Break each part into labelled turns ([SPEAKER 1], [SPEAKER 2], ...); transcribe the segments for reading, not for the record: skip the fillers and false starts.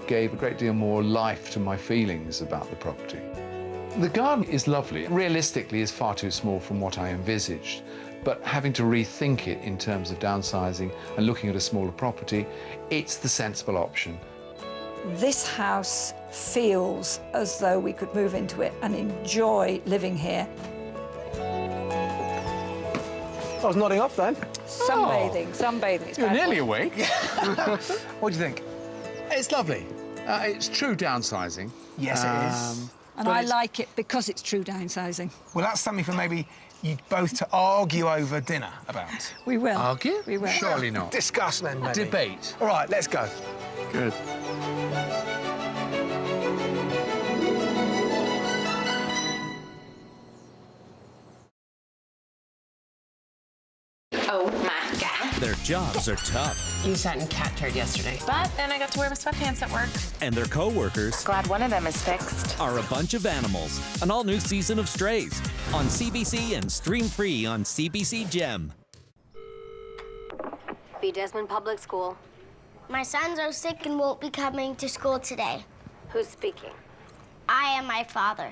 [SPEAKER 1] gave a great deal more life to my feelings about the property. The garden is lovely. Realistically, it's far too small from what I envisaged, but having to rethink it in terms of downsizing and looking at a smaller property, it's the sensible option.
[SPEAKER 2] This house feels as though we could move into it and enjoy living here.
[SPEAKER 3] I was nodding off then.
[SPEAKER 2] Sunbathing, sunbathing. It's
[SPEAKER 1] You're
[SPEAKER 2] bad
[SPEAKER 1] nearly
[SPEAKER 2] boy.
[SPEAKER 1] awake.
[SPEAKER 3] What do you think?
[SPEAKER 1] It's lovely. It's true downsizing.
[SPEAKER 3] Yes, it is.
[SPEAKER 2] And I like it because it's true downsizing.
[SPEAKER 3] Well, that's something for maybe you both to argue over dinner about.
[SPEAKER 2] We will.
[SPEAKER 1] Argue?
[SPEAKER 2] We will.
[SPEAKER 1] Surely not.
[SPEAKER 3] Discuss then, maybe.
[SPEAKER 1] Debate.
[SPEAKER 3] All right, let's go.
[SPEAKER 1] Good.
[SPEAKER 4] Oh my God.
[SPEAKER 5] Their jobs are tough,
[SPEAKER 4] You sat in cat turd yesterday. But then I got to wear my sweatpants at work.
[SPEAKER 5] and their coworkers
[SPEAKER 4] Glad one of them is fixed.
[SPEAKER 5] are a bunch of animals. An all-new season of Strays on CBC and stream free on CBC Gem.
[SPEAKER 6] Be Desmond Public School.
[SPEAKER 7] My sons are sick and won't be coming to school today.
[SPEAKER 6] Who's speaking?
[SPEAKER 7] I am my father.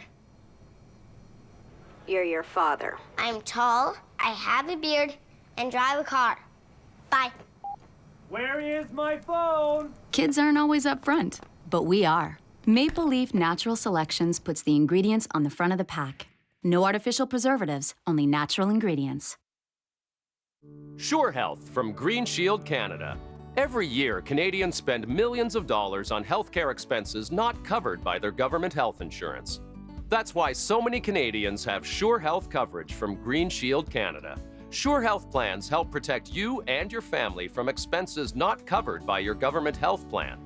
[SPEAKER 6] You're your father.
[SPEAKER 7] I'm tall, I have a beard, and drive a car. Bye.
[SPEAKER 8] Where is my phone?
[SPEAKER 9] Kids aren't always up front, but we are. Maple Leaf Natural Selections puts the ingredients on the front of the pack. No artificial preservatives, only natural ingredients.
[SPEAKER 10] Sure Health from Green Shield Canada. Every year, Canadians spend millions of dollars on healthcare expenses not covered by their government health insurance. That's why so many Canadians have Sure Health coverage from Green Shield Canada. Sure Health plans help protect you and your family from expenses not covered by your government health plan,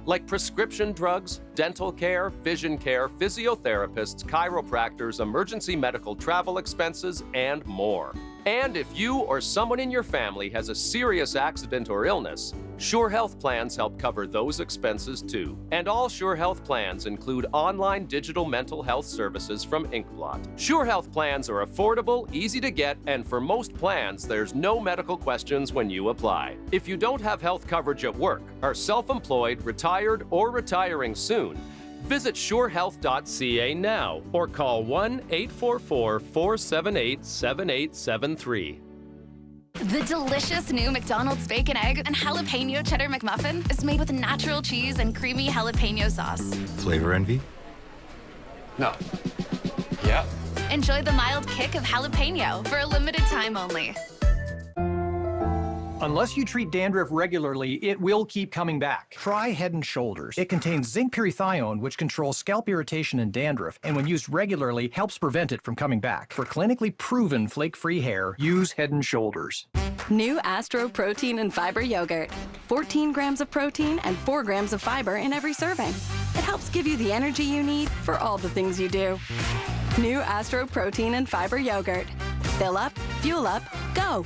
[SPEAKER 10] like prescription drugs, dental care, vision care, physiotherapists, chiropractors, emergency medical travel expenses, and more. And if you or someone in your family has a serious accident or illness, Sure Health plans help cover those expenses too. And all Sure Health plans include online digital mental health services from Inkblot. Sure Health plans are affordable, easy to get, and for most plans, there's no medical questions when you apply. If you don't have health coverage at work, are self-employed, retired, or retiring soon, visit surehealth.ca now or call 1-844-478-7873.
[SPEAKER 11] The delicious new McDonald's Bacon, Egg, and Jalapeno Cheddar McMuffin is made with natural cheese and creamy jalapeno sauce.
[SPEAKER 12] Flavor envy?
[SPEAKER 1] No. Yeah.
[SPEAKER 11] Enjoy the mild kick of jalapeno for a limited time only.
[SPEAKER 8] Unless you treat dandruff regularly, it will keep coming back. Try Head & Shoulders. It contains zinc pyrithione, which controls scalp irritation and dandruff, and when used regularly, helps prevent it from coming back. For clinically proven flake-free hair, use Head & Shoulders.
[SPEAKER 9] New Astro Protein and Fiber Yogurt. 14 grams of protein and 4 grams of fiber in every serving. It helps give you the energy you need for all the things you do. New Astro Protein and Fiber Yogurt. Fill up, fuel up, go!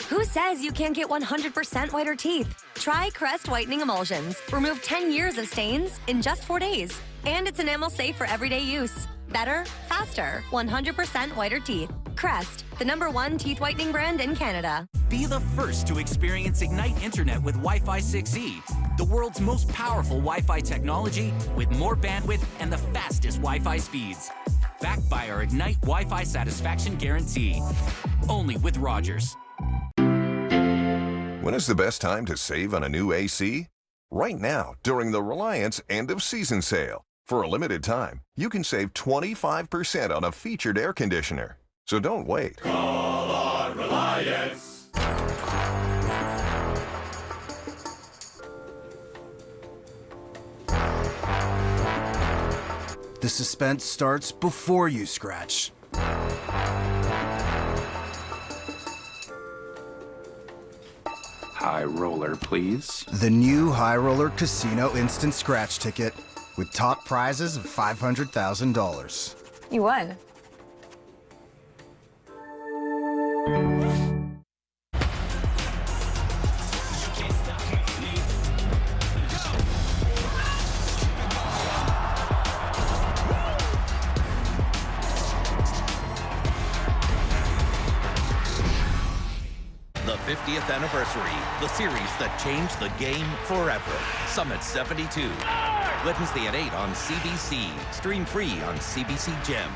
[SPEAKER 6] Who says you can't get 100% whiter teeth? Try Crest Whitening Emulsions. Remove 10 years of stains in just 4 days. And it's enamel safe for everyday use. Better, faster, 100% whiter teeth. Crest, the #1 teeth whitening brand in Canada.
[SPEAKER 5] Be the first to experience Ignite Internet with Wi-Fi 6E, the world's most powerful Wi-Fi technology with more bandwidth and the fastest Wi-Fi speeds. Backed by our Ignite Wi-Fi satisfaction guarantee. Only with Rogers.
[SPEAKER 13] When is the best time to save on a new AC? Right now, during the Reliance end-of-season sale. For a limited time, you can save 25% on a featured air conditioner. So don't wait.
[SPEAKER 14] Call on Reliance.
[SPEAKER 15] The suspense starts before you scratch.
[SPEAKER 16] High roller, please.
[SPEAKER 15] The new High Roller Casino Instant Scratch Ticket with top prizes of $500,000.
[SPEAKER 6] You won.
[SPEAKER 5] The
[SPEAKER 12] 50th anniversary. The series that changed the game forever. Summit 72. Wednesday at 8 on CBC. Stream free on CBC Gem.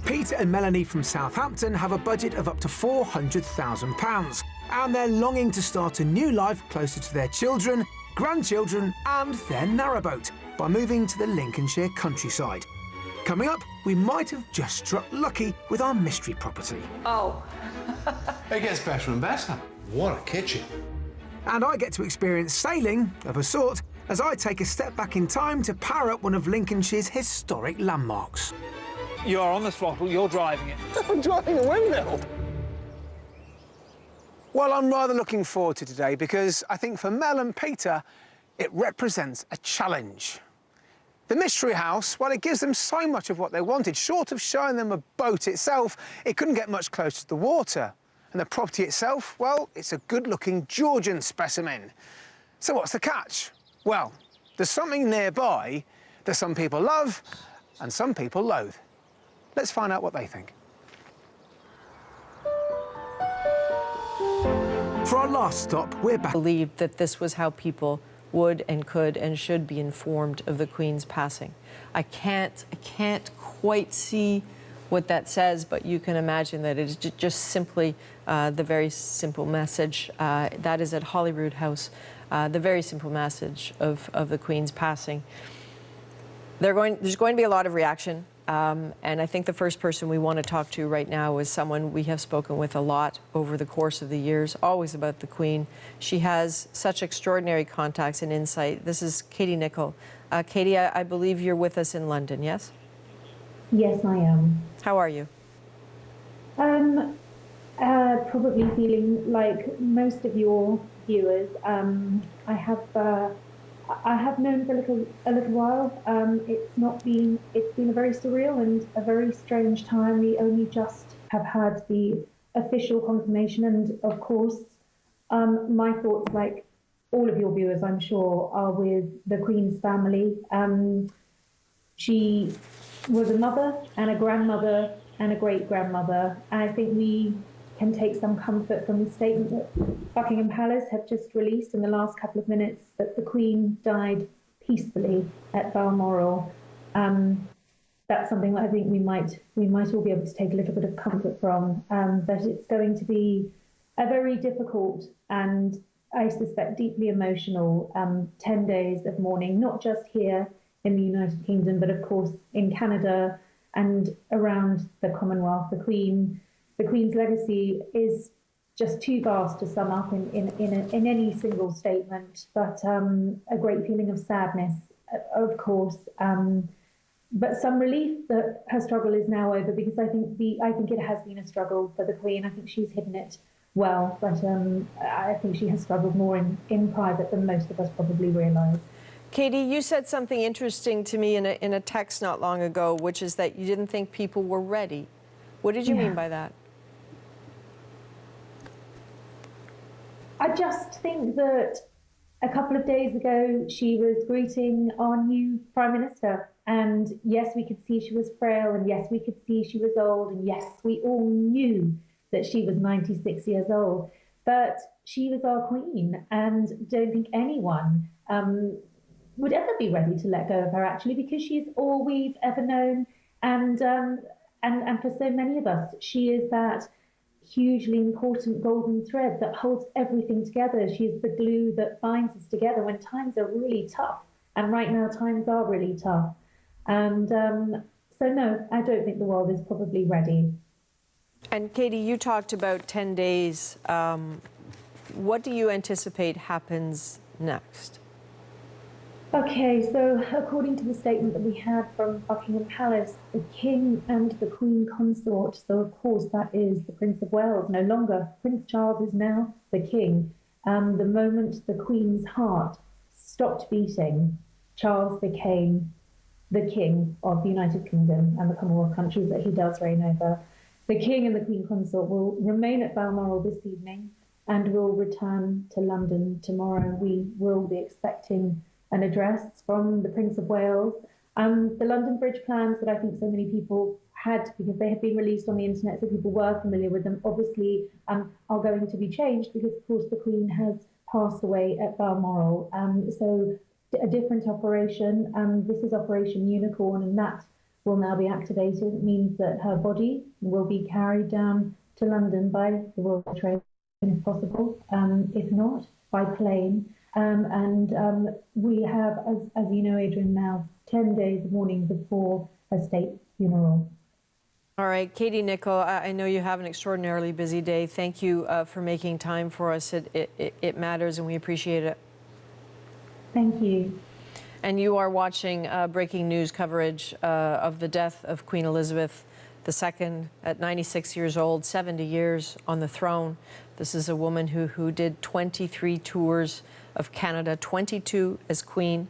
[SPEAKER 3] Peter and Melanie from Southampton have a budget of up to £400,000, and they're longing to start a new life closer to their children, grandchildren and their narrowboat by moving to the Lincolnshire countryside. Coming up, we might have just struck lucky with our mystery property.
[SPEAKER 2] Oh.
[SPEAKER 1] It gets better and better. What a kitchen.
[SPEAKER 3] And I get to experience sailing, of a sort, as I take a step back in time to power up one of Lincolnshire's historic landmarks.
[SPEAKER 16] You are on the throttle, you're driving it.
[SPEAKER 3] I'm driving a windmill. Well, I'm rather looking forward to today because I think for Mel and Peter, it represents a challenge. The Mystery House, well, it gives them so much of what they wanted. Short of showing them a boat itself, it couldn't get much closer to the water. And the property itself, well, it's a good-looking Georgian specimen. So what's the catch? Well, there's something nearby that some people love and some people loathe. Let's find out what they think. For our last stop, we're back.
[SPEAKER 17] I believed that this was how people would and could and should be informed of the Queen's passing. I can't quite see what that says, but you can imagine that it is just simply the very simple message that is at Holyrood House, the very simple message of the Queen's passing. There's going to be a lot of reaction. And I think the first person we want to talk to right now is someone we have spoken with a lot over the course of the years, always about the Queen. She has such extraordinary contacts and insight. This is Katie Nicholl. Katie, I believe you're with us in London, yes?
[SPEAKER 18] Yes, I am.
[SPEAKER 17] How are you?
[SPEAKER 18] Probably feeling like most of your viewers. I have known for a little while. It's been a very surreal and a very strange time. We only just have had the official confirmation, and of course, my thoughts, like all of your viewers, I'm sure, are with the Queen's family. She was a mother and a grandmother and a great-grandmother, and I think we can take some comfort from the statement that Buckingham Palace have just released in the last couple of minutes, that the Queen died peacefully at Balmoral. That's something that I think we might all be able to take a little bit of comfort from. But it's going to be a very difficult and, I suspect, deeply emotional 10 days of mourning, not just here in the United Kingdom, but of course in Canada and around the Commonwealth. The Queen's legacy is just too vast to sum up in any single statement, but a great feeling of sadness, of course, but some relief that her struggle is now over, because I think it has been a struggle for the Queen. I think she's hidden it well, but I think she has struggled more in private than most of us probably realise.
[SPEAKER 17] Katie, you said something interesting to me in a text not long ago, which is that you didn't think people were ready. What did you mean by that?
[SPEAKER 18] I just think that a couple of days ago, she was greeting our new Prime Minister. And yes, we could see she was frail, and yes, we could see she was old, and yes, we all knew that she was 96 years old. But she was our Queen, and don't think anyone would ever be ready to let go of her, actually, because she's all we've ever known. And for so many of us, she is that hugely important golden thread that holds everything together. She's the glue that binds us together when times are really tough. And right now, times are really tough. And so, no, I don't think the world is probably ready.
[SPEAKER 17] And Katie, you talked about 10 days. What do you anticipate happens next?
[SPEAKER 18] Okay, so according to the statement that we had from Buckingham Palace, the King and the Queen Consort, so of course that is the Prince of Wales, no longer. Prince Charles is now the King. The moment the Queen's heart stopped beating, Charles became the King of the United Kingdom and the Commonwealth countries that he does reign over. The King and the Queen Consort will remain at Balmoral this evening and will return to London tomorrow. We will be expecting an address from the Prince of Wales. The London Bridge plans that I think so many people because they have been released on the internet, so people were familiar with them, obviously are going to be changed because, of course, the Queen has passed away at Balmoral. So a different operation. This is Operation Unicorn, and that will now be activated. It means that her body will be carried down to London by the Royal Train, if possible, if not, by plane. We have, as you know, Adrian, now 10 days of mourning before a state funeral.
[SPEAKER 17] All right, Katie Nicholl, I know you have an extraordinarily busy day. Thank you for making time for us. It matters, and we appreciate it.
[SPEAKER 18] Thank you.
[SPEAKER 17] And you are watching breaking news coverage of the death of Queen Elizabeth II at 96 years old, 70 years on the throne. This is a woman who did 23 tours of Canada, 22 as Queen.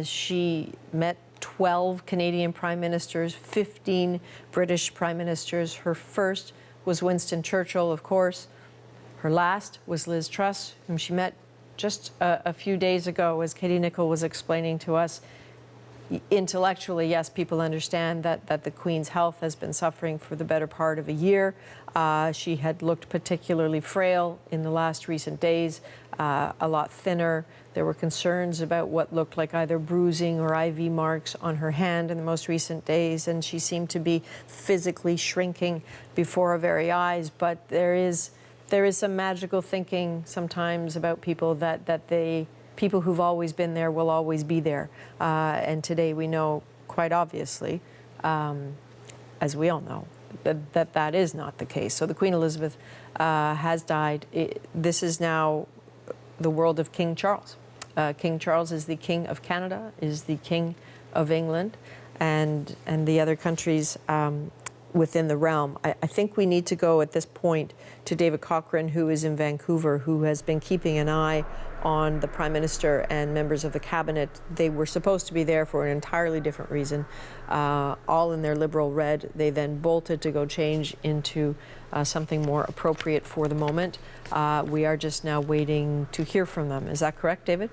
[SPEAKER 17] She met 12 Canadian prime ministers, 15 British prime ministers. Her first was Winston Churchill, of course. Her last was Liz Truss, whom she met just a few days ago, as Katie Nicholl was explaining to us. Intellectually, yes, people understand that the Queen's health has been suffering for the better part of a year. She had looked particularly frail in the last recent days, a lot thinner. There were concerns about what looked like either bruising or IV marks on her hand in the most recent days, and she seemed to be physically shrinking before our very eyes. But there is some magical thinking sometimes about people that people who've always been there will always be there. And today we know quite obviously, as we all know, that is not the case. So the Queen Elizabeth has died. This is now the world of King Charles. King Charles is the King of Canada, is the King of England, and the other countries within the realm. I think we need to go at this point to David Cochrane, who is in Vancouver, who has been keeping an eye on the Prime Minister and members of the Cabinet. They were supposed to be there for an entirely different reason, all in their Liberal red. They then bolted to go change into something more appropriate for the moment. We are just now waiting to hear from them. Is that correct, David?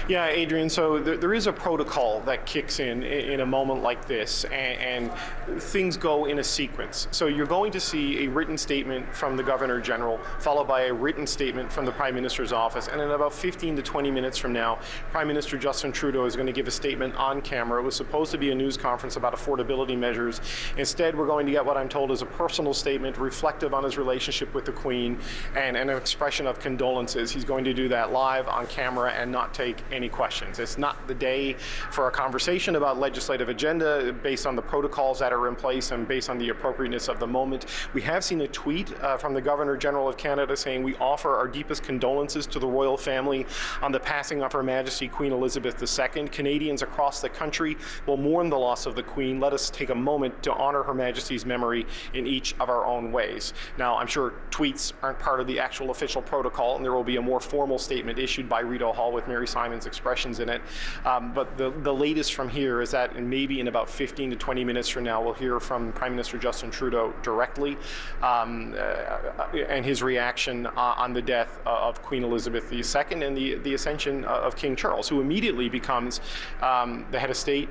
[SPEAKER 19] Yeah, Adrian, so there is a protocol that kicks in a moment like this, and things go in a sequence. So you're going to see a written statement from the Governor General, followed by a written statement from the Prime Minister's office, and in about 15 to 20 minutes from now, Prime Minister Justin Trudeau is going to give a statement on camera. It was supposed to be a news conference about affordability measures. Instead, we're going to get what I'm told is a personal statement reflective on his relationship with the Queen and an expression of condolences. He's going to do that live on camera and not take any questions. It's not the day for a conversation about legislative agenda based on the protocols that are in place and based on the appropriateness of the moment. We have seen a tweet from the Governor General of Canada saying, "We offer our deepest condolences to the royal family on the passing of Her Majesty Queen Elizabeth II. Canadians across the country will mourn the loss of the Queen. Let us take a moment to honor Her Majesty's memory in each of our own ways." Now, I'm sure tweets aren't part of the actual official protocol, and there will be a more formal statement issued by Rideau Hall with Mary Simon's expressions in it. But the latest from here is that maybe in about 15 to 20 minutes from now, we'll hear from Prime Minister Justin Trudeau directly and his reaction on the death of Queen Elizabeth II and the ascension of King Charles, who immediately becomes the head of state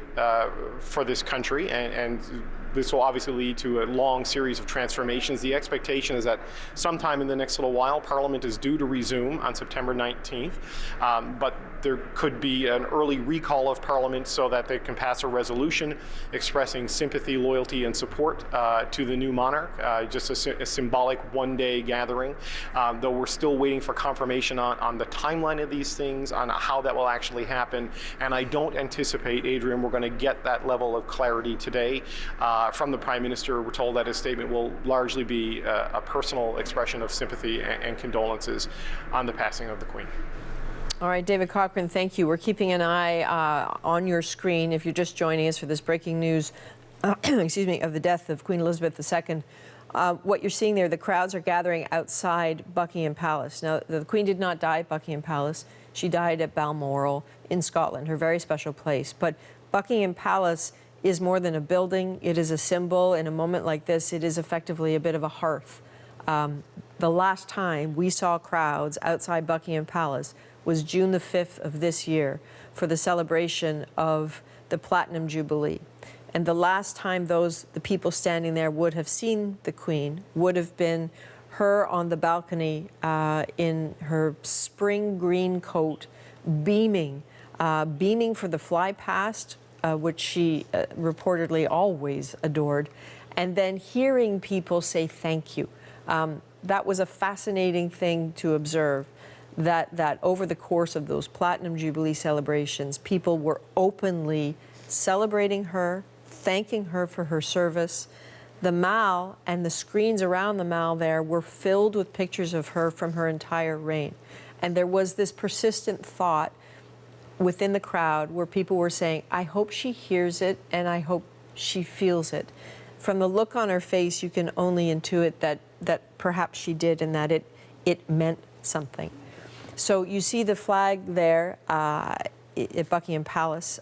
[SPEAKER 19] for this country, and this will obviously lead to a long series of transformations. The expectation is that sometime in the next little while, Parliament is due to resume on September 19th, but there could be an early recall of Parliament so that they can pass a resolution expressing sympathy, loyalty, and support to the new monarch, just a symbolic one-day gathering, though we're still waiting for confirmation on the timeline of these things, on how that will actually happen, and I don't anticipate, Adrian, we're going to get that level of clarity today. From the Prime Minister, we're told that his statement will largely be a personal expression of sympathy and condolences on the passing of the Queen.
[SPEAKER 17] All right, David Cochrane, thank you. We're keeping an eye on your screen if you're just joining us for this breaking news, excuse me, of the death of Queen Elizabeth II. What you're seeing there, the crowds are gathering outside Buckingham Palace. Now, the Queen did not die at Buckingham Palace. She died at Balmoral in Scotland, her very special place. But Buckingham Palace is more than a building. It is a symbol. In a moment like this, it is effectively a bit of a hearth. The last time we saw crowds outside Buckingham Palace was June the 5th of this year for the celebration of the Platinum Jubilee. And the last time the people standing there would have seen the Queen would have been her on the balcony in her spring green coat, beaming for the fly past, which she reportedly always adored, and then hearing people say thank you. That was a fascinating thing to observe, that over the course of those Platinum Jubilee celebrations, people were openly celebrating her, thanking her for her service. The Mall and the screens around the Mall there were filled with pictures of her from her entire reign. And there was this persistent thought within the crowd where people were saying, I hope she hears it and I hope she feels it. From the look on her face, you can only intuit that perhaps she did, and that it meant something. So you see the flag there at Buckingham Palace.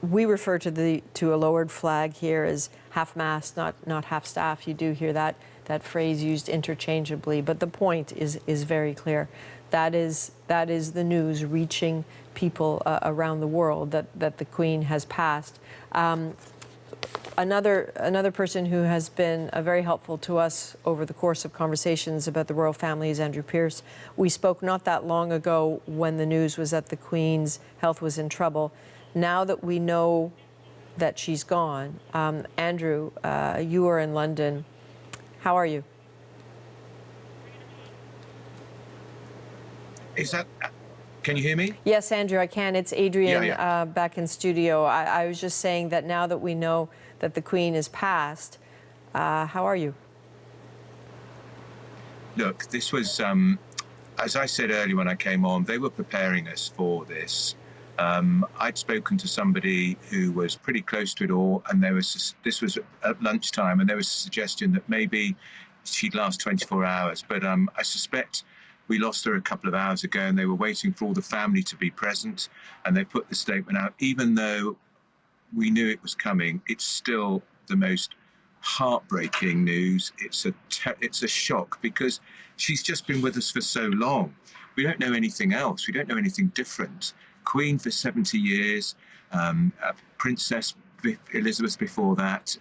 [SPEAKER 17] We refer to a lowered flag here as half-mast, not half-staff. You do hear that phrase used interchangeably, but the point is very clear. That is the news reaching people around the world that the Queen has passed. Another person who has been very helpful to us over the course of conversations about the royal family is Andrew Pierce. We spoke not that long ago when the news was that the Queen's health was in trouble. Now that we know that she's gone, Andrew, you are in London. How are you?
[SPEAKER 20] Can you hear me?
[SPEAKER 17] Yes, Andrew, I can. It's Adrian
[SPEAKER 20] Yeah.
[SPEAKER 17] back in studio. I was just saying that now that we know that the Queen is passed, how are you?
[SPEAKER 20] Look, this was, as I said earlier when I came on, they were preparing us for this. I'd spoken to somebody who was pretty close to it all, and this was at lunchtime, and there was a suggestion that maybe she'd last 24 hours. But I suspect we lost her a couple of hours ago, and they were waiting for all the family to be present, and they put the statement out. Even though we knew it was coming, it's still the most heartbreaking news. It's a shock, because she's just been with us for so long. We don't know anything else. We don't know anything different. Queen for 70 years, Princess Elizabeth before that,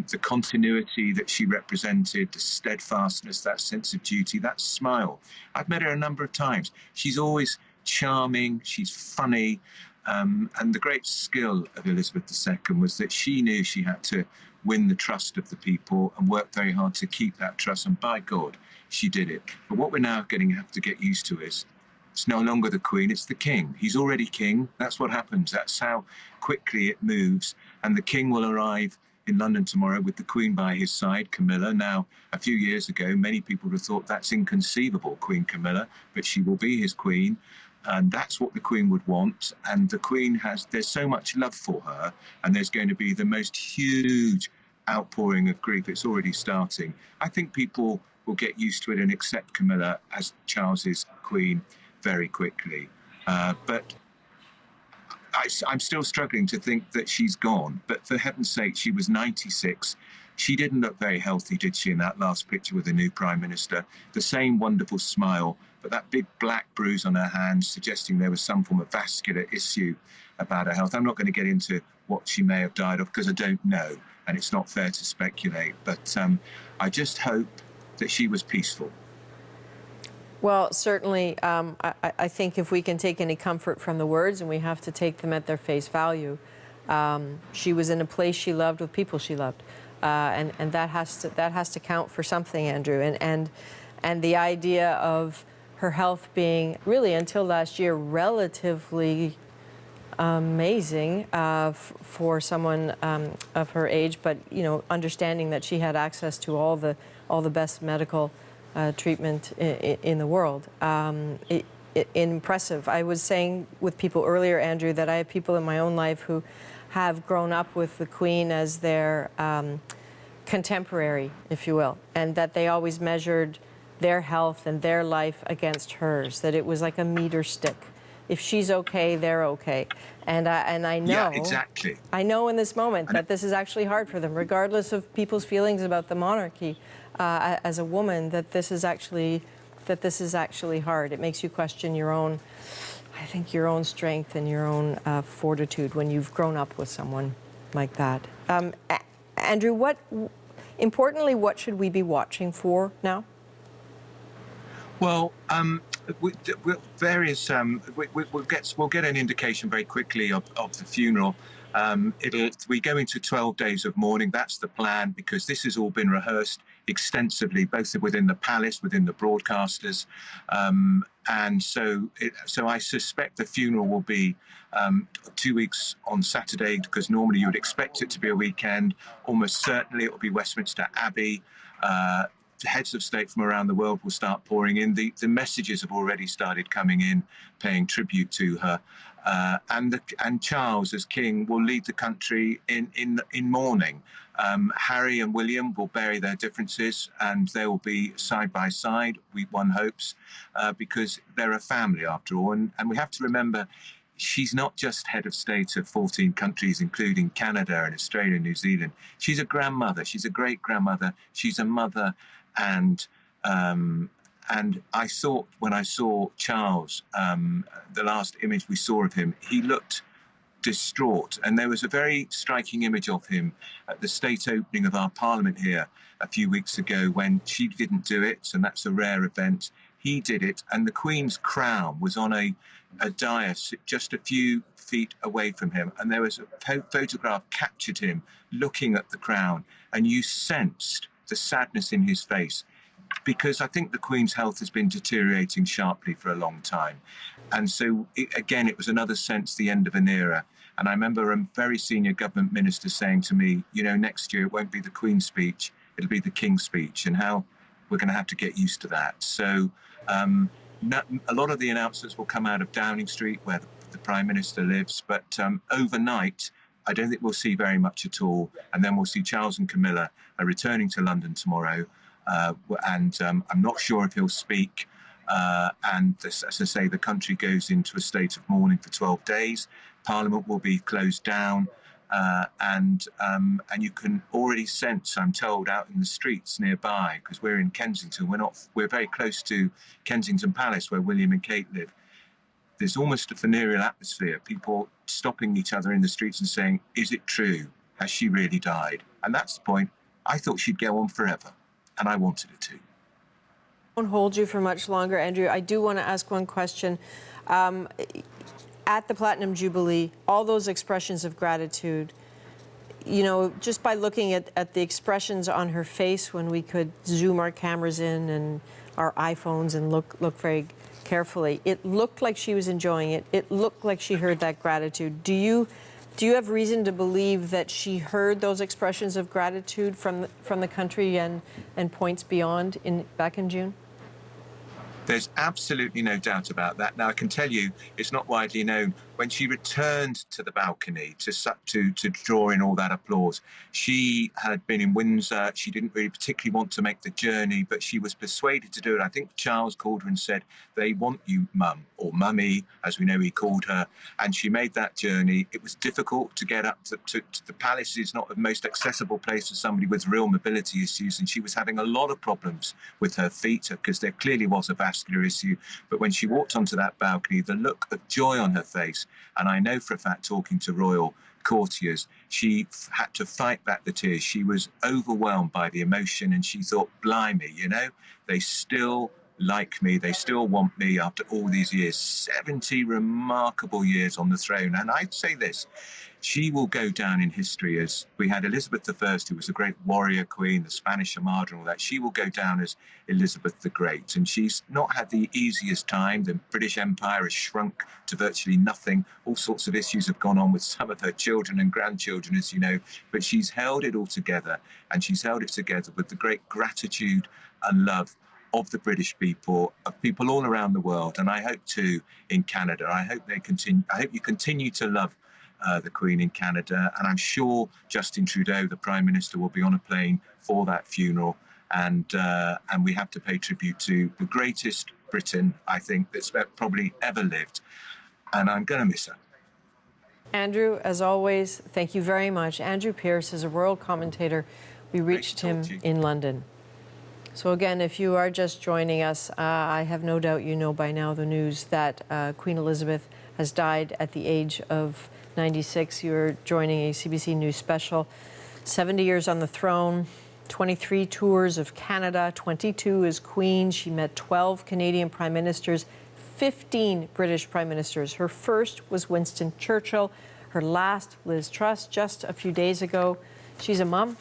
[SPEAKER 20] the continuity that she represented, the steadfastness, that sense of duty, that smile. I've met her a number of times. She's always charming, she's funny, and the great skill of Elizabeth II was that she knew she had to win the trust of the people and work very hard to keep that trust, and by God, she did it. But what we're now have to get used to is it's no longer the Queen, it's the King. He's already King. That's what happens. That's how quickly it moves. And the King will arrive in London tomorrow with the Queen by his side, Camilla. Now, a few years ago, many people would have thought that's inconceivable, Queen Camilla, but she will be his Queen. And that's what the Queen would want. And the Queen there's so much love for her, and there's going to be the most huge outpouring of grief. It's already starting. I think people will get used to it and accept Camilla as Charles's Queen very quickly. But I'm still struggling to think that she's gone. But for heaven's sake, she was 96. She didn't look very healthy, did she, in that last picture with the new Prime Minister? The same wonderful smile, but that big black bruise on her hand suggesting there was some form of vascular issue about her health. I'm not going to get into what she may have died of, because I don't know, and it's not fair to speculate. But I just hope that she was peaceful.
[SPEAKER 17] Well, certainly, I think if we can take any comfort from the words, and we have to take them at their face value, she was in a place she loved with people she loved, and that has to count for something, Andrew. And the idea of her health being really until last year relatively amazing for someone of her age, but understanding that she had access to all the best medical treatment in the world. Impressive. I was saying with people earlier, Andrew, that I have people in my own life who have grown up with the Queen as their contemporary, if you will, and that they always measured their health and their life against hers, that it was like a meter stick. If she's okay, they're okay. And I know,
[SPEAKER 20] yeah, exactly.
[SPEAKER 17] I know in this moment that this is actually hard for them, regardless of people's feelings about the monarchy. As a woman, that this is actually hard. It makes you question your own, I think, your own strength and your own fortitude when you've grown up with someone like that. Andrew, importantly, what should we be watching for now?
[SPEAKER 20] Well, we'll get an indication very quickly of the funeral. We go into 12 days of mourning. That's the plan, because this has all been rehearsed extensively, both within the palace, within the broadcasters, and so I suspect the funeral will be 2 weeks on Saturday, because normally you would expect it to be a weekend. Almost certainly it will be Westminster Abbey. Heads of state from around the world will start pouring in. The messages have already started coming in, paying tribute to her. And Charles, as king, will lead the country in mourning. Harry and William will bury their differences, and they will be side by side, one hopes, because they're a family after all. And we have to remember, she's not just head of state of 14 countries, including Canada and Australia and New Zealand. She's a grandmother. She's a great-grandmother. She's a mother. And I thought, when I saw Charles, the last image we saw of him, he looked distraught. And there was a very striking image of him at the state opening of our parliament here a few weeks ago, when she didn't do it, and that's a rare event. He did it, and the Queen's crown was on a dais just a few feet away from him, and there was a photograph captured him looking at the crown, and you sensed the sadness in his face, because I think the Queen's health has been deteriorating sharply for a long time. And so, it was another sense, the end of an era. And I remember a very senior government minister saying to me, next year it won't be the Queen's speech, it'll be the King's speech, and how we're going to have to get used to that. So a lot of the announcements will come out of Downing Street, where the Prime Minister lives, but overnight, I don't think we'll see very much at all. And then we'll see Charles and Camilla returning to London tomorrow. And I'm not sure if he'll speak. And as I say, the country goes into a state of mourning for 12 days. Parliament will be closed down. And you can already sense, I'm told, out in the streets nearby, because we're in Kensington. We're very close to Kensington Palace, where William and Kate live. There's almost a funereal atmosphere, people stopping each other in the streets and saying, is it true? Has she really died? And that's the point. I thought she'd go on forever, and I wanted her to.
[SPEAKER 17] I won't hold you for much longer, Andrew. I do want to ask one question. At the Platinum Jubilee, all those expressions of gratitude, just by looking at the expressions on her face when we could zoom our cameras in and our iPhones and look very carefully, it looked like she was enjoying it. It looked like she heard that gratitude. Do you have reason to believe that she heard those expressions of gratitude from the country and points beyond back in June?
[SPEAKER 20] There's absolutely no doubt about that. Now, I can tell you, it's not widely known. When she returned to the balcony to draw in all that applause, she had been in Windsor. She didn't really particularly want to make the journey, but she was persuaded to do it. I think Charles called her and said, they want you, Mum, or Mummy, as we know he called her. And she made that journey. It was difficult to get up to the palace. Is not the most accessible place for somebody with real mobility issues. And she was having a lot of problems with her feet, because there clearly was a vascular issue. But when she walked onto that balcony, the look of joy on her face, and I know for a fact, talking to royal courtiers, she had to fight back the tears. She was overwhelmed by the emotion, and she thought, blimey, they still like me, they still want me after all these years, 70 remarkable years on the throne. And I'd say this, she will go down in history as, we had Elizabeth I, who was a great warrior queen, the Spanish Armada and all that. She will go down as Elizabeth the Great. And she's not had the easiest time. The British Empire has shrunk to virtually nothing. All sorts of issues have gone on with some of her children and grandchildren, as you know, but she's held it all together, and she's held it together with the great gratitude and love of the British people, of people all around the world. And I hope too in Canada. I hope you continue to love the Queen in Canada, and I'm sure Justin Trudeau, the Prime Minister, will be on a plane for that funeral, and we have to pay tribute to the greatest Britain, I think, that's probably ever lived, and I'm going to miss her.
[SPEAKER 17] Andrew, as always, thank you very much. Andrew Pearce is a royal commentator. We reached him in London. So again, if you are just joining us, I have no doubt you know by now the news that Queen Elizabeth has died at the age of 96. You're joining a CBC News special. 70 years on the throne, 23 tours of Canada, 22 as Queen. She met 12 Canadian prime ministers, 15 British prime ministers. Her first was Winston Churchill. Her last, Liz Truss, just a few days ago. She's a mom.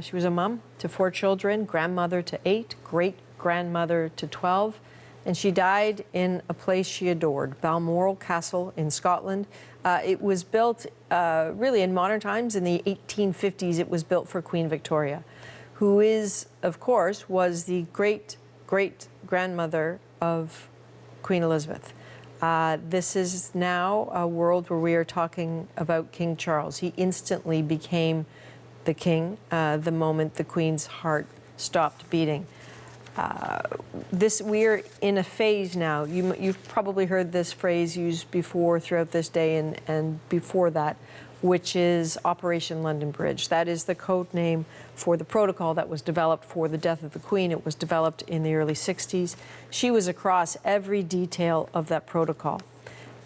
[SPEAKER 17] She was a mom to 4 children, grandmother to 8, great-grandmother to 12. And she died in a place she adored, Balmoral Castle in Scotland. It was built really in modern times. In the 1850s, it was built for Queen Victoria, who is, of course, was the great-great-grandmother of Queen Elizabeth. This is now a world where we are talking about King Charles. He instantly became the king the moment the Queen's heart stopped beating. We're in a phase now. You've probably heard this phrase used before throughout this day and before that, which is Operation London Bridge. That is the code name for the protocol that was developed for the death of the Queen. It was developed in the early 60s. She was across every detail of that protocol.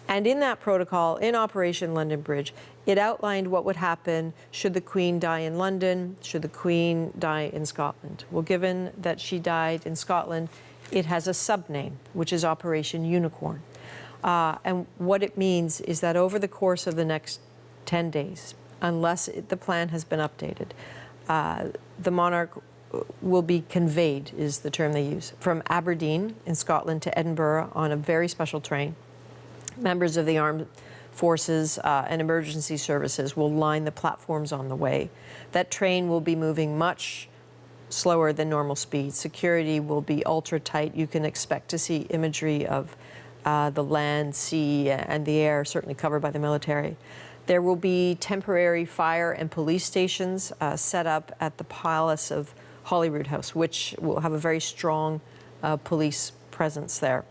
[SPEAKER 17] And in that protocol, in Operation London Bridge, it outlined what would happen should the Queen die in London, should the Queen die in Scotland. Well, given that she died in Scotland, it has a subname, which is Operation Unicorn. And what it means is that over the course of the next 10 days, unless the plan has been updated, the monarch will be conveyed, is the term they use, from Aberdeen in Scotland to Edinburgh on a very special train. Members of the armed forces and emergency services will line the platforms on the way. That train will be moving much slower than normal speed. Security will be ultra tight. You can expect to see imagery of the land, sea, and the air, certainly covered by the military. There will be temporary fire and police stations set up at the Palace of Holyrood House, which will have a very strong police presence there.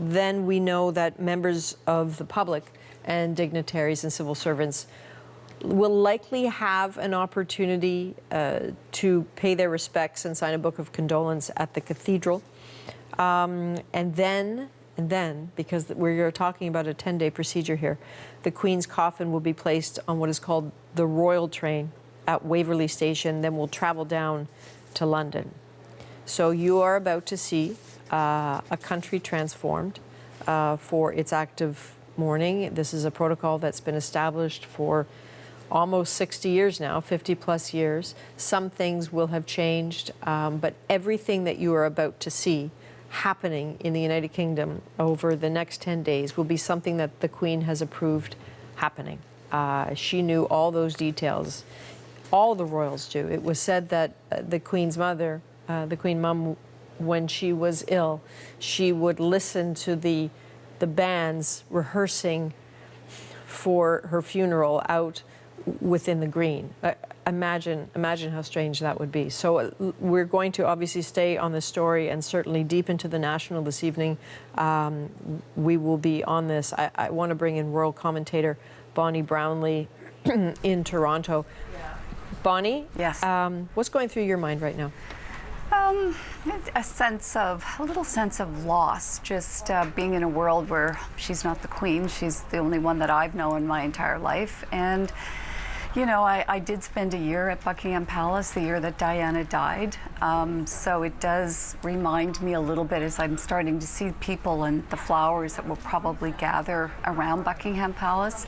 [SPEAKER 17] Then we know that members of the public and dignitaries and civil servants will likely have an opportunity to pay their respects and sign a book of condolence at the cathedral. And then, because we're talking about a 10-day procedure here, the Queen's coffin will be placed on what is called the Royal Train at Waverley Station, then will travel down to London. So you are about to see a country transformed for its active mourning. This is a protocol that's been established for almost 60 years now, 50 plus years. Some things will have changed, but everything that you are about to see happening in the United Kingdom over the next 10 days will be something that the Queen has approved happening. She knew all those details. All the royals do. It was said that the Queen's mother, the Queen Mum, when she was ill, she would listen to the bands rehearsing for her funeral out within the green. Imagine how strange that would be. So we're going to obviously stay on this story and certainly deep into the National this evening. We will be on this. I want to bring in royal commentator Bonnie Brownlee in Toronto. Yeah. Bonnie?
[SPEAKER 21] Yes.
[SPEAKER 17] What's going through your mind right now?
[SPEAKER 21] A little sense of loss, just being in a world where she's not the Queen. She's the only one that I've known my entire life. And, you know, I did spend a year at Buckingham Palace the year that Diana died. So it does remind me a little bit as I'm starting to see people and the flowers that will probably gather around Buckingham Palace.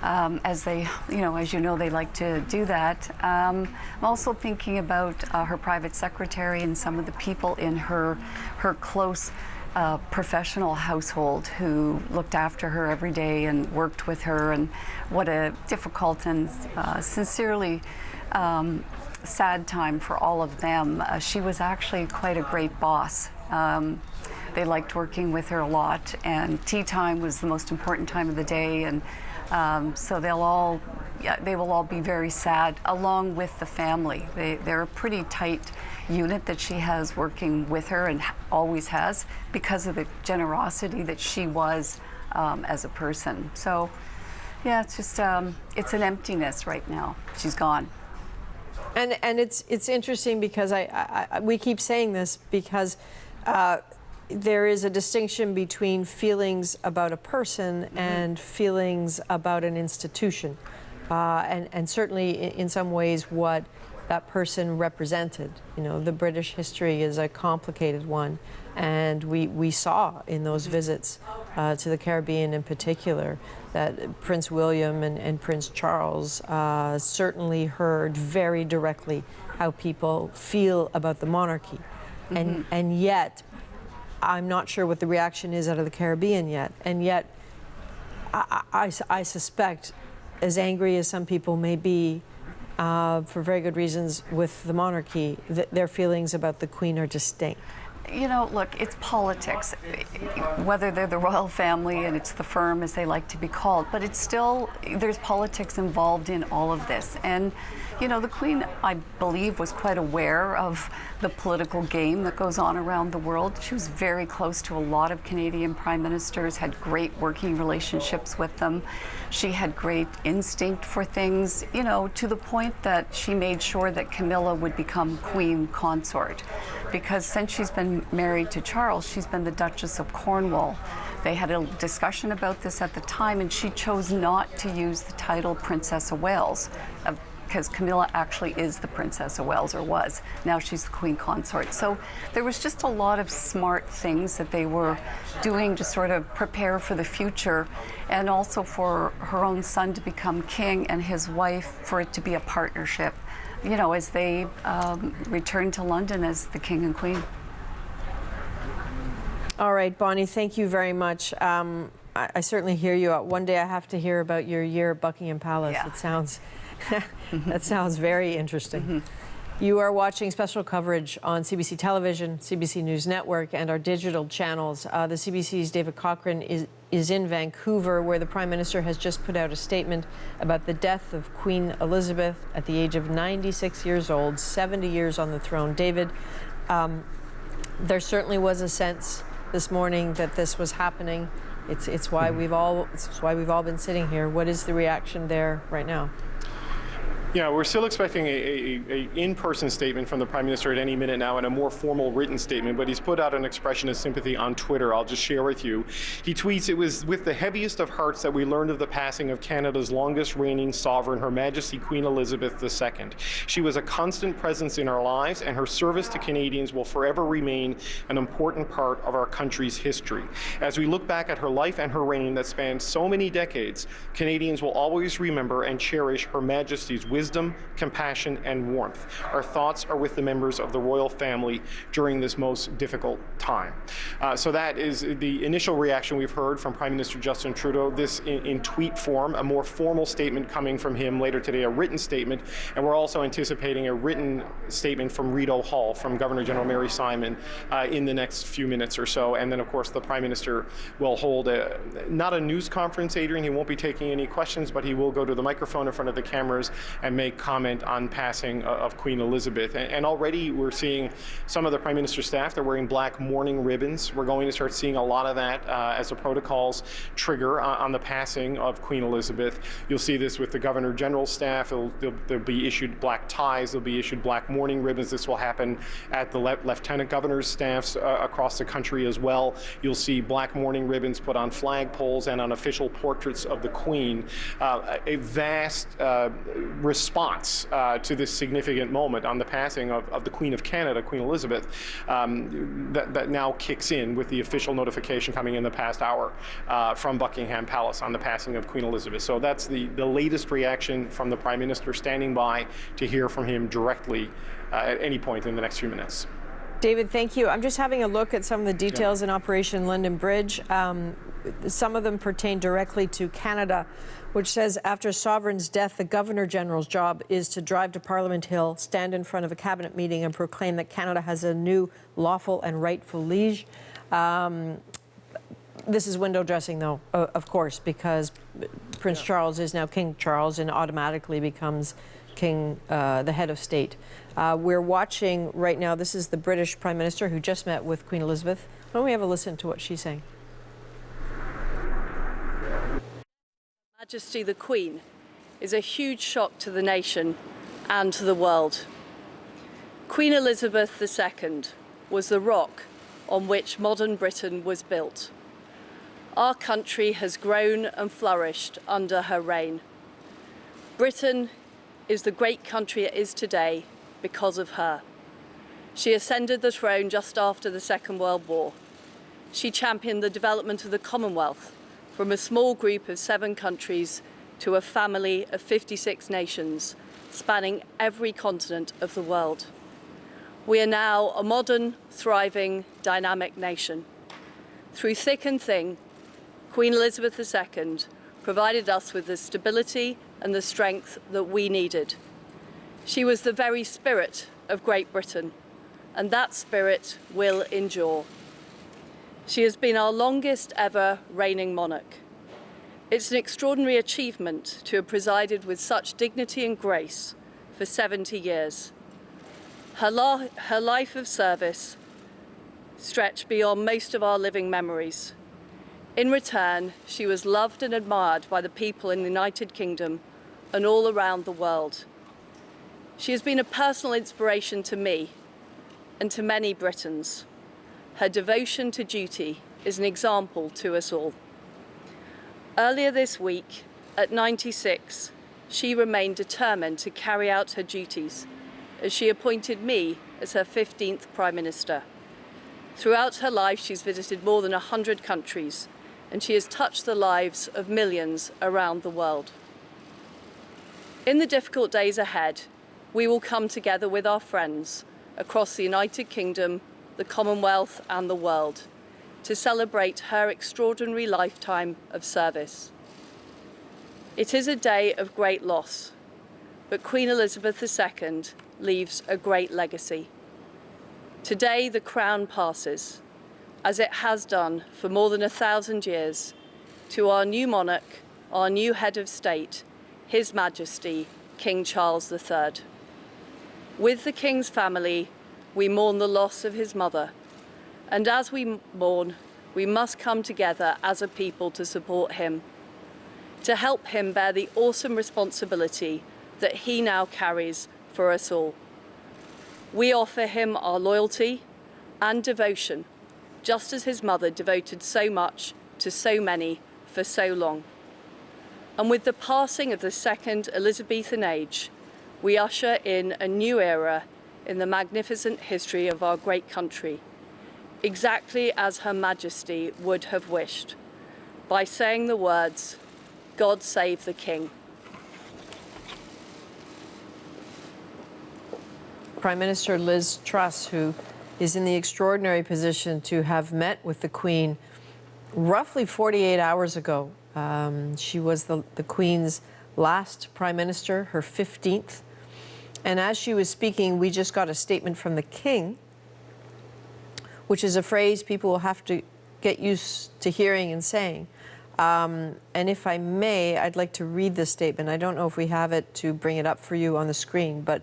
[SPEAKER 21] As they, as you know, they like to do that. I'm also thinking about her private secretary and some of the people in her close professional household who looked after her every day and worked with her, and what a difficult and sincerely sad time for all of them. She was actually quite a great boss. They liked working with her a lot, and tea time was the most important time of the day, and so they will all be very sad, along with the family. They're a pretty tight unit that she has working with her and always has, because of the generosity that she was as a person. So, yeah, it's just it's an emptiness right now. She's gone.
[SPEAKER 17] And it's interesting because we keep saying this because there is a distinction between feelings about a person and feelings about an institution. And certainly in some ways what that person represented. You know, the British history is a complicated one, and we saw in those visits to the Caribbean in particular that Prince William and Prince Charles certainly heard very directly how people feel about the monarchy. And yet, I'm not sure what the reaction is out of the Caribbean yet, and yet I suspect, as angry as some people may be, for very good reasons with the monarchy, their feelings about the Queen are distinct.
[SPEAKER 21] You know, look, it's politics, whether they're the royal family and it's the firm, as they like to be called, but it's still, there's politics involved in all of this. And, you know, the Queen, I believe, was quite aware of the political game that goes on around the world. She was very close to a lot of Canadian prime ministers, had great working relationships with them. She had great instinct for things, you know, to the point that she made sure that Camilla would become Queen Consort. Because since she's been married to Charles, she's been the Duchess of Cornwall. They had a discussion about this at the time, and she chose not to use the title Princess of Wales, because Camilla actually is the Princess of Wales, or was. Now she's the Queen Consort. So there was just a lot of smart things that they were doing to sort of prepare for the future, and also for her own son to become king and his wife for it to be a partnership, you know, as they return to London as the King and Queen.
[SPEAKER 17] All right, Bonnie, thank you very much. I certainly hear you. One day I have to hear about your year at Buckingham Palace. Yeah. It sounds, that sounds very interesting. You are watching special coverage on CBC Television, CBC News Network, and our digital channels. The CBC's David Cochrane is in Vancouver, where the Prime Minister has just put out a statement about the death of Queen Elizabeth at the age of 96 years old, 70 years on the throne. David, there certainly was a sense this morning that this was happening. It's why we've all been sitting here. What is the reaction there right now?
[SPEAKER 19] Yeah, we're still expecting a in-person statement from the Prime Minister at any minute now, and a more formal written statement, but he's put out an expression of sympathy on Twitter. I'll just share with you. He tweets, "It was with the heaviest of hearts that we learned of the passing of Canada's longest reigning sovereign, Her Majesty Queen Elizabeth II. She was a constant presence in our lives, and her service to Canadians will forever remain an important part of our country's history. As we look back at her life and her reign that spanned so many decades, Canadians will always remember and cherish Her Majesty's wisdom, compassion, and warmth. Our thoughts are with the members of the royal family during this most difficult time." So that is the initial reaction we've heard from Prime Minister Justin Trudeau. This in tweet form, a more formal statement coming from him later today, a written statement, and we're also anticipating a written statement from Rideau Hall, from Governor General Mary Simon, in the next few minutes or so. And then, of course, the Prime Minister will hold not a news conference, Adrian. He won't be taking any questions, but he will go to the microphone in front of the cameras and make comment on passing of Queen Elizabeth. And already we're seeing some of the Prime Minister's staff, they're wearing black mourning ribbons. We're going to start seeing a lot of that as the protocols trigger on the passing of Queen Elizabeth. You'll see this with the Governor General's staff. They'll be issued black ties, they'll be issued black mourning ribbons. This will happen at the Lieutenant Governor's staffs across the country as well. You'll see black mourning ribbons put on flagpoles and on official portraits of the Queen. A vast response to this significant moment on the passing of the Queen of Canada, Queen Elizabeth, that now kicks in with the official notification coming in the past hour from Buckingham Palace on the passing of Queen Elizabeth. So that's the latest reaction from the Prime Minister, standing by to hear from him directly at any point in the next few minutes.
[SPEAKER 17] David, thank you. I'm just having a look at some of the details in Operation London Bridge. Some of them pertain directly to Canada, which says after Sovereign's death, the Governor General's job is to drive to Parliament Hill, stand in front of a cabinet meeting, and proclaim that Canada has a new lawful and rightful liege. This is window dressing, though, of course, because Prince Charles is now King Charles and automatically becomes King, the head of state. We're watching right now, this is the British Prime Minister who just met with Queen Elizabeth. Why don't we have a listen to what she's saying?
[SPEAKER 4] Majesty the Queen is a huge shock to the nation and to the world. Queen Elizabeth II was the rock on which modern Britain was built. Our country has grown and flourished under her reign. Britain is the great country it is today because of her. She ascended the throne just after the Second World War. She championed the development of the Commonwealth from a small group of 7 countries to a family of 56 nations, spanning every continent of the world. We are now a modern, thriving, dynamic nation. Through thick and thin, Queen Elizabeth II provided us with the stability and the strength that we needed. She was the very spirit of Great Britain, and that spirit will endure. She has been our longest ever reigning monarch. It's an extraordinary achievement to have presided with such dignity and grace for 70 years. Her life of service stretched beyond most of our living memories. In return, she was loved and admired by the people in the United Kingdom and all around the world. She has been a personal inspiration to me and to many Britons. Her devotion to duty is an example to us all. Earlier this week, at 96, she remained determined to carry out her duties as she appointed me as her 15th Prime Minister. Throughout her life, she's visited more than 100 countries, and she has touched the lives of millions around the world. In the difficult days ahead, we will come together with our friends across the United Kingdom, the Commonwealth and the world to celebrate her extraordinary lifetime of service. It is a day of great loss, but Queen Elizabeth II leaves a great legacy. Today the crown passes, as it has done for more than 1,000 years, to our new monarch, our new head of state, His Majesty King Charles III. With the King's family, we mourn the loss of his mother, and as we mourn, we must come together as a people to support him, to help him bear the awesome responsibility that he now carries for us all. We offer him our loyalty and devotion, just as his mother devoted so much to so many for so long. And with the passing of the Second Elizabethan age, we usher in a new era in the magnificent history of our great country, exactly as Her Majesty would have wished, by saying the words, "God save the King."
[SPEAKER 17] Prime Minister Liz Truss, who is in the extraordinary position to have met with the Queen roughly 48 hours ago. She was the Queen's last Prime Minister, her 15th. And as she was speaking, we just got a statement from the King, which is a phrase people will have to get used to hearing and saying. And if I may, I'd like to read this statement. I don't know if we have it to bring it up for you on the screen, but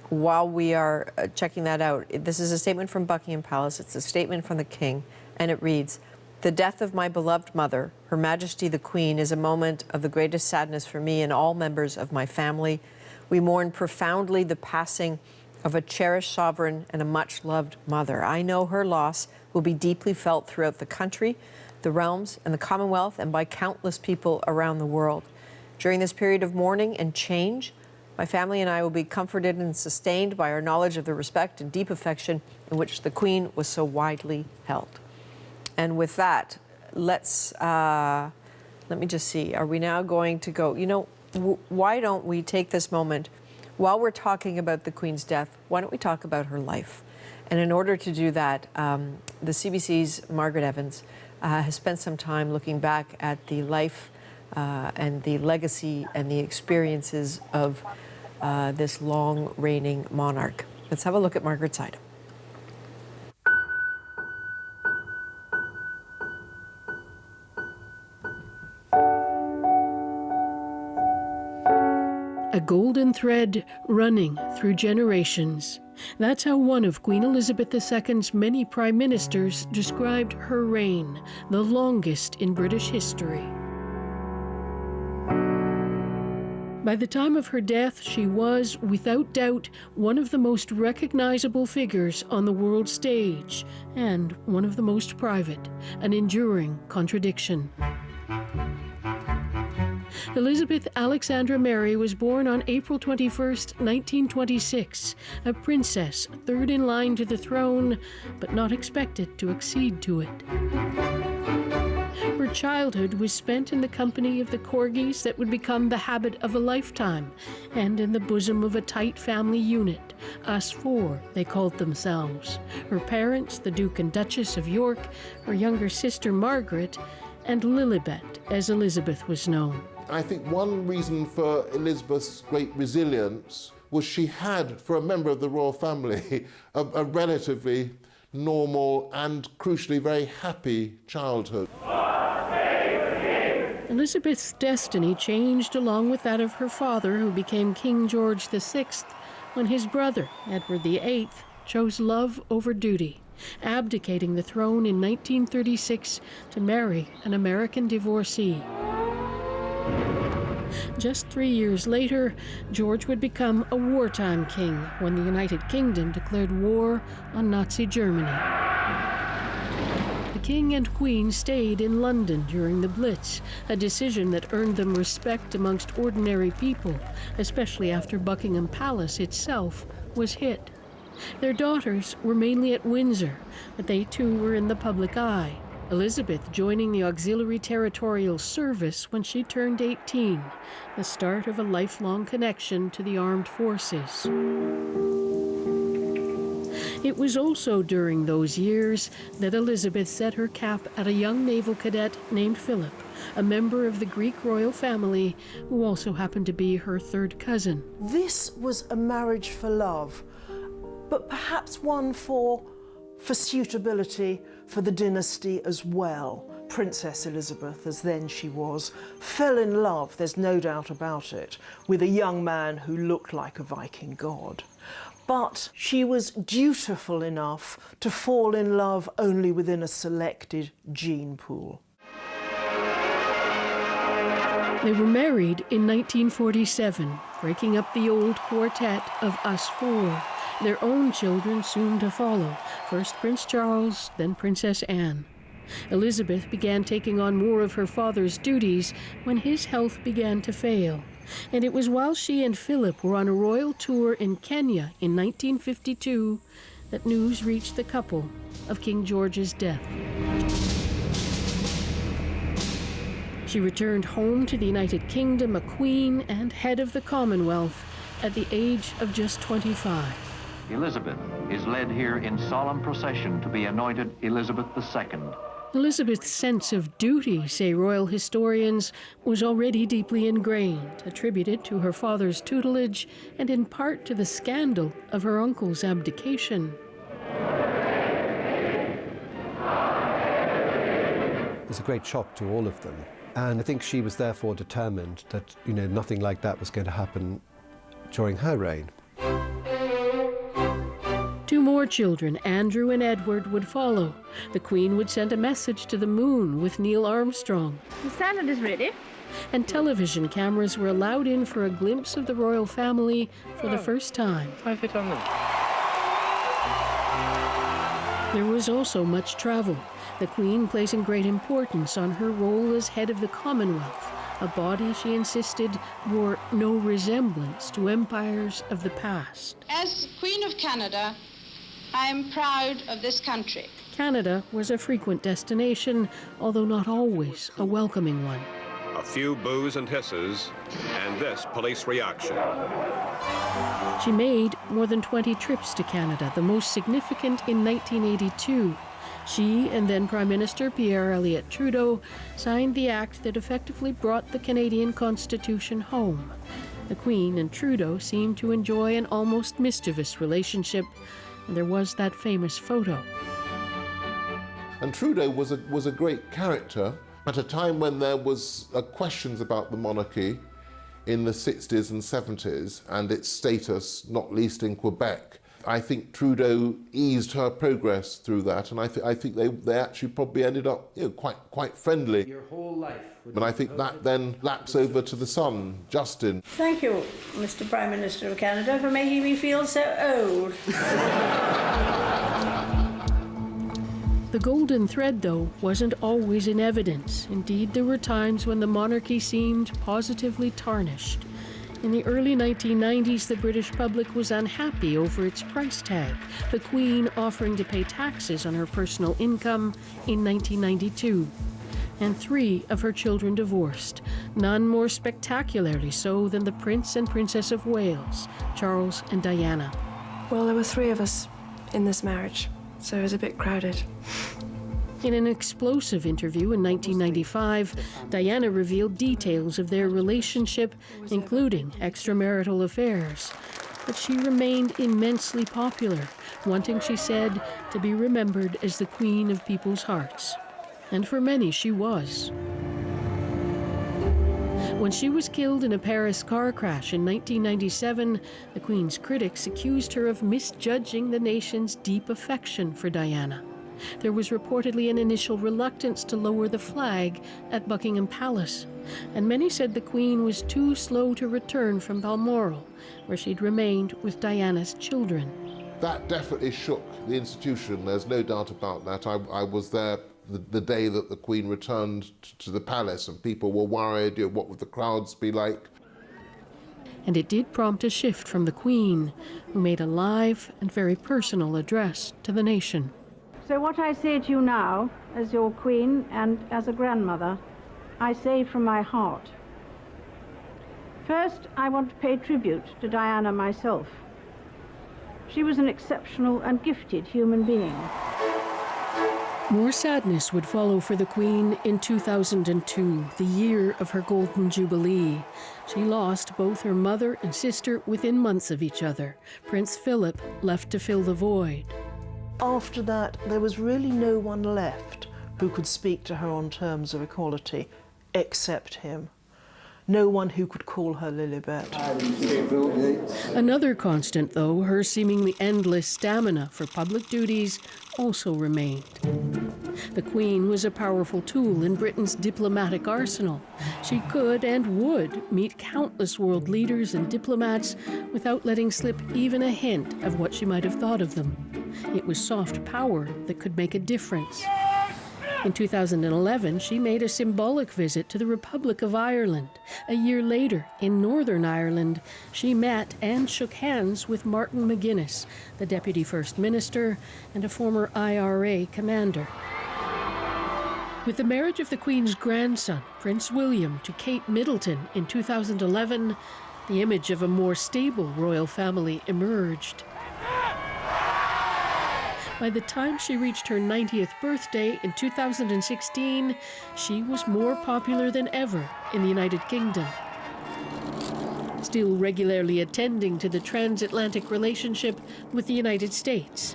[SPEAKER 17] while we are checking that out, this is a statement from Buckingham Palace. It's a statement from the King, and it reads, "The death of my beloved mother, Her Majesty the Queen, is a moment of the greatest sadness for me and all members of my family. We mourn profoundly the passing of a cherished sovereign and a much-loved mother. I know her loss will be deeply felt throughout the country, the realms, and the Commonwealth, and by countless people around the world. During this period of mourning and change, my family and I will be comforted and sustained by our knowledge of the respect and deep affection in which the Queen was so widely held." And with that, let me just see, are we now going to go, why don't we take this moment, while we're talking about the Queen's death, why don't we talk about her life? And in order to do that, the CBC's Margaret Evans has spent some time looking back at the life and the legacy and the experiences of this long-reigning monarch. Let's have a look at Margaret's item.
[SPEAKER 7] A golden thread running through generations. That's how one of Queen Elizabeth II's many prime ministers described her reign, the longest in British history. By the time of her death, she was, without doubt, one of the most recognizable figures on the world stage, and one of the most private, an enduring contradiction. Elizabeth Alexandra Mary was born on April 21st, 1926, a princess, third in line to the throne, but not expected to accede to it. Her childhood was spent in the company of the corgis that would become the habit of a lifetime, and in the bosom of a tight family unit. Us four, they called themselves. Her parents, the Duke and Duchess of York, her younger sister Margaret, and Lilibet, as Elizabeth was known.
[SPEAKER 10] I think one reason for Elizabeth's great resilience was she had, for a member of the royal family, a relatively normal and, crucially, very happy childhood.
[SPEAKER 7] Elizabeth's destiny changed along with that of her father, who became King George VI, when his brother, Edward VIII, chose love over duty, abdicating the throne in 1936 to marry an American divorcee. Just 3 years later, George would become a wartime king when the United Kingdom declared war on Nazi Germany. The King and Queen stayed in London during the Blitz, a decision that earned them respect amongst ordinary people, especially after Buckingham Palace itself was hit. Their daughters were mainly at Windsor, but they too were in the public eye. Elizabeth joining the Auxiliary Territorial Service when she turned 18, the start of a lifelong connection to the armed forces. It was also during those years that Elizabeth set her cap at a young naval cadet named Philip, a member of the Greek royal family who also happened to be her third cousin.
[SPEAKER 22] This was a marriage for love, but perhaps one for suitability for the dynasty as well. Princess Elizabeth, as then she was, fell in love, there's no doubt about it, with a young man who looked like a Viking god. But she was dutiful enough to fall in love only within a selected gene pool.
[SPEAKER 7] They were married in 1947, breaking up the old quartet of us four. Their own children soon to follow, first Prince Charles, then Princess Anne. Elizabeth began taking on more of her father's duties when his health began to fail. And it was while she and Philip were on a royal tour in Kenya in 1952 that news reached the couple of King George's death. She returned home to the United Kingdom a queen and head of the Commonwealth at the age of just 25.
[SPEAKER 23] Elizabeth is led here in solemn procession to be anointed Elizabeth II.
[SPEAKER 7] Elizabeth's sense of duty, say royal historians, was already deeply ingrained, attributed to her father's tutelage and in part to the scandal of her uncle's abdication.
[SPEAKER 24] It was a great shock to all of them. And I think she was therefore determined that, nothing like that was going to happen during her reign.
[SPEAKER 7] Two more children, Andrew and Edward, would follow. The Queen would send a message to the moon with Neil Armstrong.
[SPEAKER 25] The salad is ready.
[SPEAKER 7] And television cameras were allowed in for a glimpse of the royal family for the first time.
[SPEAKER 25] I fit on them.
[SPEAKER 7] There was also much travel, the Queen placing great importance on her role as head of the Commonwealth, a body she insisted bore no resemblance to empires of the past.
[SPEAKER 26] As Queen of Canada, I am proud of this country.
[SPEAKER 7] Canada was a frequent destination, although not always a welcoming one.
[SPEAKER 27] A few boos and hisses, and this police reaction.
[SPEAKER 7] She made more than 20 trips to Canada, the most significant in 1982. She and then Prime Minister Pierre Elliott Trudeau signed the act that effectively brought the Canadian Constitution home. The Queen and Trudeau seemed to enjoy an almost mischievous relationship, and there was that famous photo.
[SPEAKER 10] And Trudeau was a great character at a time when there was questions about the monarchy in the 60s and 70s and its status, not least in Quebec. I think Trudeau eased her progress through that, and I think they actually probably ended up, you know, quite friendly. Your whole life. And I think that then laps over to the son, Justin.
[SPEAKER 8] Thank you, Mr. Prime Minister of Canada, for making me feel so old.
[SPEAKER 7] The golden thread, though, wasn't always in evidence. Indeed, there were times when the monarchy seemed positively tarnished. In the early 1990s, the British public was unhappy over its price tag, the Queen offering to pay taxes on her personal income in 1992. And 3 of her children divorced, none more spectacularly so than the Prince and Princess of Wales, Charles and Diana.
[SPEAKER 9] Well, there were 3 of us in this marriage, so it was a bit crowded.
[SPEAKER 7] In an explosive interview in 1995, Diana revealed details of their relationship, including extramarital affairs. But she remained immensely popular, wanting, she said, to be remembered as the Queen of people's hearts. And for many, she was. When she was killed in a Paris car crash in 1997, the Queen's critics accused her of misjudging the nation's deep affection for Diana. There was reportedly an initial reluctance to lower the flag at Buckingham Palace, and many said the Queen was too slow to return from Balmoral, where she'd remained with Diana's children.
[SPEAKER 10] That definitely shook the institution, there's no doubt about that. I was there the day that the Queen returned to the palace, and people were worried, you know, what would the crowds be like?
[SPEAKER 7] And it did prompt a shift from the Queen, who made a live and very personal address to the nation.
[SPEAKER 8] So what I say to you now, as your Queen and as a grandmother, I say from my heart. First, I want to pay tribute to Diana myself. She was an exceptional and gifted human being.
[SPEAKER 7] More sadness would follow for the Queen in 2002, the year of her Golden Jubilee. She lost both her mother and sister within months of each other. Prince Philip left to fill the void.
[SPEAKER 22] After that, there was really no one left who could speak to her on terms of equality, except him. No one who could call her Lilibet.
[SPEAKER 7] Another constant, though, her seemingly endless stamina for public duties also remained. The Queen was a powerful tool in Britain's diplomatic arsenal. She could and would meet countless world leaders and diplomats without letting slip even a hint of what she might have thought of them. It was soft power that could make a difference. In 2011, she made a symbolic visit to the Republic of Ireland. A year later, in Northern Ireland, she met and shook hands with Martin McGuinness, the Deputy First Minister and a former IRA commander. With the marriage of the Queen's grandson, Prince William, to Kate Middleton in 2011, the image of a more stable royal family emerged. By the time she reached her 90th birthday in 2016, she was more popular than ever in the United Kingdom. Still regularly attending to the transatlantic relationship with the United States.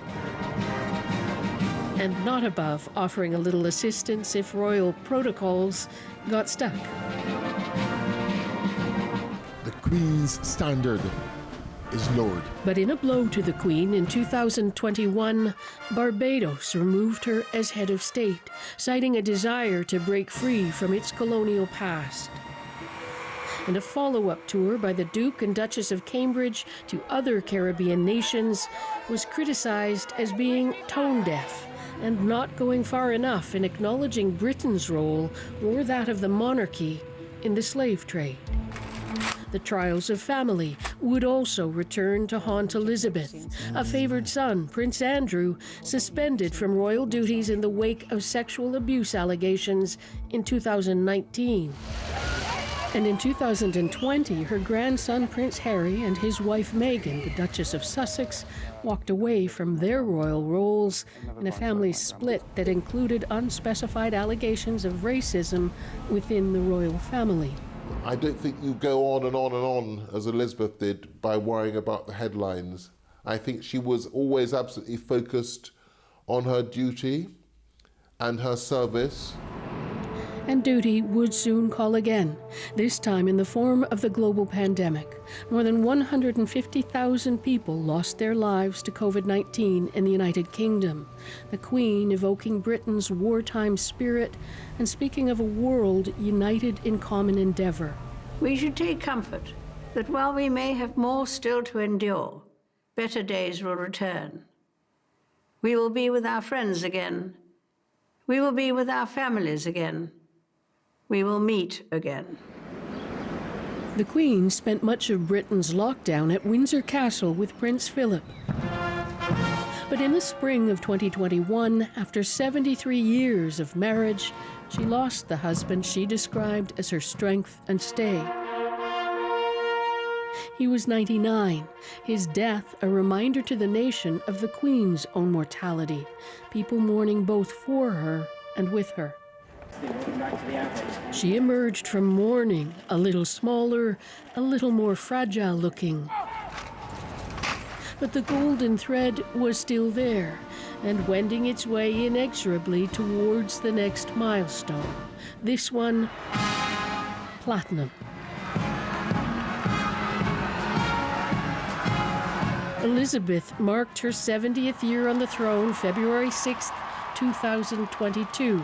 [SPEAKER 7] And not above offering a little assistance if royal protocols got stuck.
[SPEAKER 11] The Queen's standard is lowered.
[SPEAKER 7] But in a blow to the Queen in 2021, Barbados removed her as head of state, citing a desire to break free from its colonial past. And a follow-up tour by the Duke and Duchess of Cambridge to other Caribbean nations was criticized as being tone-deaf and not going far enough in acknowledging Britain's role or that of the monarchy in the slave trade. The trials of family would also return to haunt Elizabeth, a favored son, Prince Andrew, suspended from royal duties in the wake of sexual abuse allegations in 2019. And in 2020, her grandson, Prince Harry, and his wife, Meghan, the Duchess of Sussex, walked away from their royal roles in a family split that included unspecified allegations of racism within the royal family.
[SPEAKER 10] I don't think you go on and on and on, as Elizabeth did, by worrying about the headlines. I think she was always absolutely focused on her duty and her service.
[SPEAKER 7] And duty would soon call again, this time in the form of the global pandemic. More than 150,000 people lost their lives to COVID-19 in the United Kingdom. The Queen evoking Britain's wartime spirit and speaking of a world united in common endeavour.
[SPEAKER 5] We should take comfort that while we may have more still to endure, better days will return. We will be with our friends again. We will be with our families again. We will meet again.
[SPEAKER 7] The Queen spent much of Britain's lockdown at Windsor Castle with Prince Philip. But in the spring of 2021, after 73 years of marriage, she lost the husband she described as her strength and stay. He was 99, his death a reminder to the nation of the Queen's own mortality, people mourning both for her and with her. She emerged from mourning a little smaller, a little more fragile looking. But the golden thread was still there and wending its way inexorably towards the next milestone. This one, platinum. Elizabeth marked her 70th year on the throne February 6, 2022.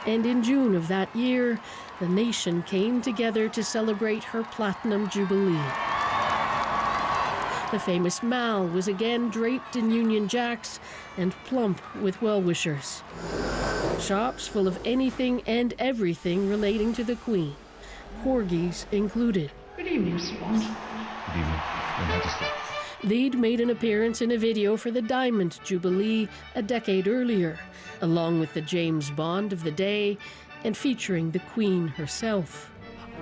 [SPEAKER 7] And in June of that year, the nation came together to celebrate her Platinum Jubilee. The famous Mall was again draped in Union Jacks and plump with well-wishers. Shops full of anything and everything relating to the Queen, corgis included.
[SPEAKER 6] Good evening, Mr. Bond. Good evening, Your Majesty.
[SPEAKER 7] They'd made an appearance in a video for the Diamond Jubilee a decade earlier, along with the James Bond of the day and featuring the Queen herself.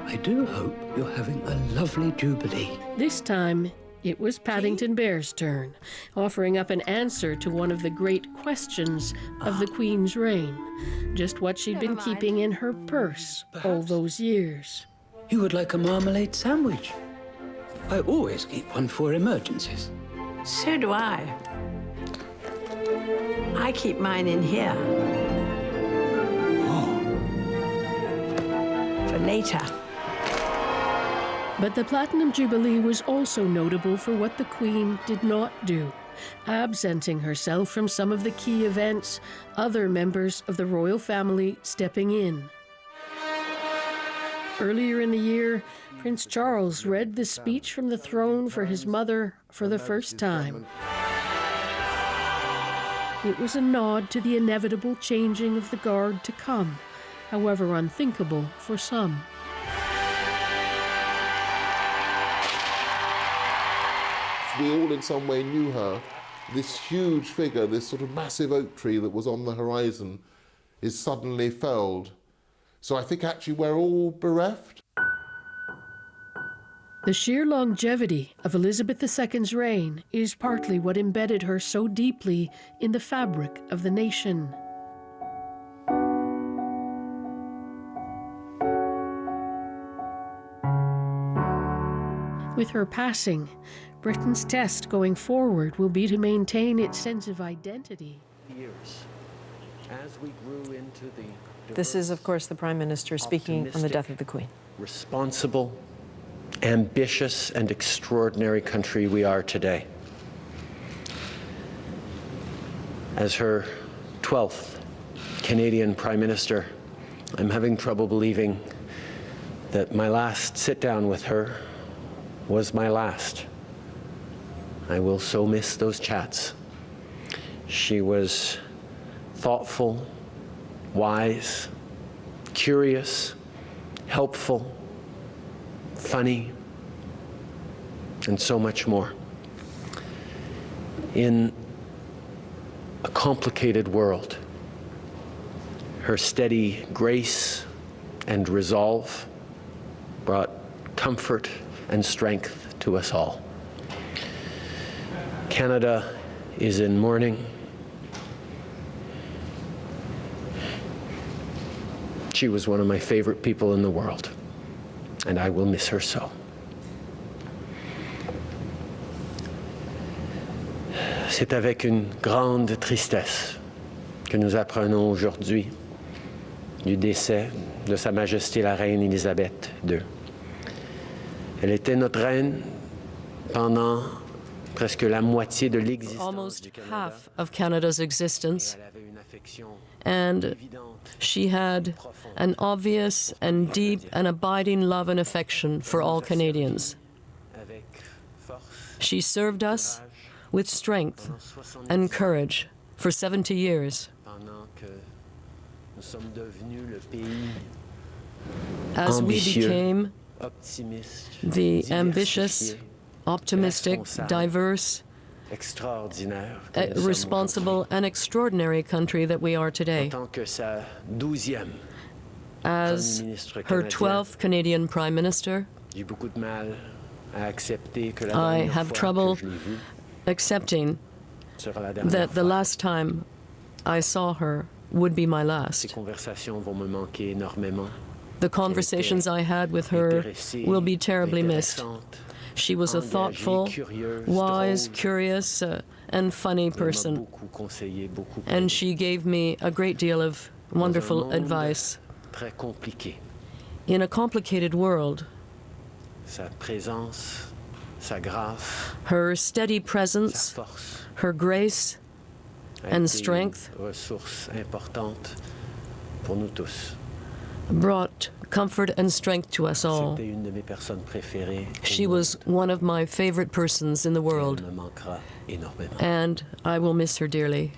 [SPEAKER 6] I do hope you're having a lovely Jubilee.
[SPEAKER 7] This time, it was Paddington Bear's turn, offering up an answer to one of the great questions of the Queen's reign, just what she'd been keeping in her purse all those years.
[SPEAKER 6] You would like a marmalade sandwich? I always keep one for emergencies.
[SPEAKER 5] So do I. I keep mine in here. For later.
[SPEAKER 7] But the Platinum Jubilee was also notable for what the Queen did not do, absenting herself from some of the key events, other members of the royal family stepping in. Earlier in the year, Prince Charles read the speech from the throne for his mother for the first time. It was a nod to the inevitable changing of the guard to come, however unthinkable for some.
[SPEAKER 10] We all in some way knew her. This huge figure, this sort of massive oak tree that was on the horizon, is suddenly felled. So I think actually we're all bereft.
[SPEAKER 7] The sheer longevity of Elizabeth II's reign is partly what embedded her so deeply in the fabric of the nation. With her passing, Britain's test going forward will be to maintain its sense of identity.
[SPEAKER 12] As we grew into the
[SPEAKER 17] This is, of course, the Prime Minister speaking on the death of the Queen.
[SPEAKER 12] responsible, ambitious, and extraordinary country we are today. As her 12th Canadian Prime Minister, I'm having trouble believing that my last sit-down with her was my last. I will so miss those chats. She was thoughtful, wise, curious, helpful, funny, and so much more. In a complicated world, her steady grace and resolve brought comfort and strength to us all. Canada is in mourning. She was one of my favorite people in the world, and I will miss her so. C'est avec une grande tristesse que nous apprenons aujourd'hui du décès de Sa Majesté la Reine Élisabeth II. Elle était notre reine pendant presque la moitié de l'existence
[SPEAKER 7] almost
[SPEAKER 12] du Canada.
[SPEAKER 7] half of Canada's existence, and she had an obvious and deep and abiding love and affection for all Canadians. She served us with strength and courage for 70 years. As we became the ambitious, optimistic, diverse, responsible and extraordinary country that we are today. As her 12th Canadian Prime Minister, I have trouble accepting that the last time I saw her would be my last. The conversations I had with her will be terribly missed. She was a thoughtful, wise, curious, and funny person. And she gave me a great deal of wonderful advice. In a complicated world, her steady presence, her grace and strength brought comfort and strength to us all. She was one of my favorite persons in the world, and I will miss her dearly.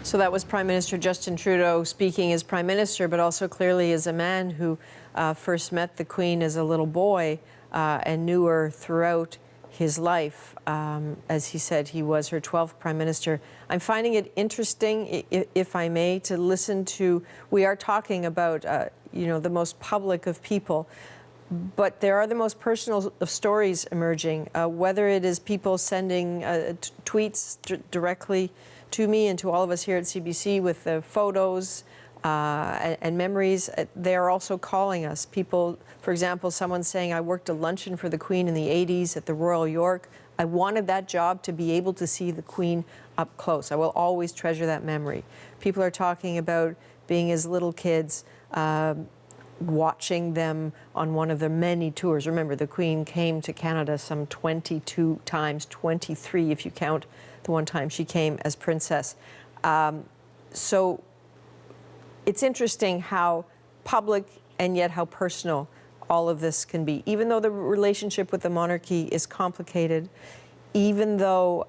[SPEAKER 17] So that was Prime Minister Justin Trudeau speaking as Prime Minister, but also clearly as a man who first met the Queen as a little boy and knew her throughout his life. As he said, he was her 12th Prime Minister. I'm finding it interesting, if I may, to listen to, we are talking about, the most public of people, but there are the most personal of stories emerging, whether it is people sending tweets directly to me and to all of us here at CBC with the photos and memories. They are also calling us. People, for example, someone saying, I worked a luncheon for the Queen in the 80s at the Royal York. I wanted that job to be able to see the Queen up close. I will always treasure that memory. People are talking about being as little kids, watching them on one of their many tours. Remember, the Queen came to Canada some 22 times, 23 if you count the one time she came as princess. So it's interesting how public and yet how personal all of this can be. Even though the relationship with the monarchy is complicated, even though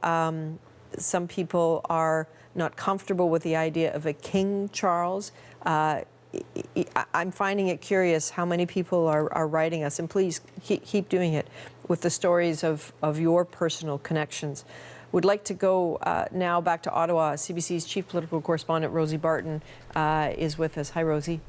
[SPEAKER 17] some people are not comfortable with the idea of a King Charles, I'm finding it curious how many people are writing us, and please keep doing it, with the stories of your personal connections. Would like to go now back to Ottawa. CBC's chief political correspondent, Rosie Barton, is with us. Hi, Rosie.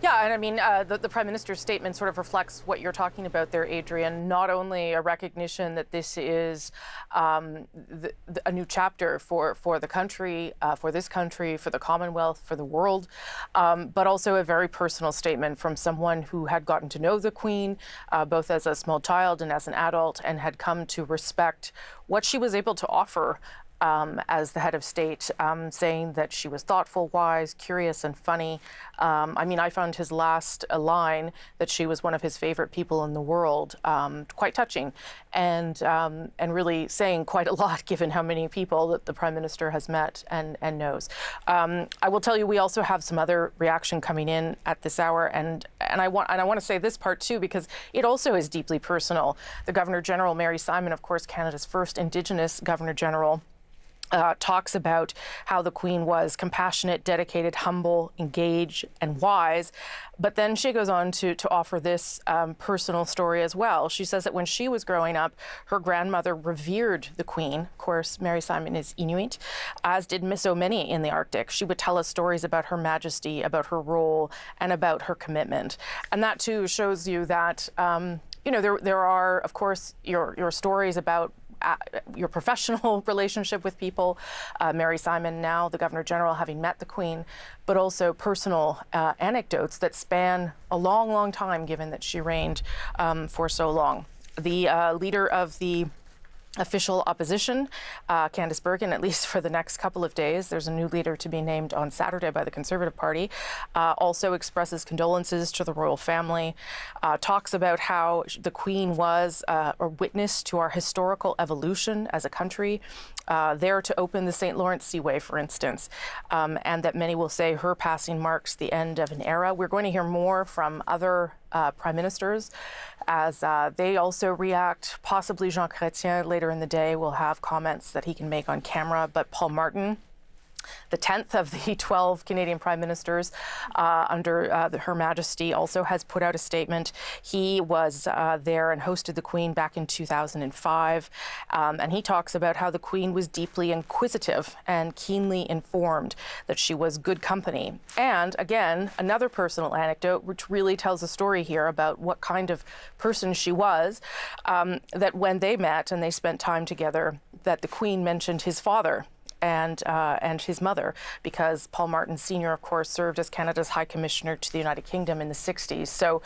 [SPEAKER 1] Yeah, and I mean, the Prime Minister's statement sort of reflects what you're talking about there, Adrian. Not only a recognition that this is a new chapter for the country, for this country, for the Commonwealth, for the world, but also a very personal statement from someone who had gotten to know the Queen, both as a small child and as an adult, and had come to respect what she was able to offer as the head of state, saying that she was thoughtful, wise, curious, and funny. I mean, I found his last line, that she was one of his favorite people in the world, quite touching, and really saying quite a lot, given how many people that the Prime Minister has met and knows. I will tell you, we also have some other reaction coming in at this hour, and I want to say this part too, because it also is deeply personal. The Governor General, Mary Simon, of course, Canada's first Indigenous Governor General, talks about how the Queen was compassionate, dedicated, humble, engaged, and wise. But then she goes on to offer this personal story as well. She says that when she was growing up, her grandmother revered the Queen. Of course, Mary Simon is Inuit, as did so many in the Arctic. She would tell us stories about Her Majesty, about her role, and about her commitment. And that too shows you that, there are, of course, your stories about your professional relationship with people, Mary Simon now, the Governor General, having met the Queen, but also personal anecdotes that span a long, long time, given that she reigned for so long. The leader of the official opposition. Candice Bergen, at least for the next couple of days, there's a new leader to be named on Saturday by the Conservative Party, also expresses condolences to the royal family, talks about how the Queen was a witness to our historical evolution as a country, there to open the St. Lawrence Seaway, for instance, and that many will say her passing marks the end of an era. We're going to hear more from other prime ministers as they also react. Possibly Jean Chrétien later in the day will have comments that he can make on camera, but Paul Martin, the 10th of the 12 Canadian prime ministers under Her Majesty, also has put out a statement. He was there and hosted the Queen back in 2005. And he talks about how the Queen was deeply inquisitive and keenly informed, that she was good company. And again, another personal anecdote, which really tells a story here about what kind of person she was, that when they met and they spent time together, that the Queen mentioned his father and his mother, because Paul Martin Sr., of course, served as Canada's High Commissioner to the United Kingdom in the 60s. So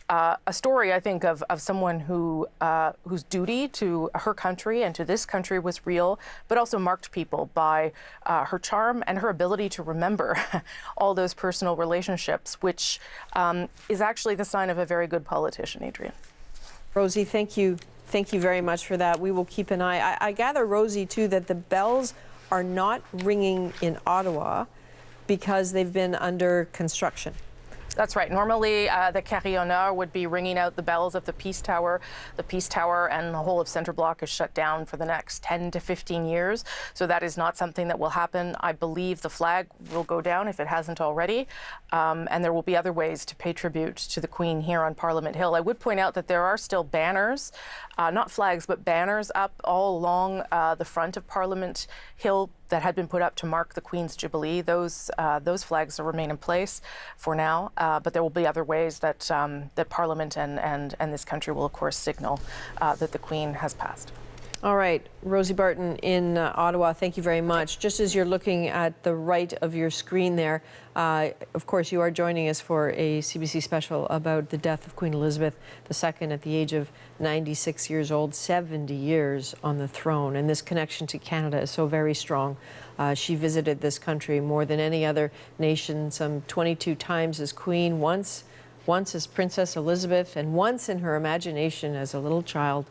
[SPEAKER 1] a story, I think, of someone whose duty to her country and to this country was real, but also marked people by her charm and her ability to remember all those personal relationships, which is actually the sign of a very good politician, Adrian.
[SPEAKER 17] Rosie, thank you. Thank you very much for that. We will keep an eye. I gather, Rosie, too, that the bells are not ringing in Ottawa because they've been under construction.
[SPEAKER 1] That's right. Normally, the Carillonneur would be ringing out the bells of the Peace Tower. The Peace Tower and the whole of Centre Block is shut down for the next 10 to 15 years. So that is not something that will happen. I believe the flag will go down if it hasn't already. And there will be other ways to pay tribute to the Queen here on Parliament Hill. I would point out that there are still banners, not flags, but banners up all along the front of Parliament Hill that had been put up to mark the Queen's Jubilee. Those flags will remain in place for now, but there will be other ways that that Parliament and this country will, of course, signal that the Queen has passed.
[SPEAKER 17] All right, Rosie Barton in Ottawa, thank you very much. Just as you're looking at the right of your screen there, of course, you are joining us for a CBC special about the death of Queen Elizabeth II at the age of 96 years old, 70 years on the throne. And this connection to Canada is so very strong. She visited this country more than any other nation, some 22 times as Queen, once as Princess Elizabeth, and once in her imagination as a little child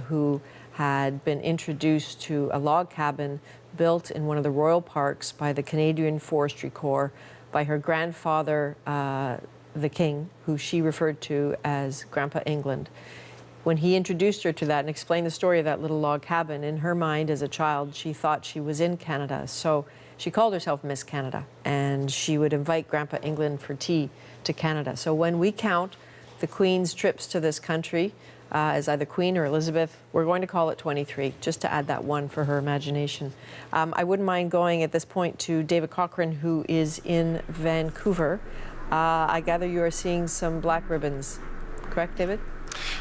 [SPEAKER 17] who had been introduced to a log cabin built in one of the royal parks by the Canadian Forestry Corps by her grandfather, the King, who she referred to as Grandpa England. When he introduced her to that and explained the story of that little log cabin, in her mind as a child, she thought she was in Canada. So she called herself Miss Canada, and she would invite Grandpa England for tea to Canada. So when we count the Queen's trips to this country, as either Queen or Elizabeth, we're going to call it 23, just to add that one for her imagination. I wouldn't mind going at this point to David Cochran, who is in Vancouver. I gather you are seeing some black ribbons, correct, David?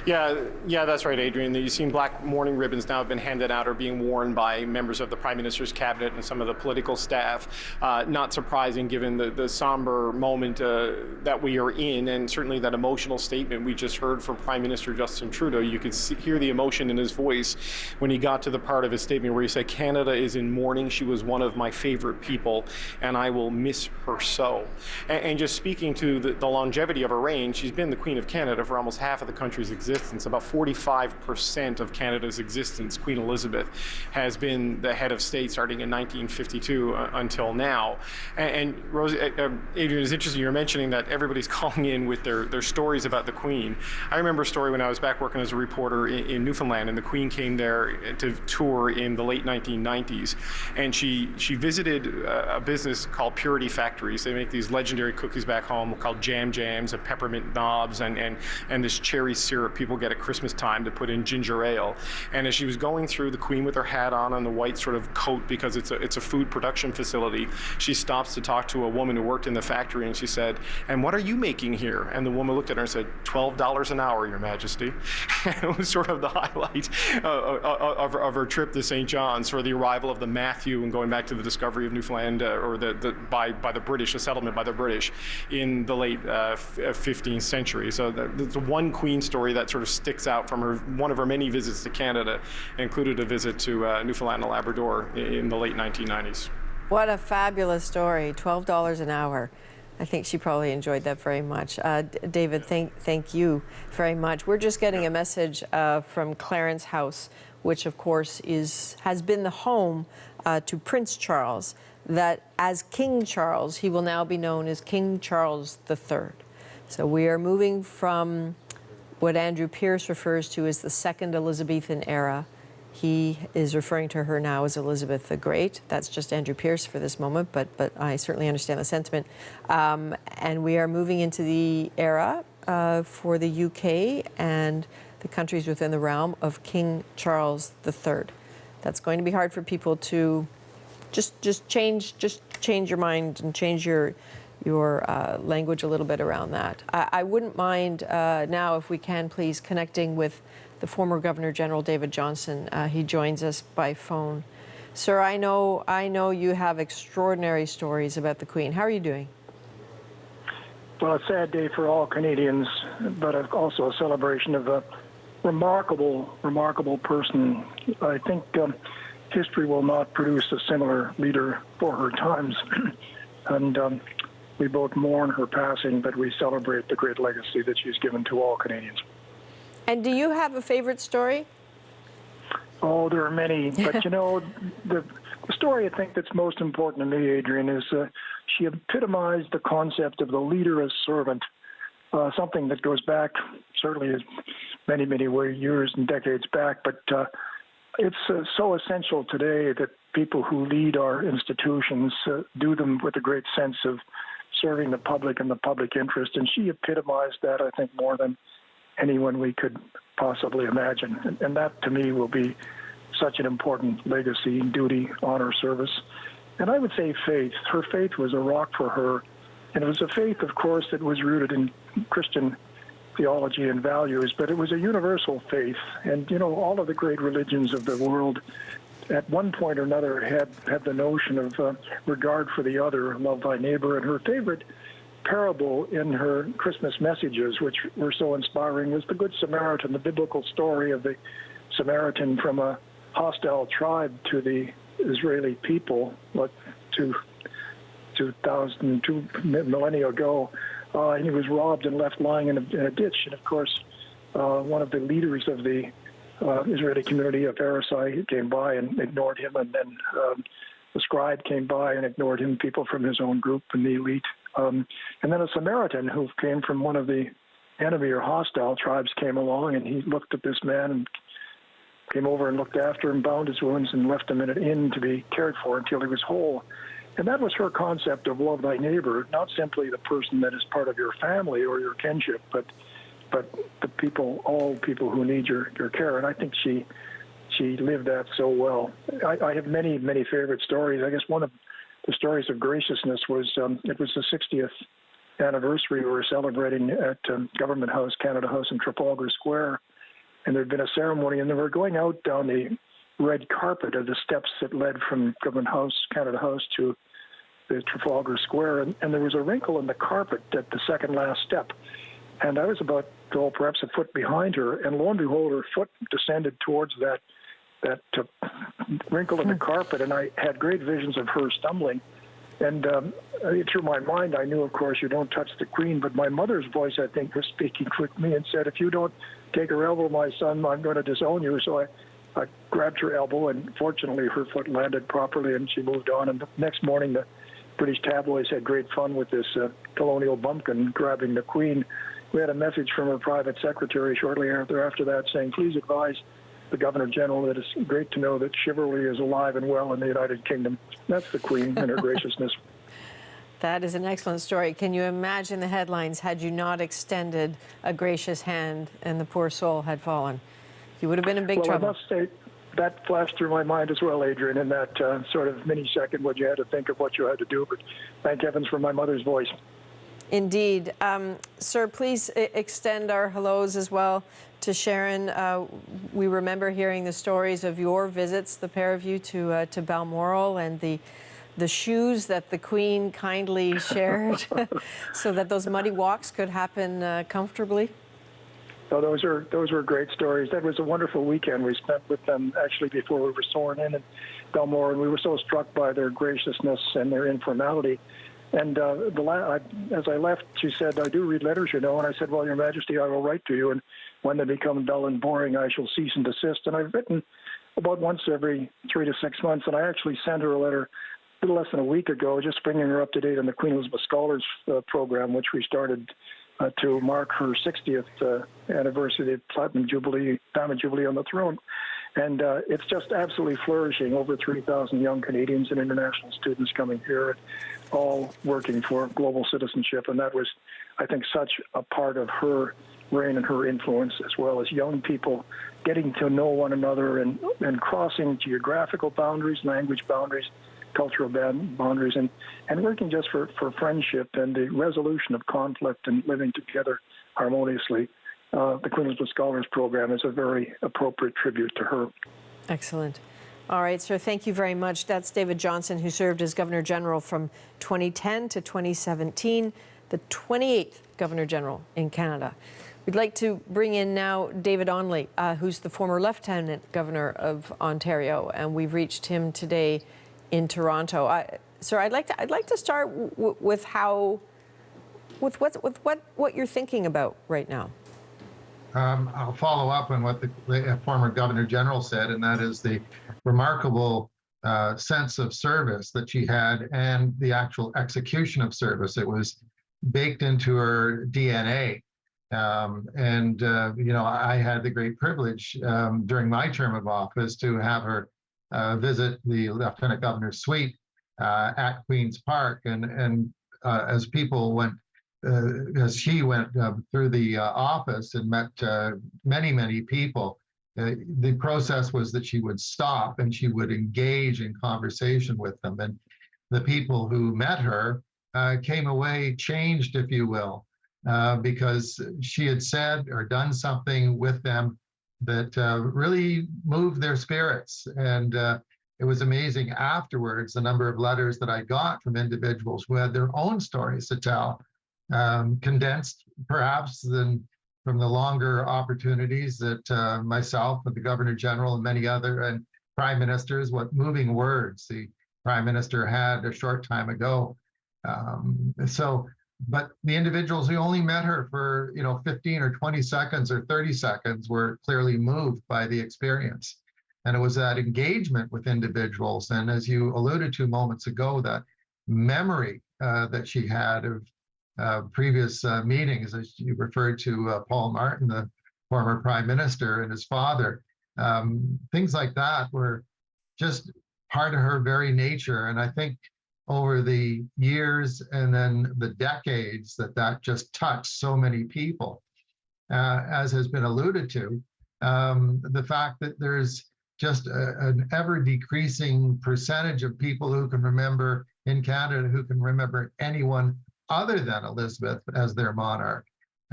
[SPEAKER 19] Yeah, that's right, Adrian. You've seen black mourning ribbons now have been handed out or being worn by members of the Prime Minister's cabinet and some of the political staff. Not surprising given the somber moment that we are in, and certainly that emotional statement we just heard from Prime Minister Justin Trudeau. You could hear the emotion in his voice when he got to the part of his statement where he said, "Canada is in mourning. She was one of my favorite people, and I will miss her so." And just speaking to the longevity of her reign, she's been the Queen of Canada for almost half of the country's existence. About 45% of Canada's existence, Queen Elizabeth has been the head of state starting in 1952 until now. And Rosie, Adrian, it's interesting you're mentioning that everybody's calling in with their stories about the Queen. I remember a story when I was back working as a reporter in Newfoundland, and the Queen came there to tour in the late 1990s, and she visited a business called Purity Factories. They make these legendary cookies back home called Jam Jams and peppermint knobs and this cherry syrup people get at Christmas time to put in ginger ale. And as she was going through, the Queen with her hat on and the white sort of coat, because it's a food production facility, she stops to talk to a woman who worked in the factory, and she said, "And what are you making here?" And the woman looked at her and said, $12 an hour, Your Majesty. It was sort of the highlight of her trip to St. John's for the arrival of the Matthew and going back to the discovery of Newfoundland, or by the British, a settlement by the British in the late 15th century. So that's one Queen story story that sort of sticks out from one of her many visits to Canada, included a visit to Newfoundland and Labrador in the late 1990s.
[SPEAKER 17] What a fabulous story, $12 an hour. I think she probably enjoyed that very much. David, thank you very much. We're just getting a message from Clarence House, which of course has been the home to Prince Charles, that as King Charles, he will now be known as King Charles III. So we are moving from what Andrew Pierce refers to as the Second Elizabethan era. He is referring to her now as Elizabeth the Great. That's just Andrew Pierce for this moment, but I certainly understand the sentiment. And we are moving into the era for the UK and the countries within the realm of King Charles III. That's going to be hard for people to just change your mind and change your language a little bit around that. I wouldn't mind now, if we can, please, connecting with the former Governor General David Johnston. He joins us by phone. Sir, I know you have extraordinary stories about the Queen. How are you doing?
[SPEAKER 2] Well, a sad day for all Canadians, but also a celebration of a remarkable person. I think history will not produce a similar leader for her times. And we both mourn her passing, but we celebrate the great legacy that she's given to all Canadians. And
[SPEAKER 17] do you have a favorite story?
[SPEAKER 2] Oh, there are many. But, you know, the story I think that's most important to me, Adrian, is she epitomized the concept of the leader as servant, something that goes back certainly many years and decades back. But it's so essential today that people who lead our institutions do them with a great sense of serving the public and the public interest. And she epitomized that, I think, more than anyone we could possibly imagine. And that, to me, will be such an important legacy, duty, honor, service. And I would say faith. Her faith was a rock for her. And it was a faith, of course, that was rooted in Christian theology and values, but it was a universal faith. And, you know, all of the great religions of the world at one point or another had the notion of regard for the other, love thy neighbor. And her favorite parable in her Christmas messages, which were so inspiring, was the Good Samaritan, the biblical story of the Samaritan from a hostile tribe to the Israeli people, 2 millennia ago. And he was robbed and left lying in a ditch. And of course, one of the leaders of the Israeli community, a Pharisee, came by and ignored him. And then the scribe came by and ignored him, people from his own group and the elite. And then a Samaritan who came from one of the enemy or hostile tribes came along, and he looked at this man and came over and looked after him, bound his wounds, and left him in an inn to be cared for until he was whole. And that was her concept of love thy neighbor, not simply the person that is part of your family or your kinship, but the people, all people who need your care. And I think she lived that so well. I have many favorite stories. I guess one of the stories of graciousness was it was the 60th anniversary we were celebrating at Government House, Canada House in Trafalgar Square. And there had been a ceremony, and they were going out down the red carpet of the steps that led from Government House, Canada House, to the Trafalgar Square. And there was a wrinkle in the carpet at the second last step. And I was about, perhaps a foot behind her, and lo and behold, her foot descended towards that wrinkle in the carpet, and I had great visions of her stumbling. And through my mind, I knew, of course, you don't touch the Queen, but my mother's voice, I think, was speaking with me and said, if you don't take her elbow, my son, I'm going to disown you. So I grabbed her elbow, and fortunately her foot landed properly, and she moved on. And the next morning, the British tabloids had great fun with this colonial bumpkin grabbing the Queen. We had a message from her private secretary shortly after that saying, please advise the Governor General that it's great to know that chivalry is alive and well in the United Kingdom. That's the Queen and her graciousness.
[SPEAKER 17] That is an excellent story. Can you imagine the headlines had you not extended a gracious hand and the poor soul had fallen? You would have been in big trouble.
[SPEAKER 2] I must say, that flashed through my mind as well, Adrian, in that sort of mini-second when you had to think of what you had to do. But thank heavens for my mother's voice. Indeed.
[SPEAKER 17] Sir, please extend our hellos as well to Sharon. We remember hearing the stories of your visits, the pair of you, to Balmoral, and the shoes that the Queen kindly shared so that those muddy walks could happen comfortably.
[SPEAKER 2] So those were great stories. That was a wonderful weekend we spent with them actually before we were sworn in at Belmore, and we were so struck by their graciousness and their informality. And as I left, she said, "I do read letters, you know." And I said, "Well, Your Majesty, I will write to you, and when they become dull and boring, I shall cease and desist." And I've written about once every 3 to 6 months, and I actually sent her a letter a little less than a week ago, just bringing her up to date on the Queen Elizabeth Scholars program, which we started to mark her 60th anniversary of the Platinum Jubilee, Diamond Jubilee on the throne. And it's just absolutely flourishing. Over 3,000 young Canadians and international students coming here, all working for global citizenship. And that was, I think, such a part of her reign and her influence, as well as young people getting to know one another and crossing geographical boundaries, language boundaries, cultural boundaries, and working just for friendship and the resolution of conflict and living together harmoniously. The Queen Elizabeth Scholars Program is a very appropriate tribute to her.
[SPEAKER 17] Excellent. All right, sir, thank you very much. That's David Johnston, who served as Governor General from 2010 to 2017, the 28th Governor General in Canada. We'd like to bring in now David Onley, who's the former Lieutenant Governor of Ontario, and we've reached him today in Toronto. Sir, I'd like to start with what you're thinking about right now.
[SPEAKER 3] I'll follow up on what the former Governor General said, and that is the remarkable sense of service that she had and the actual execution of service. It was baked into her DNA. You know, I had the great privilege during my term of office to have her visit the Lieutenant Governor's suite at Queen's Park, and as people went, as she went through the office and met many people, the process was that she would stop and she would engage in conversation with them, and the people who met her came away changed, if you will, because she had said or done something with them that really moved their spirits. And it was amazing afterwards, the number of letters that I got from individuals who had their own stories to tell, condensed perhaps than from the longer opportunities that myself and the Governor General and many other and Prime Ministers, what moving words the Prime Minister had a short time ago. But the individuals who only met her for 15 or 20 seconds or 30 seconds were clearly moved by the experience. And it was that engagement with individuals, and as you alluded to moments ago, that memory that she had of previous meetings, as you referred to Paul Martin, the former Prime Minister, and his father. Things like that were just part of her very nature. And I think over the years and then the decades that just touched so many people, as has been alluded to, the fact that there's just an ever decreasing percentage of people who can remember in Canada, who can remember anyone other than Elizabeth as their monarch.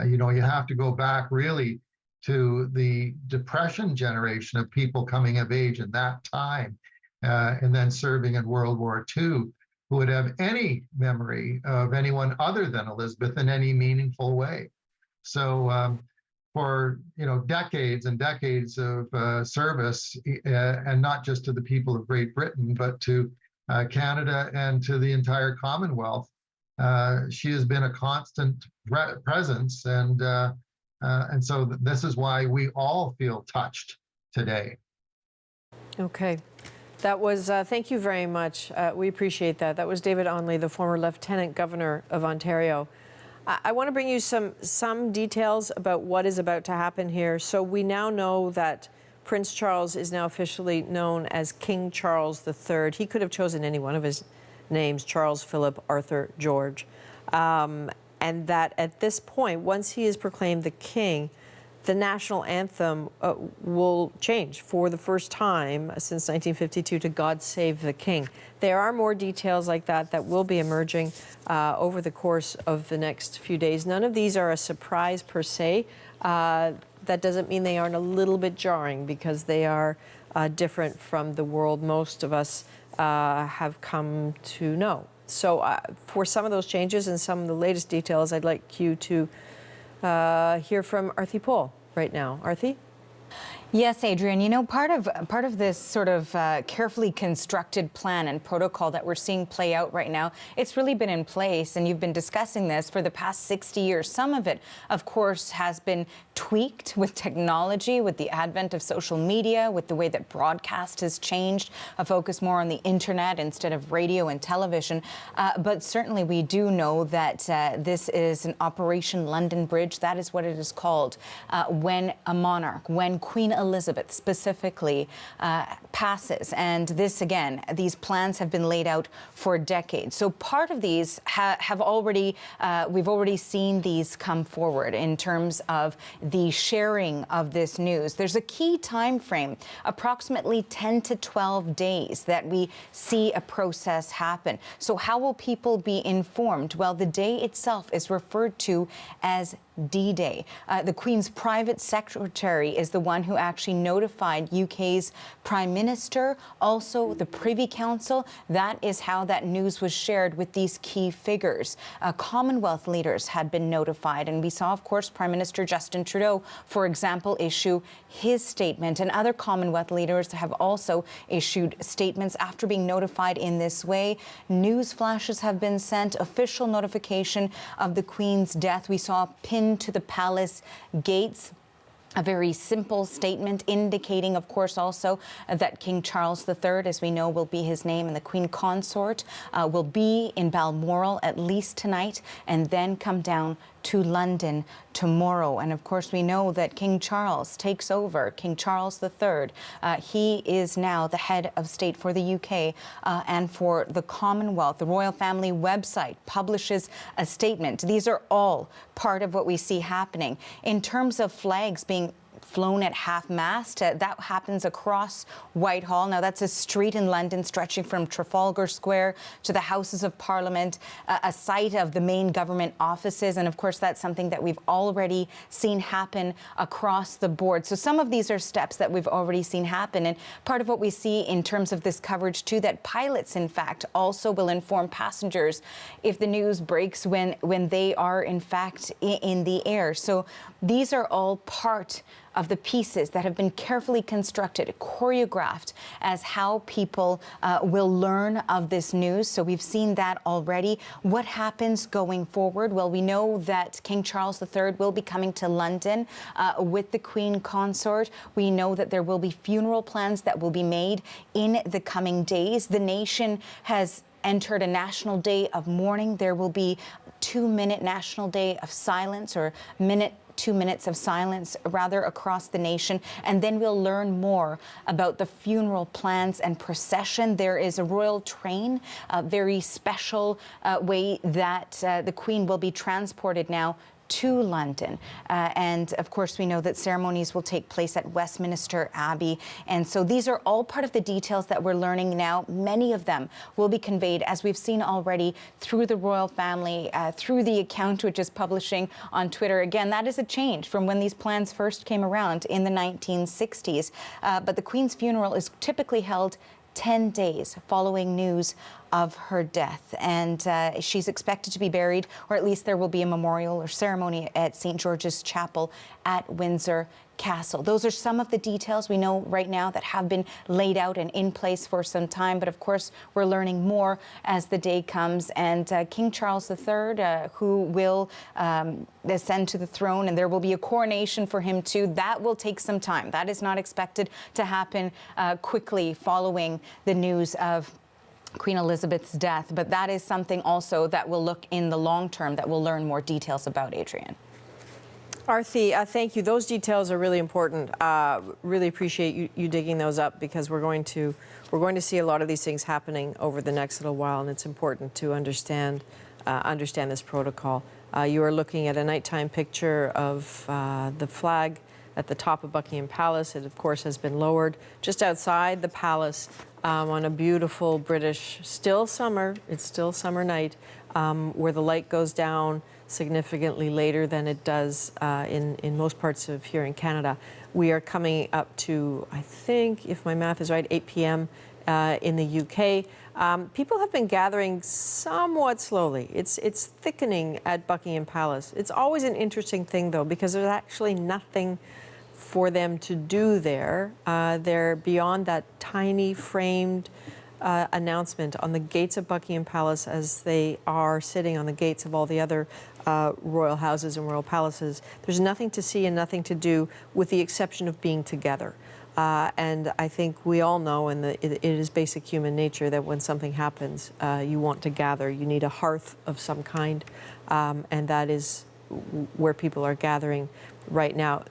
[SPEAKER 3] You have to go back really to the Depression generation of people coming of age in that time, and then serving in World War II, who would have any memory of anyone other than Elizabeth in any meaningful way. So for decades and decades of service, and not just to the people of Great Britain, but to Canada and to the entire Commonwealth, she has been a constant presence, and so this is why we all feel touched today. Okay.
[SPEAKER 17] That was, thank you very much. We appreciate that. That was David Onley, the former Lieutenant Governor of Ontario. I want to bring you some details about what is about to happen here. So we now know that Prince Charles is now officially known as King Charles III. He could have chosen any one of his names, Charles, Philip, Arthur, George. And that at this point, once he is proclaimed the king, the national anthem will change for the first time since 1952 to God Save the King. There are more details like that will be emerging over the course of the next few days. None of these are a surprise per se. That doesn't mean they aren't a little bit jarring, because they are different from the world most of us have come to know. So for some of those changes and some of the latest details, I'd like you to hear from Arthi Paul right now. Arthi?
[SPEAKER 13] Yes, Adrian, you know, part of this sort of carefully constructed plan and protocol that we're seeing play out right now, it's really been in place, and you've been discussing this for the past 60 years. Some of it, of course, has been tweaked with technology, with the advent of social media, with the way that broadcast has changed, a focus more on the internet instead of radio and television. But certainly we do know that this is an Operation London Bridge. That is what it is called when a monarch, when Queen Elizabeth specifically passes. And this, again, these plans have been laid out for decades. So part of these have already, we've already seen these come forward in terms of the sharing of this news. There's a key time frame, approximately 10 to 12 days, that we see a process happen. So how will people be informed? Well, the day itself is referred to as D-Day. The Queen's private secretary is the one who actually notified UK's Prime Minister, also the Privy Council. That is how that news was shared with these key figures. Commonwealth leaders had been notified, and we saw, of course, Prime Minister Justin Trudeau, for example, issue his statement, and other Commonwealth leaders have also issued statements after being notified in this way. News flashes have been sent, official notification of the Queen's death. We saw pinned to the palace gates a very simple statement indicating, of course, also that King Charles III, as we know, will be his name, and the Queen Consort will be in Balmoral at least tonight and then come down to London tomorrow. And of course, we know that King Charles takes over, King Charles III. He is now the head of state for the UK and for the Commonwealth. The royal family website publishes a statement. These are all part of what we see happening. In terms of flags being flown at half-mast. That happens across Whitehall. Now, that's a street in London stretching from Trafalgar Square to the Houses of Parliament, a site of the main government offices. And, of course, that's something that we've already seen happen across the board. So some of these are steps that we've already seen happen. And part of what we see in terms of this coverage, too, that pilots, in fact, also will inform passengers if the news breaks when they are, in fact, in the air. So these are all part of the pieces that have been carefully constructed, choreographed as how people will learn of this news. So we've seen that already. What happens going forward? Well, we know that King Charles III will be coming to London with the Queen Consort. We know that there will be funeral plans that will be made in the coming days. The nation has entered a national day of mourning. There will be a 2-minute national day of silence, or 2 minutes of silence, rather, across the nation. And then we'll learn more about the funeral plans and procession. There is a royal train, a very special way that the Queen will be transported now to London. And of course, we know that ceremonies will take place at Westminster Abbey. And so these are all part of the details that we're learning now. Many of them will be conveyed, as we've seen already, through the royal family, through the account which is publishing on Twitter. Again, that is a change from when these plans first came around in the 1960s. But the Queen's funeral is typically held 10 days following news of her death, and she's expected to be buried, or at least there will be a memorial or ceremony at St. George's Chapel at Windsor Castle. Those are some of the details we know right now that have been laid out and in place for some time, but of course we're learning more as the day comes. And King Charles III, who will ascend to the throne, and there will be a coronation for him too. That will take some time. That is not expected to happen quickly following the news of Queen Elizabeth's death, but that is something also that we'll look in the long term that we'll learn more details about, Adrian.
[SPEAKER 17] Arthi, thank you. Those details are really important. Really appreciate you digging those up, because we're going to see a lot of these things happening over the next little while, and it's important to understand this protocol. You are looking at a nighttime picture of the flag at the top of Buckingham Palace. It, of course, has been lowered just outside the palace on a beautiful British, it's still summer night, where the light goes down significantly later than it does in most parts of here in Canada. We are coming up to, I think, if my math is right, 8 p.m., in the UK. People have been gathering somewhat slowly. It's thickening at Buckingham Palace. It's always an interesting thing, though, because there's actually nothing for them to do there. They're beyond that tiny framed announcement on the gates of Buckingham Palace, as they are sitting on the gates of all the other royal houses and royal palaces. There's nothing to see and nothing to do, with the exception of being together. And I think we all know, and it is basic human nature, that when something happens, you want to gather. You need a hearth of some kind, and that is where people are gathering right now.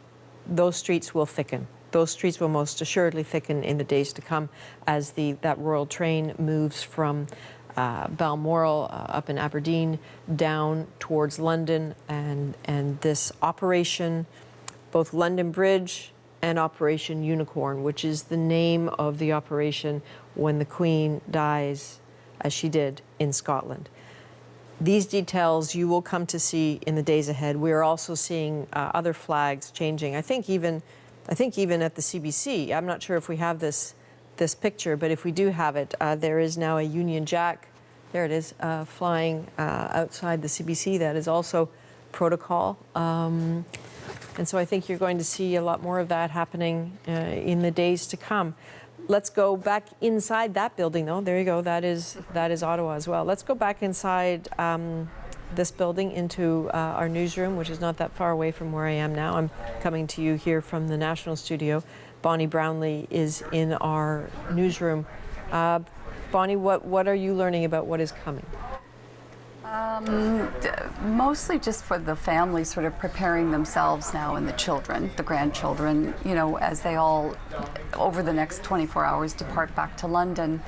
[SPEAKER 17] Those streets will thicken. Those streets will most assuredly thicken in the days to come as that royal train moves from Balmoral up in Aberdeen down towards London, and this operation, both London Bridge and Operation Unicorn, which is the name of the operation when the Queen dies, as she did, in Scotland. These details you will come to see in the days ahead. We are also seeing other flags changing. I think even at the CBC, I'm not sure if we have this picture, but if we do have it, there is now a Union Jack, there it is, flying outside the CBC. That is also protocol. And so I think you're going to see a lot more of that happening in the days to come. Let's go back inside that building, though. There you go. That is Ottawa as well. Let's go back inside this building into our newsroom, which is not that far away from where I am now. I'm coming to you here from the National Studio. Bonnie Brownlee is in our newsroom. Bonnie, what are you learning about what is coming?
[SPEAKER 14] Mostly just for the family sort of preparing themselves now, and the children, the grandchildren, you know, as they all, over the next 24 hours, depart back to London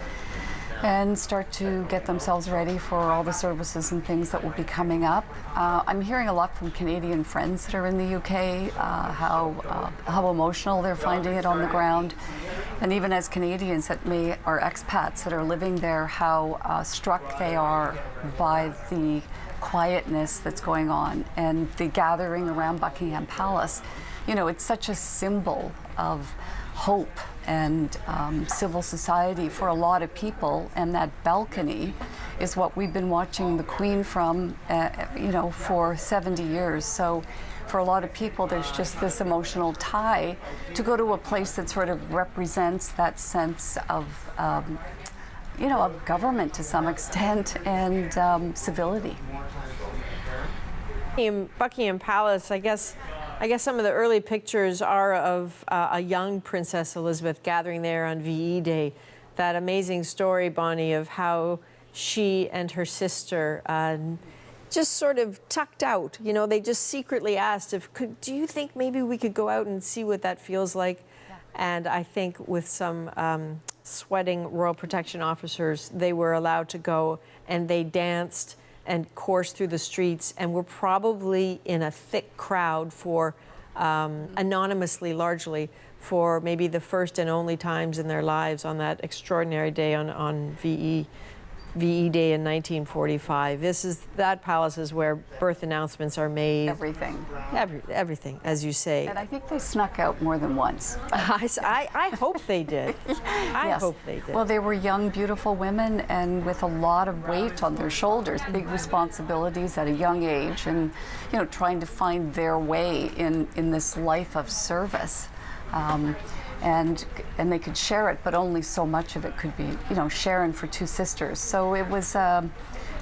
[SPEAKER 14] and start to get themselves ready for all the services and things that will be coming up. I'm hearing a lot from Canadian friends that are in the UK, how emotional they're finding it on the ground. And even as Canadians that are expats that are living there, how struck they are by the quietness that's going on and the gathering around Buckingham Palace. You know, it's such a symbol of hope and civil society for a lot of people, and that balcony is what we've been watching the Queen from, you know, for 70 years. So for a lot of people, there's just this emotional tie to go to a place that sort of represents that sense of, you know, of government to some extent, and civility.
[SPEAKER 17] In Buckingham Palace, I guess some of the early pictures are of a young Princess Elizabeth gathering there on VE Day. That amazing story, Bonnie, of how she and her sister just sort of tucked out. You know, they just secretly asked do you think maybe we could go out and see what that feels like? Yeah. And I think with some sweating royal protection officers, they were allowed to go, and they danced and coursed through the streets, and were probably in a thick crowd for, anonymously largely, for maybe the first and only times in their lives on that extraordinary day on VE Day in 1945. That palace is where birth announcements are made.
[SPEAKER 14] Everything.
[SPEAKER 17] Everything, as you say.
[SPEAKER 14] And I think they snuck out more than once.
[SPEAKER 17] I hope they did. I hope they did.
[SPEAKER 14] Well, they were young, beautiful women, and with a lot of weight on their shoulders, big responsibilities at a young age, and, you know, trying to find their way in this life of service. And they could share it, but only so much of it could be, you know, sharing for two sisters. So it was,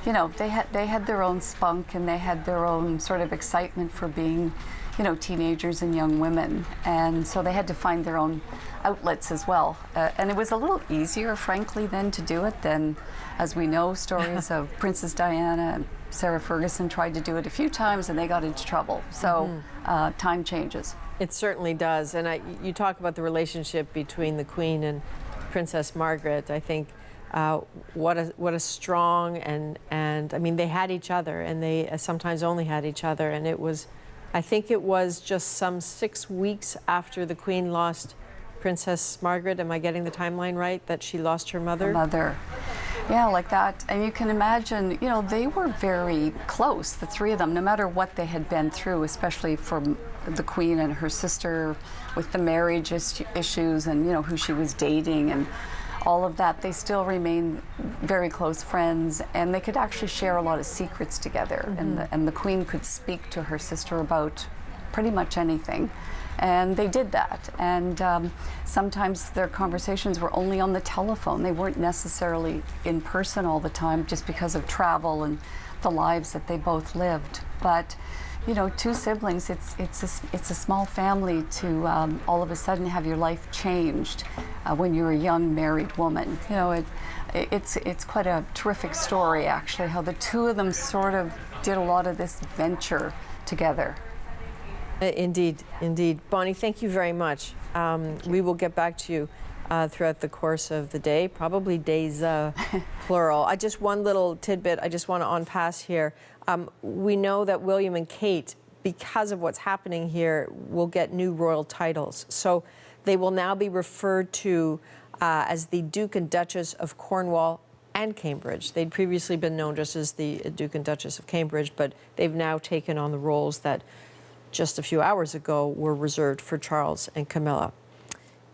[SPEAKER 14] you know, they had their own spunk, and they had their own sort of excitement for being, you know, teenagers and young women. And so they had to find their own outlets as well. And it was a little easier, frankly, then to do it than, as we know, stories of Princess Diana and Sarah Ferguson tried to do it a few times and they got into trouble. So time changes.
[SPEAKER 17] It certainly does. And you talk about the relationship between the Queen and Princess Margaret. I think what a strong and I mean, they had each other, and they sometimes only had each other. And it was, I think it was just some 6 weeks after the Queen lost Princess Margaret, am I getting the timeline right, that she lost her mother?
[SPEAKER 14] Her mother. Yeah, like that. And you can imagine, you know, they were very close, the three of them, no matter what they had been through, especially from the Queen and her sister with the marriage issues and, you know, who she was dating and all of that, they still remain very close friends, and they could actually share a lot of secrets together. And the Queen could speak to her sister about pretty much anything. And they did that. And sometimes their conversations were only on the telephone. They weren't necessarily in person all the time, just because of travel and the lives that they both lived. But you know, two siblings, it's a small family to all of a sudden have your life changed when you're a young married woman. You know, it's quite a terrific story, actually, how the two of them sort of did a lot of this venture together.
[SPEAKER 17] Indeed, indeed. Bonnie, thank you very much. We will get back to you throughout the course of the day, probably days plural. Just one little tidbit I just want to on pass here. We know that William and Kate, because of what's happening here, will get new royal titles. So they will now be referred to as the Duke and Duchess of Cornwall and Cambridge. They'd previously been known just as the Duke and Duchess of Cambridge, but they've now taken on the roles that just a few hours ago were reserved for Charles and Camilla.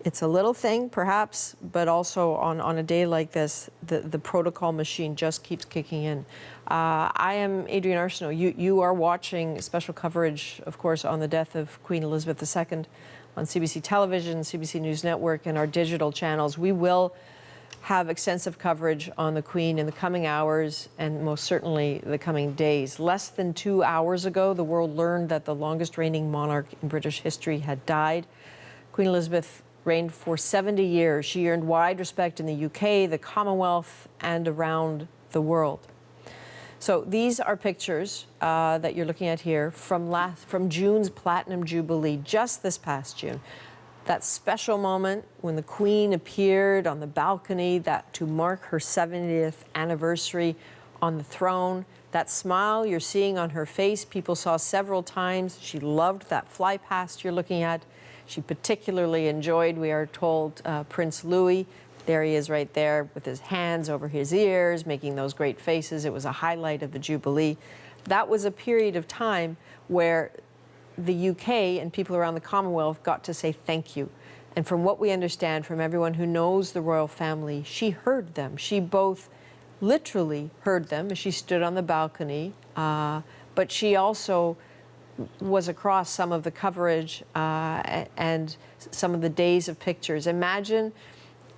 [SPEAKER 17] It's a little thing, perhaps, but also on a day like this, the protocol machine just keeps kicking in. I am Adrienne Arsenault. You are watching special coverage, of course, on the death of Queen Elizabeth II on CBC Television, CBC News Network, and our digital channels. We will have extensive coverage on the Queen in the coming hours and most certainly the coming days. Less than 2 hours ago, the world learned that the longest reigning monarch in British history had died. Queen Elizabeth reigned for 70 years. She earned wide respect in the UK, the Commonwealth, and around the world. So these are pictures that you're looking at here from June's Platinum Jubilee, just this past June. That special moment when the Queen appeared on the balcony to mark her 70th anniversary on the throne. That smile you're seeing on her face, people saw several times. She loved that fly past you're looking at. She particularly enjoyed, we are told, Prince Louis. There he is right there with his hands over his ears, making those great faces. It was a highlight of the Jubilee. That was a period of time where the UK and people around the Commonwealth got to say thank you. And from what we understand from everyone who knows the royal family, she heard them. She both literally heard them as she stood on the balcony, but she also was across some of the coverage and some of the days of pictures. Imagine,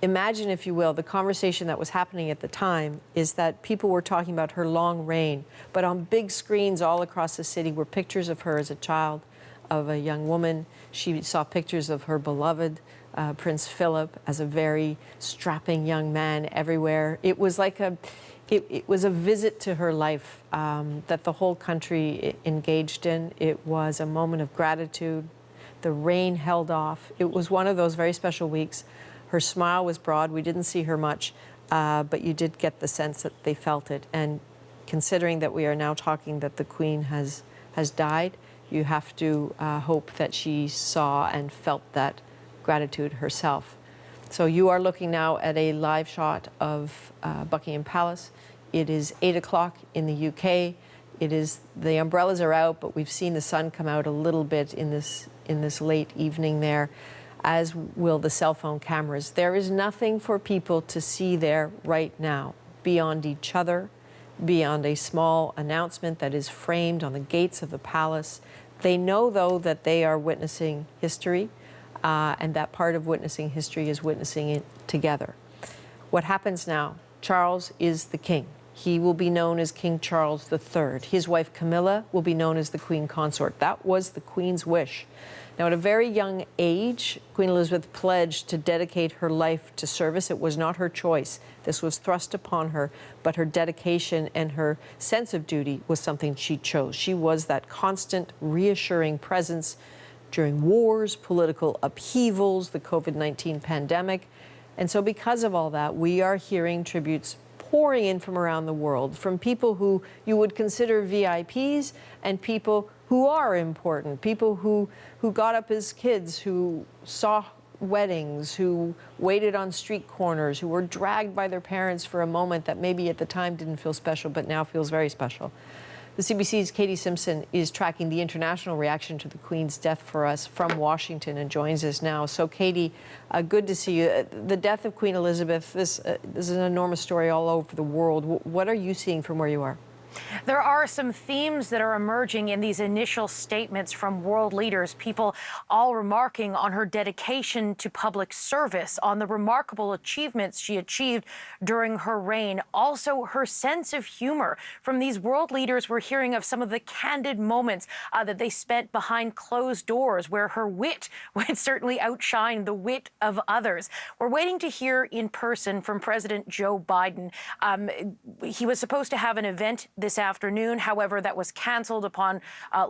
[SPEAKER 17] if you will, the conversation that was happening at the time is that people were talking about her long reign, but on big screens all across the city were pictures of her as a child, of a young woman. She saw pictures of her beloved Prince Philip as a very strapping young man everywhere. It was like it was a visit to her life that the whole country engaged in. It was a moment of gratitude. The rain held off. It was one of those very special weeks. Her smile was broad. We didn't see her much, but you did get the sense that they felt it. And considering that we are now talking that the Queen has died, you have to hope that she saw and felt that gratitude herself. So you are looking now at a live shot of Buckingham Palace. It is 8 o'clock in the UK. The umbrellas are out, but we've seen the sun come out a little bit in this late evening there, as will the cell phone cameras. There is nothing for people to see there right now beyond each other, beyond a small announcement that is framed on the gates of the palace. They know, though, that they are witnessing history, and that part of witnessing history is witnessing it together. What happens now? Charles is the king. He will be known as King Charles III. His wife Camilla will be known as the Queen Consort. That was the Queen's wish. Now, at a very young age, Queen Elizabeth pledged to dedicate her life to service. It was not her choice. This was thrust upon her, but her dedication and her sense of duty was something she chose. She was that constant, reassuring presence during wars, political upheavals, the COVID-19 pandemic. And so because of all that, we are hearing tributes pouring in from around the world, from people who you would consider VIPs and people who are important, people who got up as kids, who saw weddings, who waited on street corners, who were dragged by their parents for a moment that maybe at the time didn't feel special, but now feels very special. The CBC's Katie Simpson is tracking the international reaction to the Queen's death for us from Washington and joins us now. So, Katie, good to see you. The death of Queen Elizabeth, this is an enormous story all over the world. What are you seeing from where you are?
[SPEAKER 4] There are some themes that are emerging in these initial statements from world leaders, people all remarking on her dedication to public service, on the remarkable achievements she achieved during her reign, also her sense of humor. From these world leaders, we're hearing of some of the candid moments that they spent behind closed doors, where her wit would certainly outshine the wit of others. We're waiting to hear in person from President Joe Biden. He was supposed to have an event this afternoon. However, that was canceled upon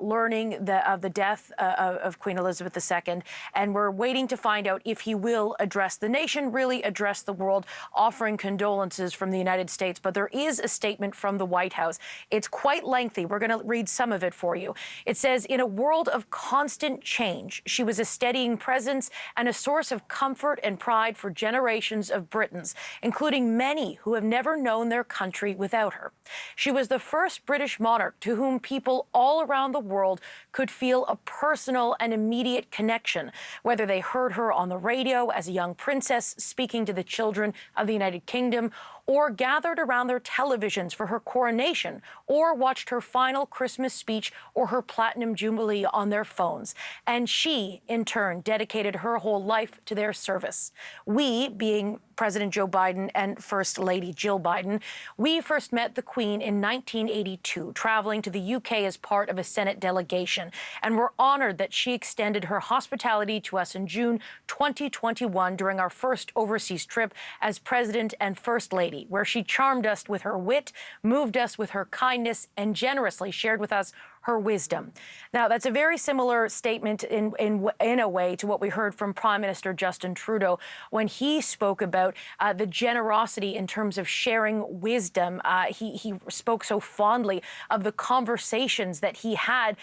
[SPEAKER 4] learning of the death of Queen Elizabeth II. And we're waiting to find out if he will address the nation, really address the world, offering condolences from the United States. But there is a statement from the White House. It's quite lengthy. We're going to read some of it for you. It says, in a world of constant change, she was a steadying presence and a source of comfort and pride for generations of Britons, including many who have never known their country without her. She was the first British monarch to whom people all around the world could feel a personal and immediate connection, whether they heard her on the radio as a young princess speaking to the children of the United Kingdom, or gathered around their televisions for her coronation, or watched her final Christmas speech or her Platinum Jubilee on their phones. And she, in turn, dedicated her whole life to their service. We, being President Joe Biden and First Lady Jill Biden, we first met the Queen in 1982, traveling to the UK as part of a Senate delegation. And we're honored that she extended her hospitality to us in June 2021 during our first overseas trip as President and First Lady, where she charmed us with her wit, moved us with her kindness, and generously shared with us her wisdom. Now, that's a very similar statement in a way to what we heard from Prime Minister Justin Trudeau when he spoke about the generosity in terms of sharing wisdom. He spoke so fondly of the conversations that he had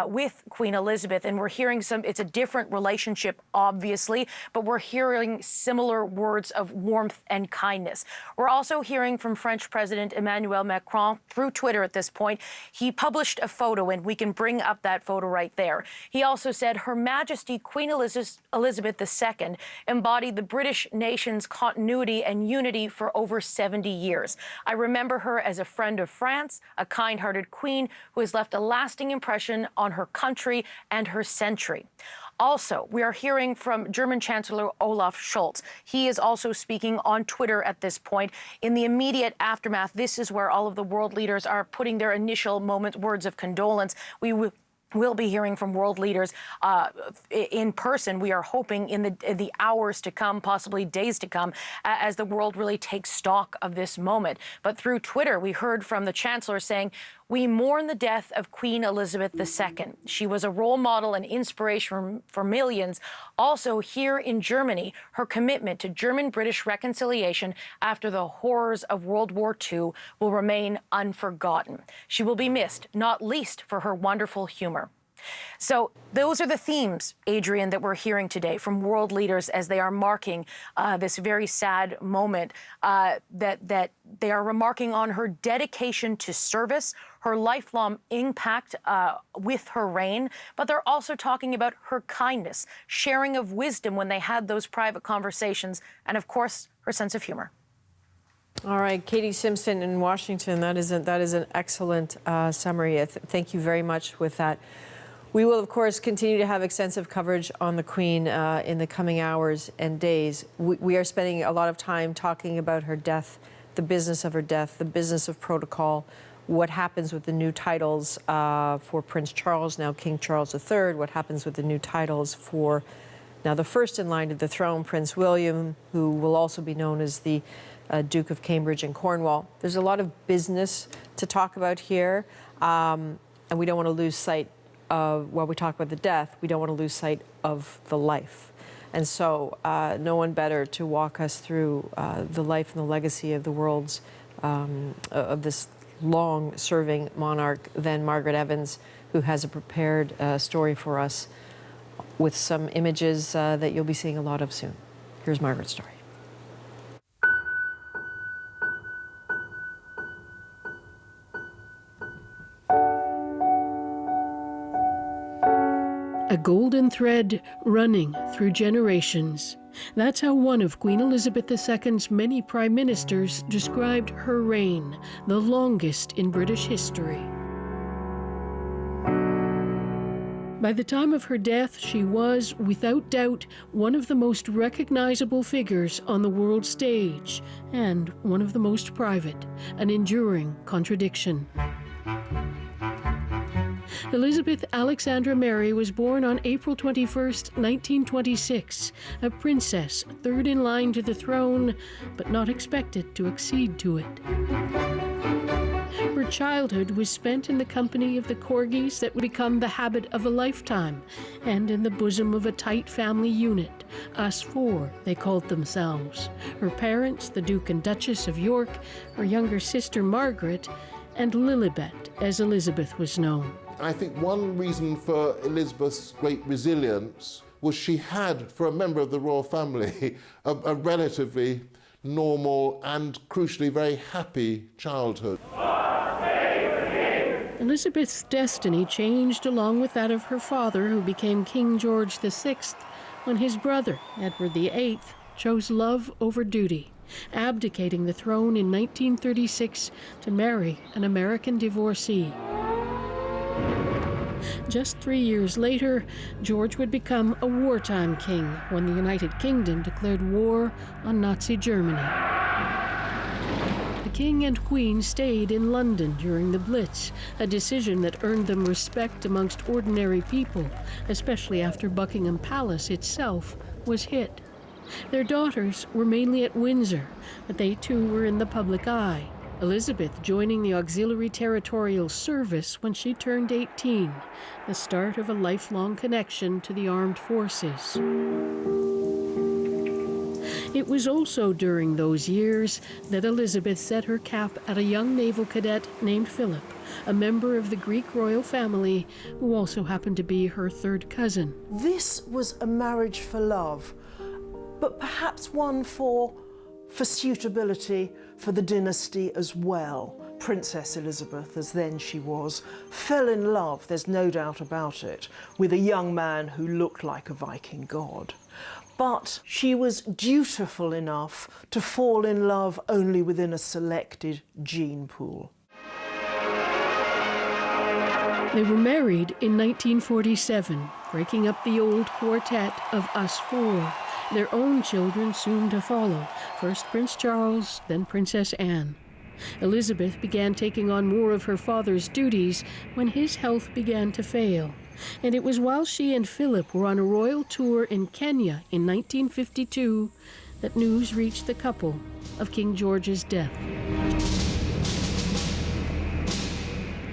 [SPEAKER 4] with Queen Elizabeth, and we're hearing it's a different relationship, obviously, but we're hearing similar words of warmth and kindness. We're also hearing from French President Emmanuel Macron through Twitter at this point. He published a photo, and we can bring up that photo right there. He also said Her Majesty Queen Elizabeth II embodied the British nation's continuity and unity for over 70 years. I remember her as a friend of France, a kind-hearted queen who has left a lasting impression on her country and her century. Also, we are hearing from German Chancellor Olaf Scholz. He is also speaking on Twitter at this point. In the immediate aftermath, this is where all of the world leaders are putting their initial words of condolence. We'll be hearing from world leaders in person, we are hoping, in the hours to come, possibly days to come, as the world really takes stock of this moment. But through Twitter, we heard from the Chancellor saying, "We mourn the death of Queen Elizabeth II. She was a role model and inspiration for millions." Also, here in Germany, her commitment to German-British reconciliation after the horrors of World War II will remain unforgotten. She will be missed, not least for her wonderful humor. So those are the themes, Adrian, that we're hearing today from world leaders as they are marking this very sad moment, that they are remarking on her dedication to service, her lifelong impact with her reign, but they're also talking about her kindness, sharing of wisdom when they had those private conversations, and of course, her sense of humor.
[SPEAKER 17] All right, Katie Simpson in Washington, that is an excellent summary. Thank you very much with that. We will, of course, continue to have extensive coverage on the Queen in the coming hours and days. We are spending a lot of time talking about her death, the business of her death, the business of protocol, what happens with the new titles for Prince Charles, now King Charles III, what happens with the new titles for now the first in line to the throne, Prince William, who will also be known as the Duke of Cambridge and Cornwall. There's a lot of business to talk about here, and we don't want to lose sight of, while we talk about the death, we don't want to lose sight of the life. And so no one better to walk us through the life and the legacy of the world's, of this long-serving monarch than Margaret Evans, who has a prepared story for us with some images that you'll be seeing a lot of soon. Here's Margaret's story.
[SPEAKER 7] A golden thread running through generations. That's how one of Queen Elizabeth II's many prime ministers described her reign, the longest in British history. By the time of her death, she was, without doubt, one of the most recognizable figures on the world stage, and one of the most private, an enduring contradiction. Elizabeth Alexandra Mary was born on April 21, 1926, a princess, third in line to the throne, but not expected to accede to it. Her childhood was spent in the company of the corgis that would become the habit of a lifetime, and in the bosom of a tight family unit, us four, they called themselves. Her parents, the Duke and Duchess of York, her younger sister Margaret, and Lilibet, as Elizabeth was known.
[SPEAKER 10] I think one reason for Elizabeth's great resilience was she had, for a member of the royal family, a relatively normal and, crucially, very happy childhood.
[SPEAKER 7] Elizabeth's destiny changed along with that of her father, who became King George VI, when his brother, Edward VIII, chose love over duty, abdicating the throne in 1936 to marry an American divorcee. Just 3 years later, George would become a wartime king when the United Kingdom declared war on Nazi Germany. The king and queen stayed in London during the Blitz, a decision that earned them respect amongst ordinary people, especially after Buckingham Palace itself was hit. Their daughters were mainly at Windsor, but they too were in the public eye. Elizabeth joining the Auxiliary Territorial Service when she turned 18, the start of a lifelong connection to the armed forces. It was also during those years that Elizabeth set her cap at a young naval cadet named Philip, a member of the Greek royal family who also happened to be her third cousin.
[SPEAKER 22] This was a marriage for love, but perhaps one for suitability for the dynasty as well. Princess Elizabeth, as then she was, fell in love, there's no doubt about it, with a young man who looked like a Viking god. But she was dutiful enough to fall in love only within a selected gene pool.
[SPEAKER 7] They were married in 1947, breaking up the old quartet of us four. Their own children soon to follow, first Prince Charles, then Princess Anne. Elizabeth began taking on more of her father's duties when his health began to fail. And it was while she and Philip were on a royal tour in Kenya in 1952 that news reached the couple of King George's death.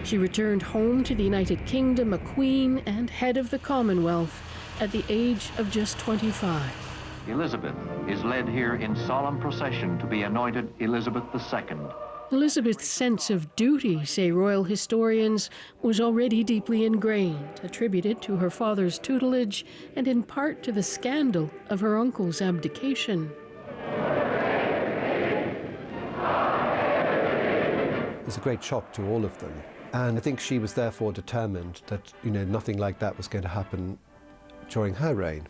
[SPEAKER 7] She returned home to the United Kingdom a queen and head of the Commonwealth at the age of just 25.
[SPEAKER 15] Elizabeth is led here in solemn procession to be anointed Elizabeth II.
[SPEAKER 7] Elizabeth's sense of duty, say royal historians, was already deeply ingrained, attributed to her father's tutelage and in part to the scandal of her uncle's abdication.
[SPEAKER 24] It was a great shock to all of them. And I think she was therefore determined that, nothing like that was going to happen during her reign.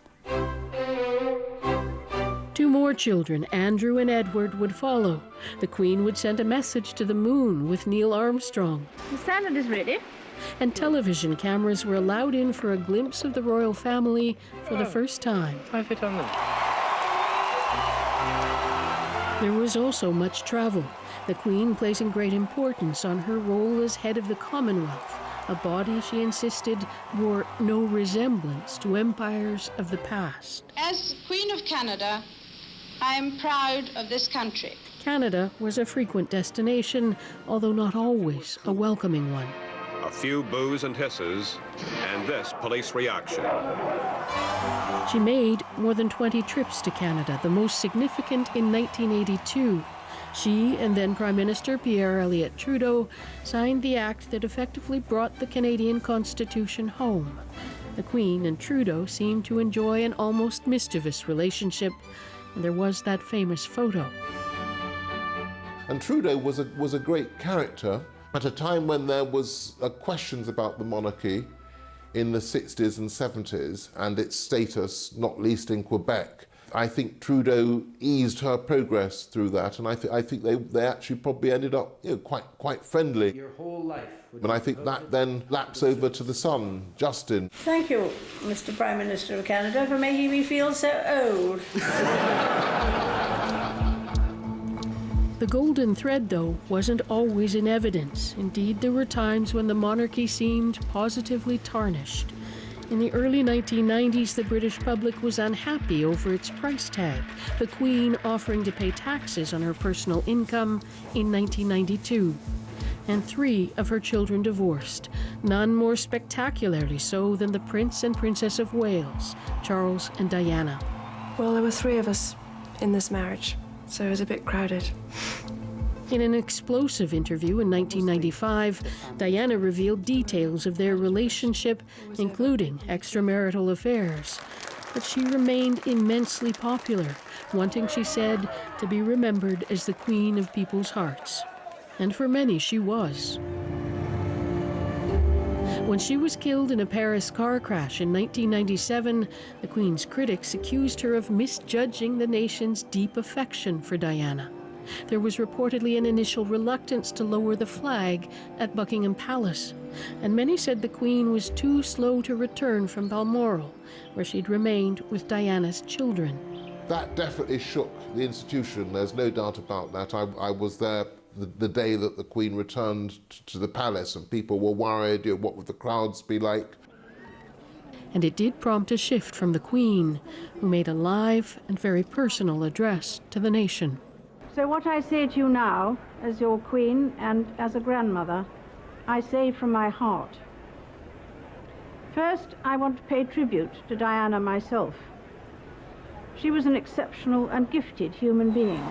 [SPEAKER 7] Two more children, Andrew and Edward, would follow. The Queen would send a message to the moon with Neil Armstrong.
[SPEAKER 8] The salad is ready.
[SPEAKER 7] And television cameras were allowed in for a glimpse of the royal family for the first time. There was also much travel, the Queen placing great importance on her role as head of the Commonwealth, a body she insisted bore no resemblance to empires of the past.
[SPEAKER 26] As Queen of Canada, I am proud of this country.
[SPEAKER 7] Canada was a frequent destination, although not always a welcoming one.
[SPEAKER 27] A few boos and hisses, and this police reaction.
[SPEAKER 7] She made more than 20 trips to Canada, the most significant in 1982. She and then Prime Minister Pierre Elliott Trudeau signed the act that effectively brought the Canadian Constitution home. The Queen and Trudeau seemed to enjoy an almost mischievous relationship, and there was that famous photo.
[SPEAKER 10] And Trudeau was a great character. At a time when there was questions about the monarchy, in the 60s and 70s and its status, not least in Quebec. I think Trudeau eased her progress through that, and I think they actually probably ended up quite friendly.
[SPEAKER 6] Your whole life.
[SPEAKER 10] And I think that then laps over to the son, Justin.
[SPEAKER 5] Thank you, Mr. Prime Minister of Canada, for making me feel so old.
[SPEAKER 7] The golden thread, though, wasn't always in evidence. Indeed, there were times when the monarchy seemed positively tarnished. In the early 1990s, the British public was unhappy over its price tag, the Queen offering to pay taxes on her personal income in 1992. And 3 of her children divorced, none more spectacularly so than the Prince and Princess of Wales, Charles and Diana.
[SPEAKER 9] Well, there were 3 of us in this marriage, so it was a bit crowded.
[SPEAKER 7] In an explosive interview in 1995, Diana revealed details of their relationship, including extramarital affairs. But she remained immensely popular, wanting, she said, to be remembered as the Queen of people's hearts. And for many, she was. When she was killed in a Paris car crash in 1997, the Queen's critics accused her of misjudging the nation's deep affection for Diana. There was reportedly an initial reluctance to lower the flag at Buckingham Palace, and many said the Queen was too slow to return from Balmoral, where she'd remained with Diana's children.
[SPEAKER 10] That definitely shook the institution, there's no doubt about that. I was there the day that the Queen returned to the palace, and people were worried, what would the crowds be like?
[SPEAKER 7] And it did prompt a shift from the Queen, who made a live and very personal address to the nation.
[SPEAKER 8] So what I say to you now, as your Queen and as a grandmother, I say from my heart. First, I want to pay tribute to Diana myself. She was an exceptional and gifted human being.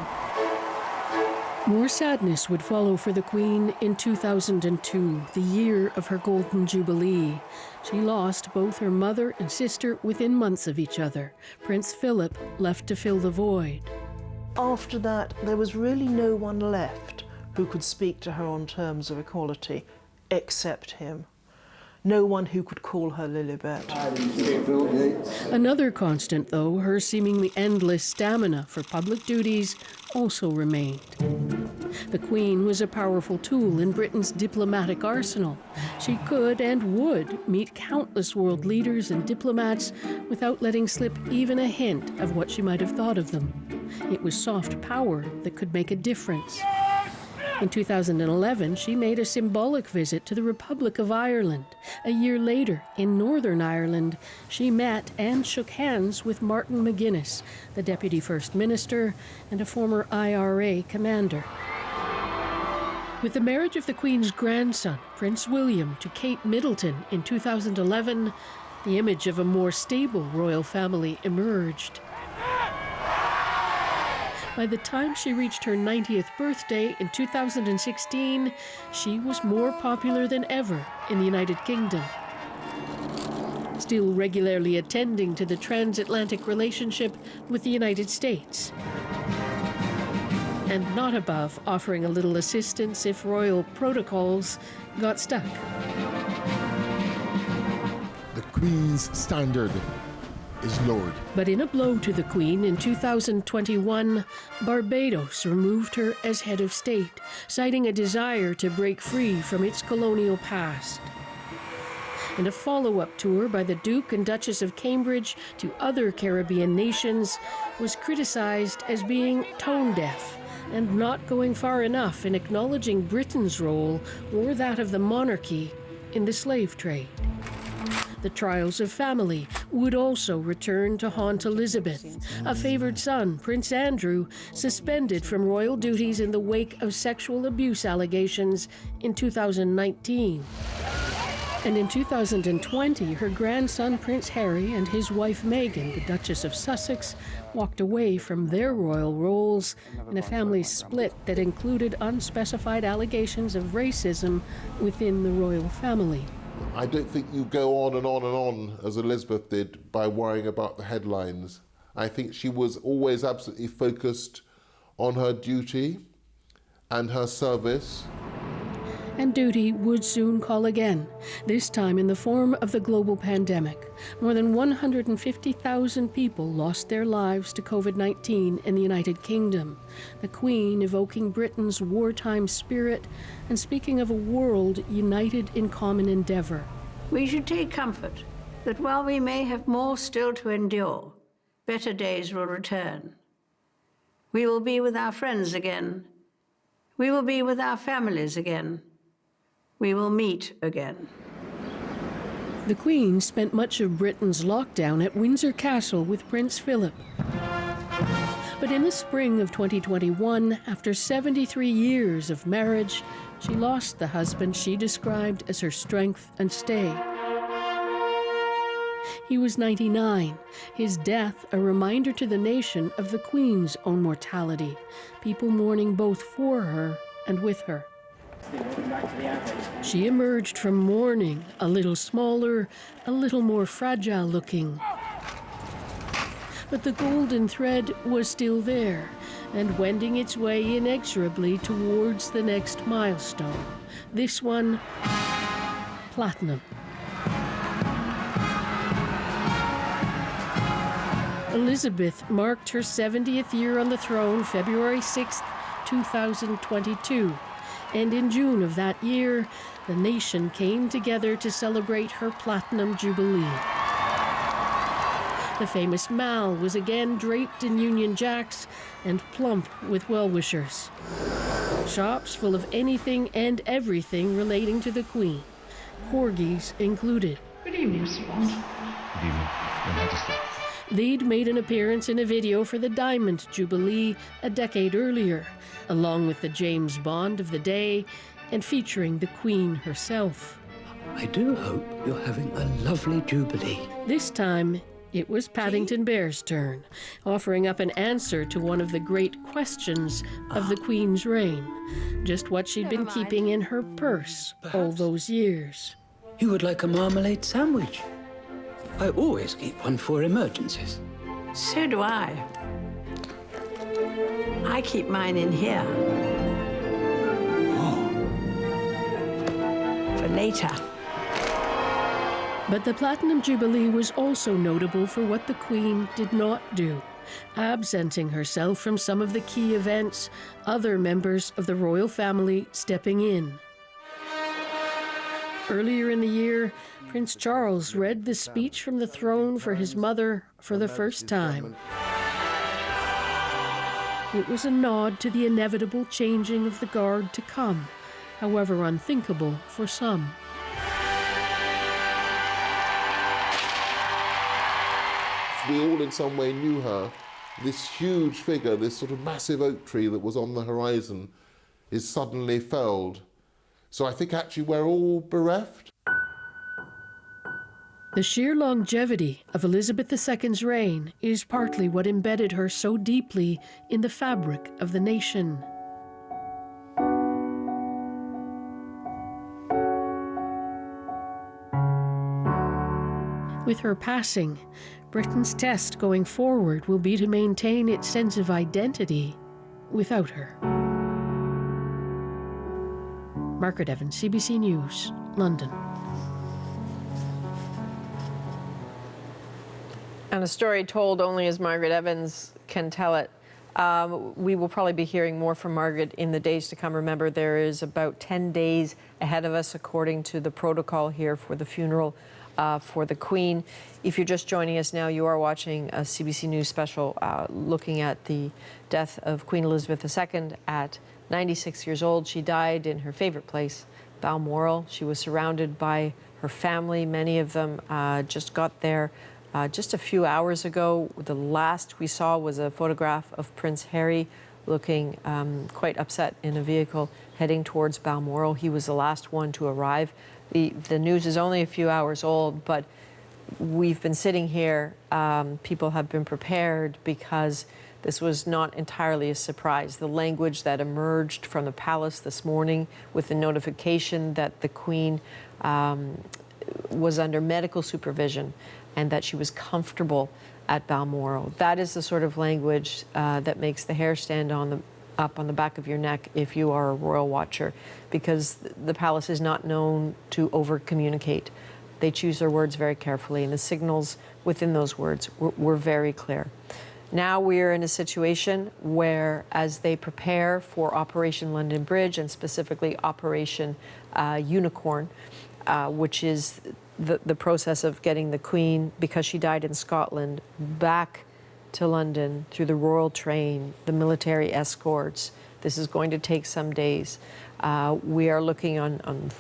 [SPEAKER 7] More sadness would follow for the Queen in 2002, the year of her Golden Jubilee. She lost both her mother and sister within months of each other. Prince Philip left to fill the void.
[SPEAKER 22] After that, there was really no one left who could speak to her on terms of equality, except him. No one who could call her Lilibet.
[SPEAKER 7] Another constant, though, her seemingly endless stamina for public duties also remained. The Queen was a powerful tool in Britain's diplomatic arsenal. She could and would meet countless world leaders and diplomats without letting slip even a hint of what she might have thought of them. It was soft power that could make a difference. In 2011, she made a symbolic visit to the Republic of Ireland. A year later, in Northern Ireland, she met and shook hands with Martin McGuinness, the Deputy First Minister and a former IRA commander. With the marriage of the Queen's grandson, Prince William, to Kate Middleton in 2011, the image of a more stable royal family emerged. By the time she reached her 90th birthday in 2016, she was more popular than ever in the United Kingdom. Still regularly attending to the transatlantic relationship with the United States. And not above offering a little assistance if royal protocols got stuck.
[SPEAKER 11] The Queen's standard is lowered.
[SPEAKER 7] But in a blow to the Queen in 2021, Barbados removed her as head of state, citing a desire to break free from its colonial past. And a follow-up tour by the Duke and Duchess of Cambridge to other Caribbean nations was criticized as being tone-deaf and not going far enough in acknowledging Britain's role or that of the monarchy in the slave trade. The trials of family would also return to haunt Elizabeth, a favored son, Prince Andrew, suspended from royal duties in the wake of sexual abuse allegations in 2019. And in 2020, her grandson, Prince Harry, and his wife, Meghan, the Duchess of Sussex, walked away from their royal roles in a family split that included unspecified allegations of racism within the royal family.
[SPEAKER 10] I don't think you go on and on and on, as Elizabeth did, by worrying about the headlines. I think she was always absolutely focused on her duty and her service.
[SPEAKER 7] And duty would soon call again, this time in the form of the global pandemic. More than 150,000 people lost their lives to COVID-19 in the United Kingdom. The Queen evoking Britain's wartime spirit and speaking of a world united in common endeavor.
[SPEAKER 5] We should take comfort that while we may have more still to endure, better days will return. We will be with our friends again. We will be with our families again. We will meet again.
[SPEAKER 7] The Queen spent much of Britain's lockdown at Windsor Castle with Prince Philip. But in the spring of 2021, after 73 years of marriage, she lost the husband she described as her strength and stay. He was 99, his death a reminder to the nation of the Queen's own mortality, people mourning both for her and with her. She emerged from mourning a little smaller, a little more fragile looking. But the golden thread was still there and wending its way inexorably towards the next milestone. This one, platinum. Elizabeth marked her 70th year on the throne February 6, 2022. And in June of that year, the nation came together to celebrate her Platinum Jubilee. The famous Mall was again draped in Union Jacks and plump with well-wishers. Shops full of anything and everything relating to the Queen, corgis included.
[SPEAKER 12] Good evening, Mr. Bond. Good evening, Your Majesty.
[SPEAKER 7] They'd made an appearance in a video for the Diamond Jubilee a decade earlier, along with the James Bond of the day and featuring the Queen herself.
[SPEAKER 6] I do hope you're having a lovely Jubilee.
[SPEAKER 7] This time, it was Paddington Bear's turn, offering up an answer to one of the great questions of the Queen's reign, just what she'd been keeping in her purse all those years.
[SPEAKER 6] You would like a marmalade sandwich? I always keep one for emergencies.
[SPEAKER 5] So do I. I keep mine in here. For later.
[SPEAKER 7] But the Platinum Jubilee was also notable for what the Queen did not do, absenting herself from some of the key events, other members of the royal family stepping in. Earlier in the year, Prince Charles read the speech from the throne for his mother for the first time. It was a nod to the inevitable changing of the guard to come, however unthinkable for some.
[SPEAKER 10] We all in some way knew her. This huge figure, this sort of massive oak tree that was on the horizon, is suddenly felled. So I think actually we're all bereft.
[SPEAKER 7] The sheer longevity of Elizabeth II's reign is partly what embedded her so deeply in the fabric of the nation. With her passing, Britain's test going forward will be to maintain its sense of identity without her. Margaret Evans, CBC News, London.
[SPEAKER 17] And a story told only as Margaret Evans can tell it. We will probably be hearing more from Margaret in the days to come. Remember, there is about 10 days ahead of us, according to the protocol here for the funeral for the Queen. If you're just joining us now, you are watching a CBC News special looking at the death of Queen Elizabeth II at 96 years old. She died in her favorite place, Balmoral. She was surrounded by her family. Many of them just got there just a few hours ago. The last we saw was a photograph of Prince Harry looking quite upset in a vehicle heading towards Balmoral. He was the last one to arrive. The news is only a few hours old, but we've been sitting here. People have been prepared because this was not entirely a surprise. The language that emerged from the palace this morning with the notification that the Queen was under medical supervision and that she was comfortable at Balmoral. That is the sort of language that makes the hair stand on up on the back of your neck if you are a royal watcher, because the palace is not known to over-communicate. They choose their words very carefully, and the signals within those words were very clear. Now we are in a situation where, as they prepare for Operation London Bridge, and specifically Operation Unicorn, which is the process of getting the Queen, because she died in Scotland, back to London through the royal train, the military escorts. This is going to take some days. We are looking on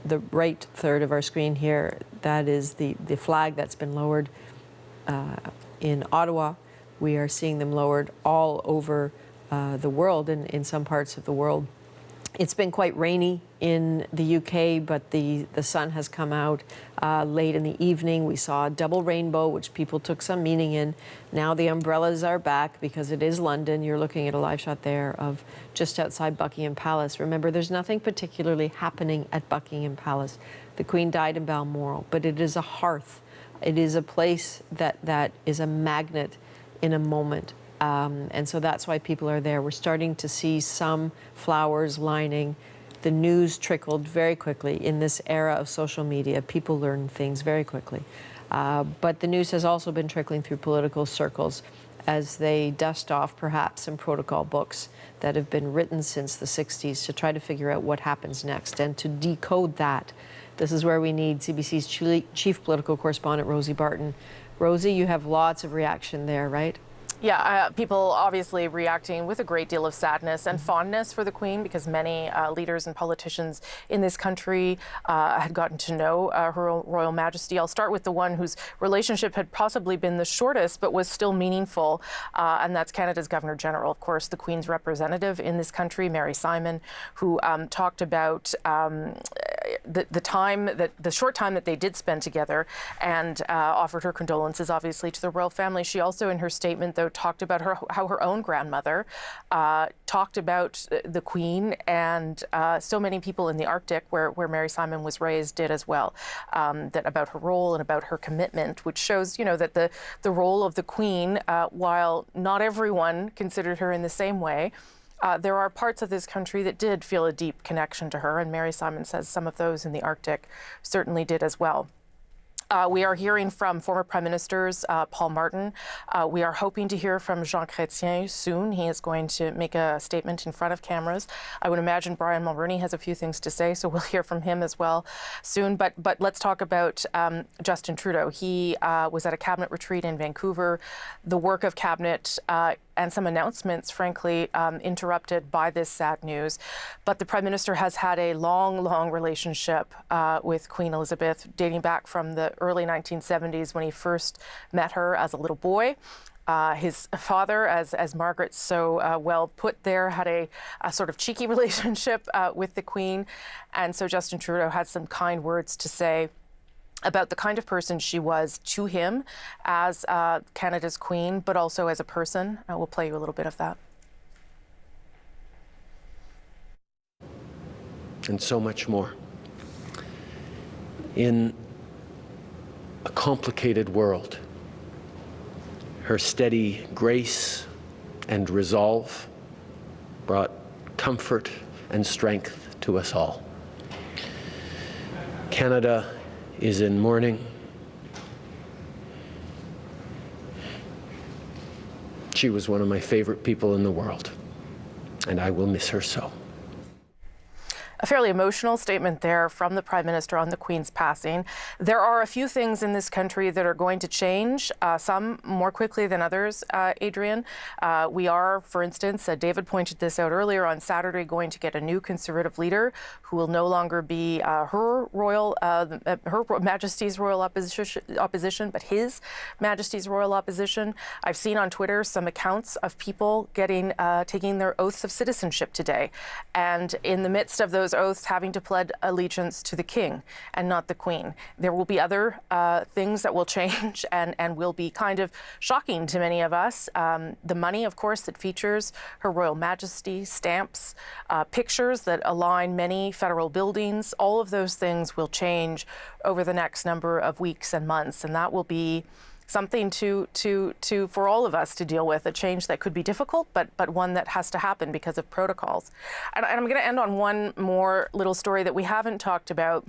[SPEAKER 17] the right third of our screen here. That is the flag that's been lowered in Ottawa. We are seeing them lowered all over the world, and in some parts of the world. It's been quite rainy in the UK, but the sun has come out late in the evening. We saw a double rainbow, which people took some meaning in. Now the umbrellas are back because it is London. You're looking at a live shot there of just outside Buckingham Palace. Remember, there's nothing particularly happening at Buckingham Palace. The Queen died in Balmoral, but it is a hearth. It is a place that is a magnet in a moment. And so that's why people are there. We're starting to see some flowers lining. The news trickled very quickly. In this era of social media, people learn things very quickly. But the news has also been trickling through political circles as they dust off perhaps some protocol books that have been written since the 60s to try to figure out what happens next. And to decode that, this is where we need CBC's chief political correspondent, Rosie Barton. Rosie, you have lots of reaction there, right?
[SPEAKER 1] Yeah, people obviously reacting with a great deal of sadness and fondness for the Queen, because many leaders and politicians in this country had gotten to know Her Royal Majesty. I'll start with the one whose relationship had possibly been the shortest, but was still meaningful, and that's Canada's Governor General, of course, the Queen's representative in this country, Mary Simon, who talked about the short time that they did spend together, and offered her condolences, obviously, to the royal family. She also, in her statement, though, talked about how her own grandmother talked about the Queen, and so many people in the Arctic, where Mary Simon was raised, did as well, that about her role and about her commitment, which shows, that the role of the Queen, while not everyone considered her in the same way, there are parts of this country that did feel a deep connection to her, and Mary Simon says some of those in the Arctic certainly did as well. We are hearing from former Prime Ministers Paul Martin. We are hoping to hear from Jean Chrétien soon. He is going to make a statement in front of cameras. I would imagine Brian Mulroney has a few things to say, so we'll hear from him as well soon. But let's talk about Justin Trudeau. He was at a cabinet retreat in Vancouver. The work of cabinet and some announcements, frankly, interrupted by this sad news. But the Prime Minister has had a long relationship with Queen Elizabeth, dating back from the early 1970s when he first met her as a little boy. His father, as Margaret so well put there, had a sort of cheeky relationship with the Queen. And so Justin Trudeau had some kind words to say about the kind of person she was to him as Canada's Queen, but also as a person. We'll play you a little bit of that.
[SPEAKER 16] And so much more. In a complicated world, her steady grace and resolve brought comfort and strength to us all. Canada is in mourning. She was one of my favorite people in the world, and I will miss her so.
[SPEAKER 1] A fairly emotional statement there from the Prime Minister on the Queen's passing. There are a few things in this country that are going to change, some more quickly than others, Adrian. We are, for instance, David pointed this out earlier, on Saturday going to get a new Conservative leader who will no longer be Her Majesty's Royal Opposition, but His Majesty's Royal Opposition. I've seen on Twitter some accounts of people taking their oaths of citizenship today, and in the midst of those oaths having to pledge allegiance to the King and not the Queen. There will be other things that will change and will be kind of shocking to many of us. The money, of course, that features Her Royal Majesty, stamps, pictures that align many federal buildings, all of those things will change over the next number of weeks and months, and that will be something for all of us to deal with, a change that could be difficult, but one that has to happen because of protocols. And I'm going to end on one more little story that we haven't talked about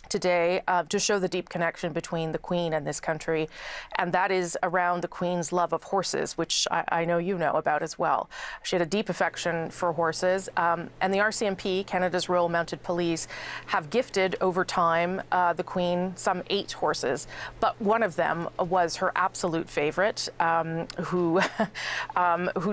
[SPEAKER 1] today, to show the deep connection between the Queen and this country, and that is around the Queen's love of horses, which I know you know about as well. She had a deep affection for horses, and the RCMP, Canada's Royal Mounted Police, have gifted over time the Queen some 8 horses, but one of them was her absolute favorite, who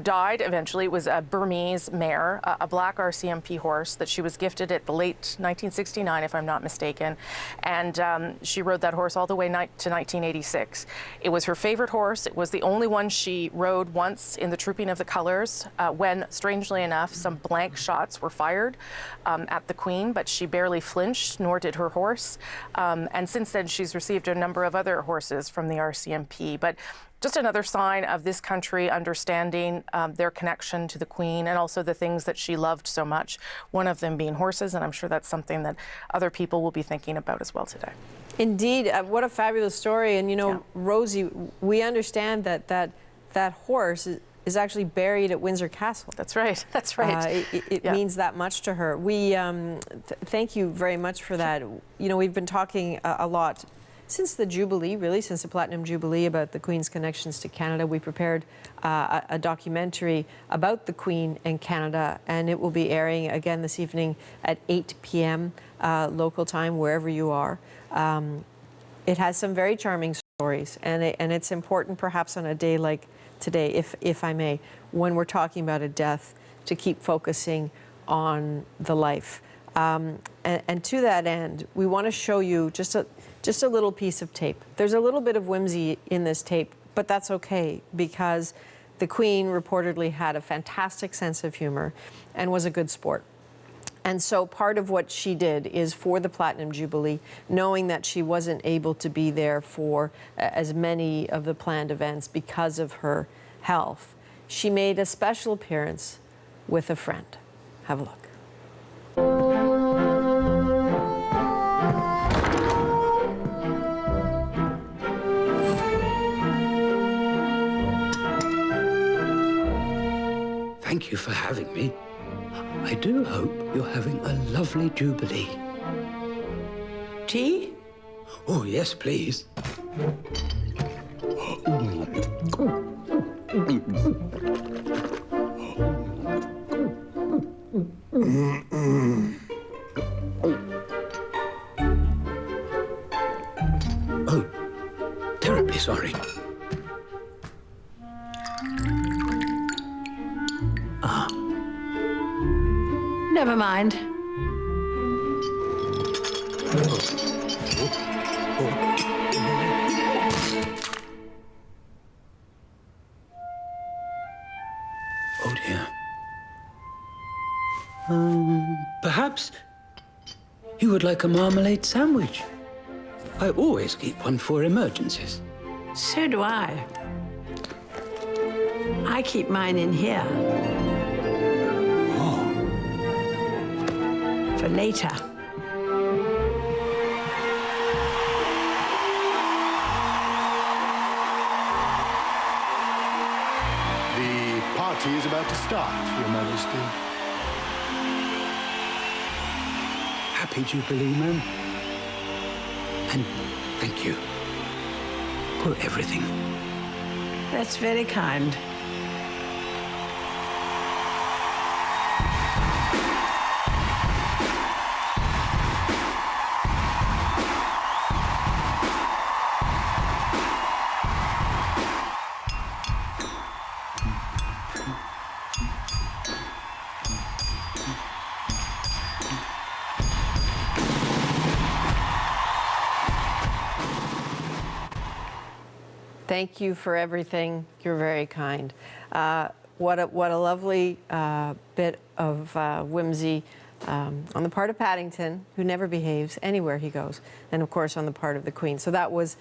[SPEAKER 1] died eventually. It was a Burmese mare, a black RCMP horse that she was gifted at the late 1969, if I'm not mistaken. And she rode that horse all the way to 1986. It was her favorite horse. It was the only one she rode once in the Trooping of the Colours when, strangely enough, some blank shots were fired at the Queen, but she barely flinched, nor did her horse. And since then, she's received a number of other horses from the RCMP. But just another sign of this country understanding their connection to the Queen and also the things that she loved so much, one of them being horses, and I'm sure that's something that other people will be thinking about as well today.
[SPEAKER 17] Indeed, what a fabulous story. And you know, yeah. Rosie, we understand that horse is actually buried at Windsor Castle.
[SPEAKER 1] That's right. That's right.
[SPEAKER 17] It means that much to her. We thank you very much for that. You know, we've been talking a lot since the Jubilee, really, since the Platinum Jubilee, about the Queen's connections to Canada. We prepared a documentary about the Queen and Canada, and it will be airing again this evening at 8 p.m. Local time, wherever you are. It has some very charming stories, and it's important, perhaps on a day like today, if I may, when we're talking about a death, to keep focusing on the life. And to that end, we want to show you just a little piece of tape. There's a little bit of whimsy in this tape, but that's okay, because the Queen reportedly had a fantastic sense of humor and was a good sport. And so part of what she did is, for the Platinum Jubilee, knowing that she wasn't able to be there for as many of the planned events because of her health, she made a special appearance with a friend. Have a look.
[SPEAKER 6] Thank you for having me. I do hope you're having a lovely Jubilee.
[SPEAKER 5] Tea?
[SPEAKER 6] Oh, yes, please. Oh, terribly sorry.
[SPEAKER 5] Never mind.
[SPEAKER 6] Oh dear. Perhaps you would like a marmalade sandwich. I always keep one for emergencies.
[SPEAKER 5] So do I. I keep mine in here. For later.
[SPEAKER 2] The party is about to start, Your Majesty.
[SPEAKER 6] Happy Jubilee, ma'am. And thank you for everything.
[SPEAKER 5] That's very kind.
[SPEAKER 17] Thank you for everything. You're very kind. What a lovely bit of whimsy on the part of Paddington, who never behaves anywhere he goes, and of course on the part of the Queen. So that was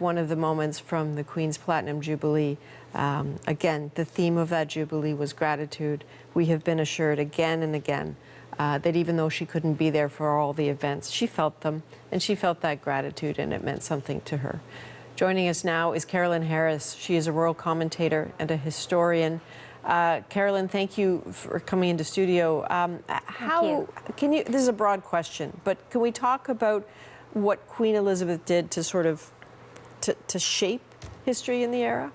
[SPEAKER 17] one of the moments from the Queen's Platinum Jubilee. Again, the theme of that Jubilee was gratitude. We have been assured again and again that even though she couldn't be there for all the events, she felt them, and she felt that gratitude, and it meant something to her. Joining us now is Carolyn Harris. She is a royal commentator and a historian. Carolyn, thank you for coming into studio. This is a broad question, but can we talk about what Queen Elizabeth did to sort of to shape history in the era?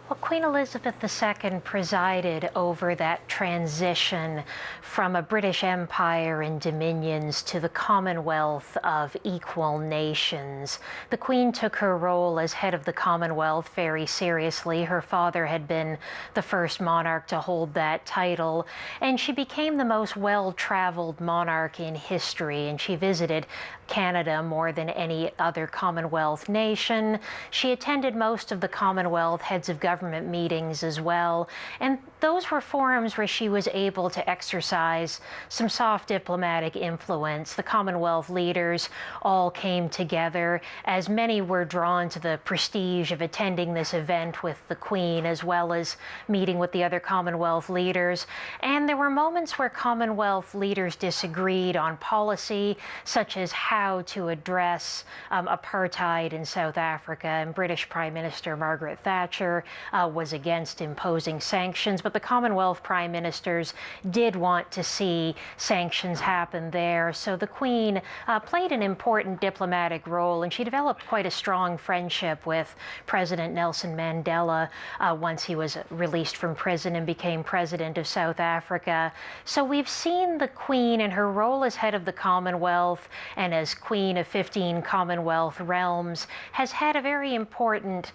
[SPEAKER 3] Well, Queen Elizabeth II presided over that transition from a British Empire and dominions to the Commonwealth of equal nations. The Queen took her role as head of the Commonwealth very seriously. Her father had been the first monarch to hold that title, and she became the most well-traveled monarch in history, and she visited Canada more than any other Commonwealth nation. She attended most of the Commonwealth heads of government meetings as well, and those were forums where she was able to exercise some soft diplomatic influence. The Commonwealth leaders all came together, as many were drawn to the prestige of attending this event with the Queen, as well as meeting with the other Commonwealth leaders. And there were moments where Commonwealth leaders disagreed on policy, such as how to address apartheid in South Africa, and British Prime Minister Margaret Thatcher was against imposing sanctions, but the Commonwealth prime ministers did want to see sanctions happen there. So the Queen played an important diplomatic role, and she developed quite a strong friendship with President Nelson Mandela once he was released from prison and became president of South Africa. So we've seen the Queen in her role as head of the Commonwealth and as Queen of 15 Commonwealth realms has had a very important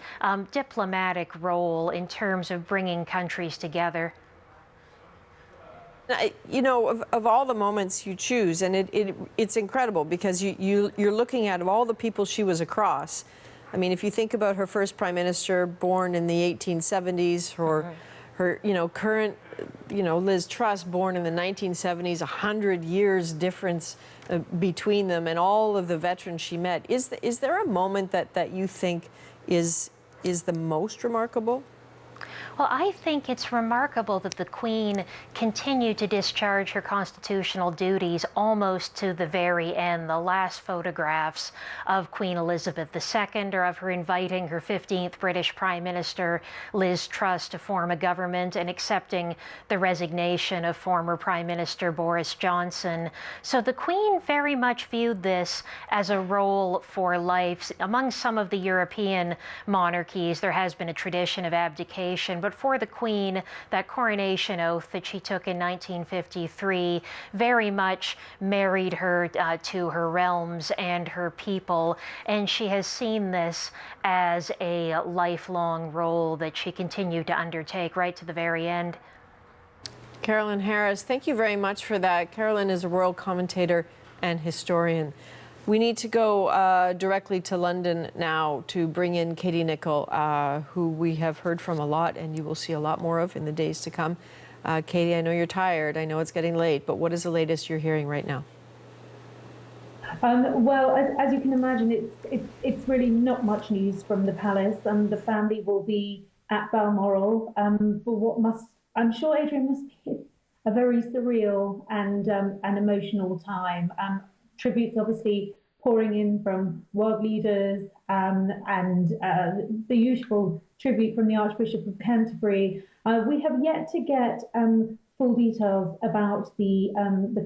[SPEAKER 3] diplomatic role in terms of bringing countries together.
[SPEAKER 17] You know, of all the moments you choose, and it's incredible because you're looking at all the people she was across. I mean, if you think about her first prime minister born in the 1870s, her current, Liz Truss born in the 1970s, 100 years difference between them, and all of the veterans she met. Is there a moment that you think is the most remarkable?
[SPEAKER 3] Well, I think it's remarkable that the Queen continued to discharge her constitutional duties almost to the very end. The last photographs of Queen Elizabeth II are of her inviting her 15th British Prime Minister, Liz Truss, to form a government and accepting the resignation of former Prime Minister Boris Johnson. So the Queen very much viewed this as a role for life. Among some of the European monarchies, there has been a tradition of abdication, but for the Queen, that coronation oath that she took in 1953 very much married her to her realms and her people, and she has seen this as a lifelong role that she continued to undertake right to the very end.
[SPEAKER 17] Carolyn Harris, thank you very much for that. Carolyn is a royal commentator and historian. We need to go directly to London now to bring in Katie Nicholl, who we have heard from a lot and you will see a lot more of in the days to come. Katie, I know you're tired. I know it's getting late, but what is the latest you're hearing right now?
[SPEAKER 18] Well, as you can imagine, it's really not much news from the palace. The family will be at Balmoral for what I'm sure, Adrian, must be a very surreal and an emotional time. Tributes obviously pouring in from world leaders and the usual tribute from the Archbishop of Canterbury. We have yet to get full details about the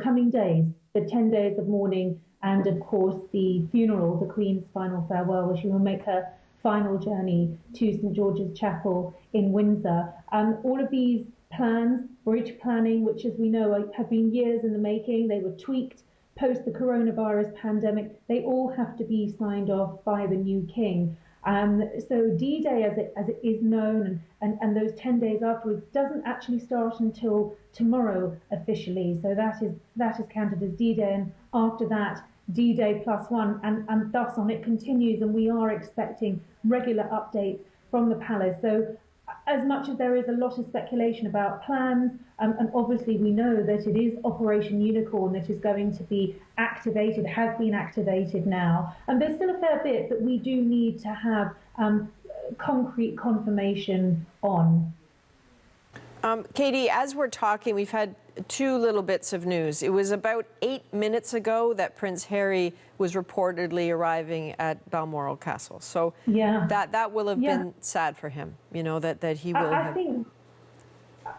[SPEAKER 18] coming days, the 10 days of mourning, and of course the funeral, the Queen's final farewell, where she will make her final journey to St George's Chapel in Windsor. All of these plans, bridge planning, which as we know have been years in the making, they were tweaked post the coronavirus pandemic, they all have to be signed off by the new king. So D-Day, as it is known, and those 10 days afterwards, doesn't actually start until tomorrow officially. So that is counted as D-Day, and after that, D-Day +1, and thus on it continues. And we are expecting regular updates from the palace. So as much as there is a lot of speculation about plans, and obviously we know that it is Operation Unicorn that is going to be activated, has been activated now, and there's still a fair bit that we do need to have concrete confirmation on.
[SPEAKER 17] Katie, as we're talking, we've had two little bits of news. It was about 8 minutes ago that Prince Harry was reportedly arriving at Balmoral Castle. So
[SPEAKER 18] yeah,
[SPEAKER 17] that will have been sad for him, you know, that he will have...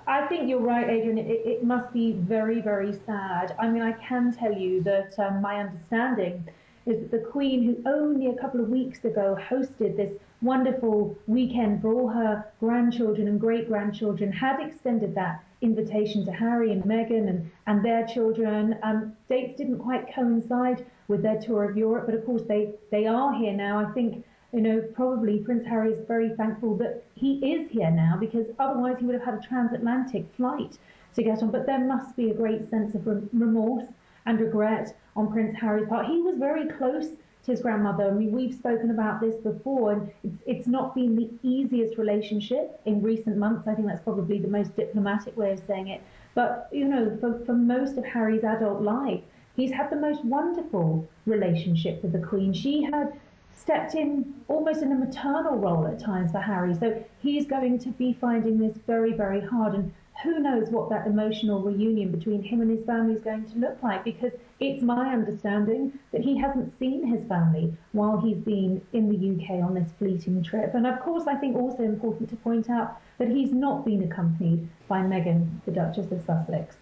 [SPEAKER 18] I think you're right, Adrian. It must be very, very sad. I mean, I can tell you that my understanding is that the Queen, who only a couple of weeks ago hosted this wonderful weekend for all her grandchildren and great-grandchildren, had extended that invitation to Harry and Meghan and their children. Dates didn't quite coincide with their tour of Europe, but of course they are here now. I think, you know, probably Prince Harry is very thankful that he is here now, because otherwise he would have had a transatlantic flight to get on. But there must be a great sense of remorse and regret on Prince Harry's part. He was very close to his grandmother. I mean, we've spoken about this before, and it's not been the easiest relationship in recent months. I think that's probably the most diplomatic way of saying it. But, you know, for most of Harry's adult life, he's had the most wonderful relationship with the Queen. She had stepped in almost in a maternal role at times for Harry. So he's going to be finding this very, very hard. And who knows what that emotional reunion between him and his family is going to look like, because it's my understanding that he hasn't seen his family while he's been in the UK on this fleeting trip. And of course, I think also important to point out that he's not been accompanied by Meghan, the Duchess of Sussex.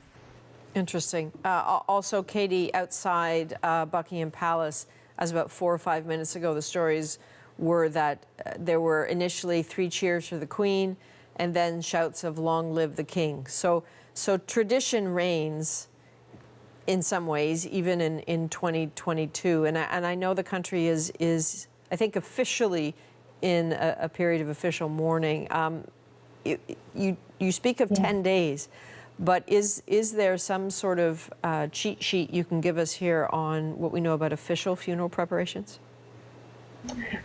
[SPEAKER 17] Interesting. Also, Katie, outside Buckingham Palace, as about 4 or 5 minutes ago, the stories were that there were initially 3 cheers for the Queen and then shouts of "Long live the King." So tradition reigns in some ways, even in 2022. And I know the country is I think officially in a period of official mourning. You speak of 10 days. But is there some sort of cheat sheet you can give us here on what we know about official funeral preparations?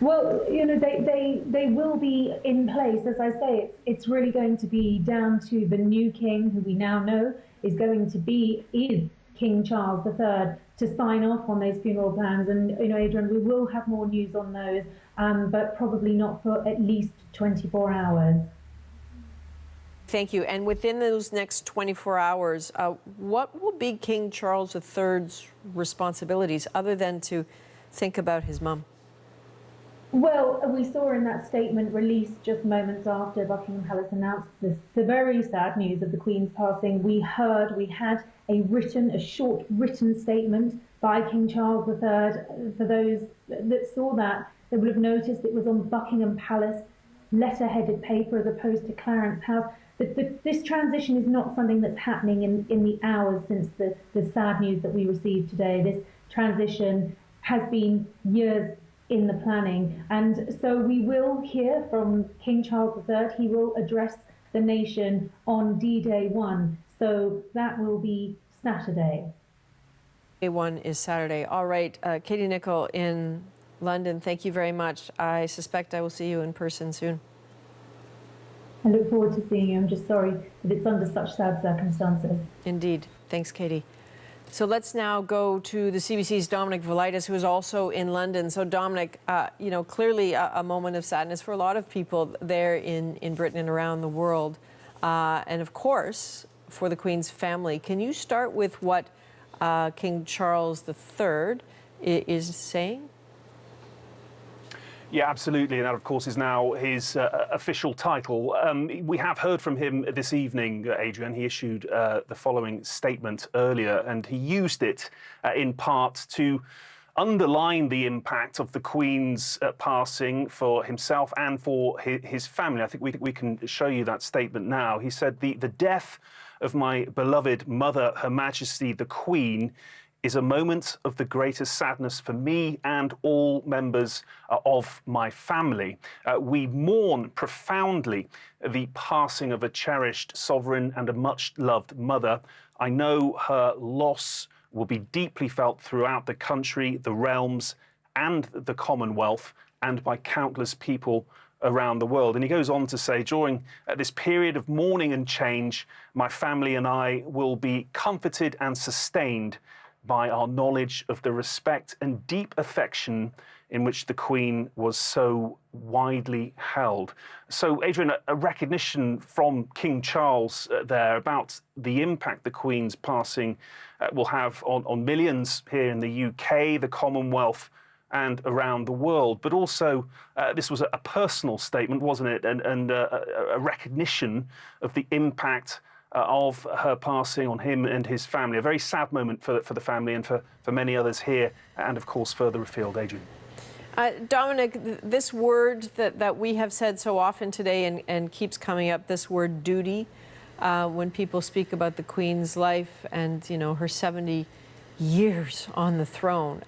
[SPEAKER 18] Well, you know, they will be in place. As I say, it's really going to be down to the new king, who we now know is King Charles III, to sign off on those funeral plans. And, you know, Adrian, we will have more news on those, but probably not for at least 24 hours.
[SPEAKER 17] Thank you. And within those next 24 hours, what will be King Charles III's responsibilities other than to think about his mum?
[SPEAKER 18] Well, we saw in that statement released just moments after Buckingham Palace announced the very sad news of the Queen's passing, we had a short written statement by King Charles III. For those that saw that, they would have noticed it was on Buckingham Palace letter-headed paper as opposed to Clarence House. This transition is not something that's happening in the hours since the sad news that we received today. This transition has been years in the planning. And so we will hear from King Charles III. He will address the nation on D-Day 1. So that will be Saturday.
[SPEAKER 17] Day 1 is Saturday. All right, Katie Nicholl in London, thank you very much. I suspect I will see you in person soon.
[SPEAKER 18] I look forward to seeing you. I'm just sorry that it's under such sad circumstances.
[SPEAKER 17] Indeed. Thanks, Katie. So let's now go to the CBC's Dominic Velitis, who is also in London. So Dominic, you know, clearly a moment of sadness for a lot of people there in Britain and around the world. And of course, for the Queen's family. Can you start with what King Charles III is saying?
[SPEAKER 13] Yeah, absolutely. And that, of course, is now his official title. We have heard from him this evening, Adrian. He issued the following statement earlier, and he used it in part to underline the impact of the Queen's passing for himself and for his family. I think we can show you that statement now. He said, the death of my beloved mother, Her Majesty the Queen, is a moment of the greatest sadness for me and all members of my family. We mourn profoundly the passing of a cherished sovereign and a much-loved mother. I know her loss will be deeply felt throughout the country, the realms, and the Commonwealth, and by countless people around the world. And he goes on to say, during this period of mourning and change, my family and I will be comforted and sustained by our knowledge of the respect and deep affection in which the Queen was so widely held. So, Adrian, a recognition from King Charles there about the impact the Queen's passing will have on millions here in the UK, the Commonwealth, and around the world. But also, this was a personal statement, wasn't it? And a recognition of the impact of her passing on him and his family. A very sad moment for the family and for many others here, and of course further afield. Adrian.
[SPEAKER 17] Dominic, this word that we have said so often today and keeps coming up, this word duty, when people speak about the Queen's life and, you know, her 70 years on the throne.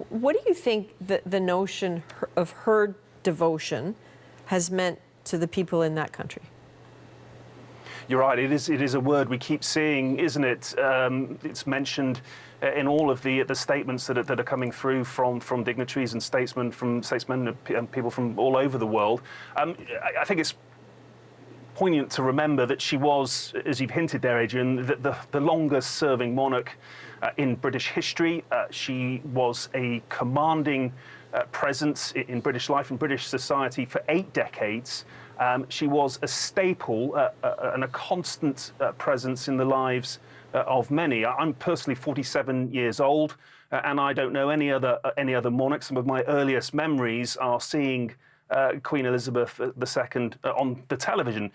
[SPEAKER 17] What do you think the notion of her devotion has meant to the people in that country?
[SPEAKER 13] You're right. It is a word we keep seeing, isn't it? It's mentioned in all of the statements that are coming through from dignitaries and statesmen and people from all over the world. I think it's poignant to remember that she was, as you've hinted there, Adrian, the longest-serving monarch in British history. She was a commanding presence in British life and British society for 8 decades. She was a staple and a constant presence in the lives of many. I'm personally 47 years old, and I don't know any other monarch. Some of my earliest memories are seeing Queen Elizabeth II on the television.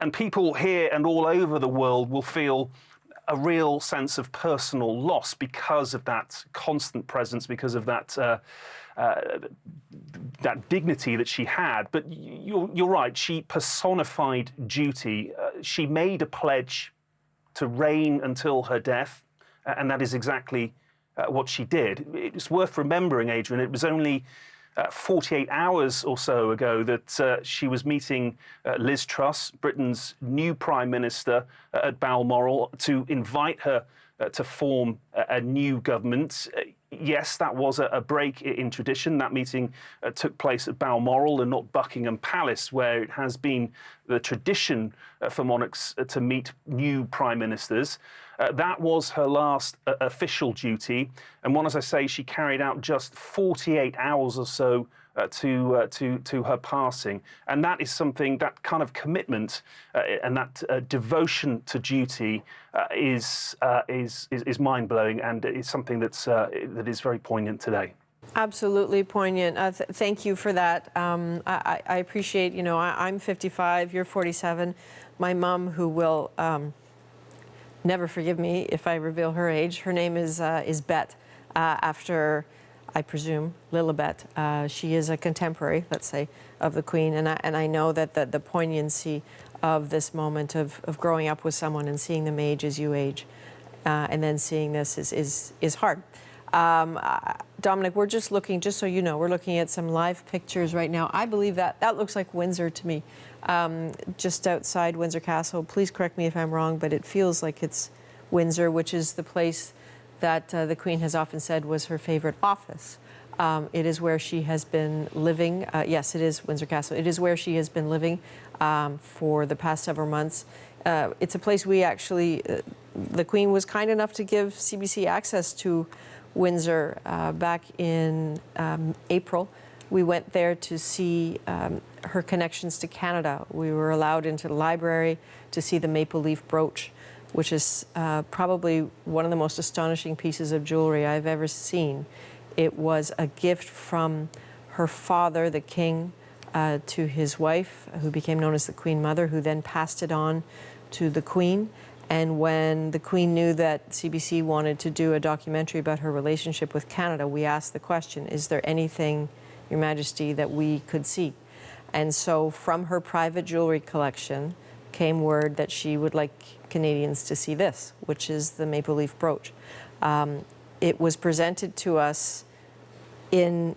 [SPEAKER 13] And people here and all over the world will feel a real sense of personal loss because of that constant presence, because of that that dignity that she had. But you're right, she personified duty. She made a pledge to reign until her death, and that is exactly what she did. It's worth remembering, Adrian, it was only 48 hours or so ago that she was meeting Liz Truss, Britain's new Prime Minister, at Balmoral to invite her to form a new government. Yes, that was a break in tradition. That meeting took place at Balmoral and not Buckingham Palace, where it has been the tradition for monarchs to meet new prime ministers. That was her last official duty. And one, as I say, she carried out just 48 hours or so to her passing. And that is something, that kind of commitment and that devotion to duty is mind-blowing, and is something that is very poignant today.
[SPEAKER 17] Absolutely poignant. Thank you for that. I appreciate, you know, I'm 55, you're 47. My mom, who will never forgive me if I reveal her age, her name is Bet, after, I presume, Lilibet. She is a contemporary, let's say, of the Queen, and I know that the poignancy of this moment of growing up with someone and seeing them age as you age, and then seeing this is hard. Dominic, we're just looking, just so you know, we're looking at some live pictures right now. I believe that looks like Windsor to me, just outside Windsor Castle. Please correct me if I'm wrong, but it feels like it's Windsor, which is the place that the Queen has often said was her favorite office. It is where she has been living. Yes, it is Windsor Castle. It is where she has been living for the past several months. It's a place we actually, the Queen was kind enough to give CBC access to Windsor back in April. We went there to see her connections to Canada. We were allowed into the library to see the maple leaf brooch, which is probably one of the most astonishing pieces of jewelry I've ever seen. It was a gift from her father, the king, to his wife, who became known as the Queen Mother, who then passed it on to the Queen. And when the Queen knew that CBC wanted to do a documentary about her relationship with Canada, we asked the question, is there anything, Your Majesty, that we could see? And so from her private jewelry collection came word that she would like Canadians to see this, which is the maple leaf brooch. It was presented to us in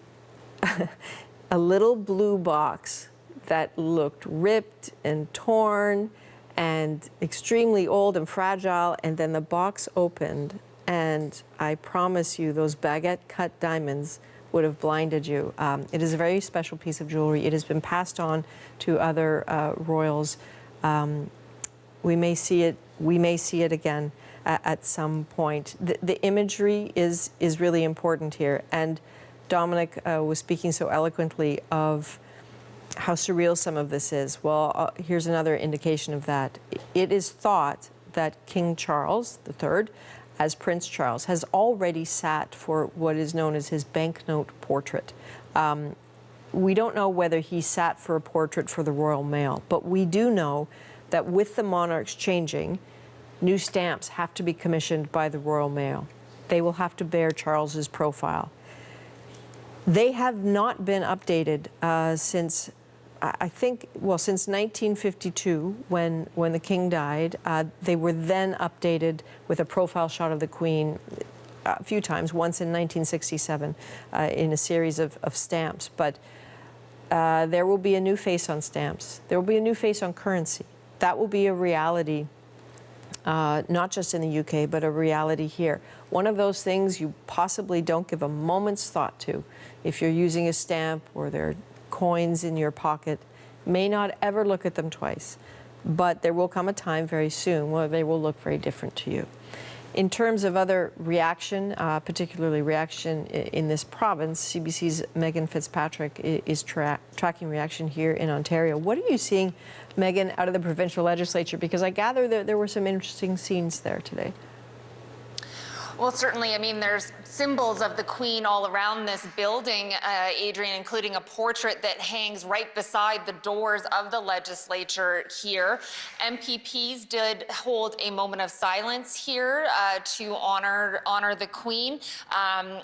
[SPEAKER 17] a little blue box that looked ripped and torn and extremely old and fragile, and then the box opened, and I promise you those baguette-cut diamonds would have blinded you. It is a very special piece of jewelry. It has been passed on to other royals. We may see it again at some point. The imagery is really important here. And Dominic was speaking so eloquently of how surreal some of this is. Well, here's another indication of that. It is thought that King Charles III, as Prince Charles, has already sat for what is known as his banknote portrait. We don't know whether he sat for a portrait for the Royal Mail, but we do know that with the monarchs changing, new stamps have to be commissioned by the Royal Mail. They will have to bear Charles's profile. They have not been updated since, I think, well, since 1952, when the King died. They were then updated with a profile shot of the Queen a few times, once in 1967 in a series of stamps. But there will be a new face on stamps. There will be a new face on currency. That will be a reality, not just in the UK, but a reality here. One of those things you possibly don't give a moment's thought to if you're using a stamp or there are coins in your pocket. May not ever look at them twice, but there will come a time very soon where they will look very different to you. In terms of other reaction, particularly reaction in this province, CBC's Megan Fitzpatrick is tracking reaction here in Ontario. What are you seeing, Megan, out of the provincial legislature? Because I gather that there were some interesting scenes there today.
[SPEAKER 4] Well, certainly. I mean, there's symbols of the Queen all around this building, Adrian, including a portrait that hangs right beside the doors of the legislature here. MPPs did hold a moment of silence here to honor the Queen.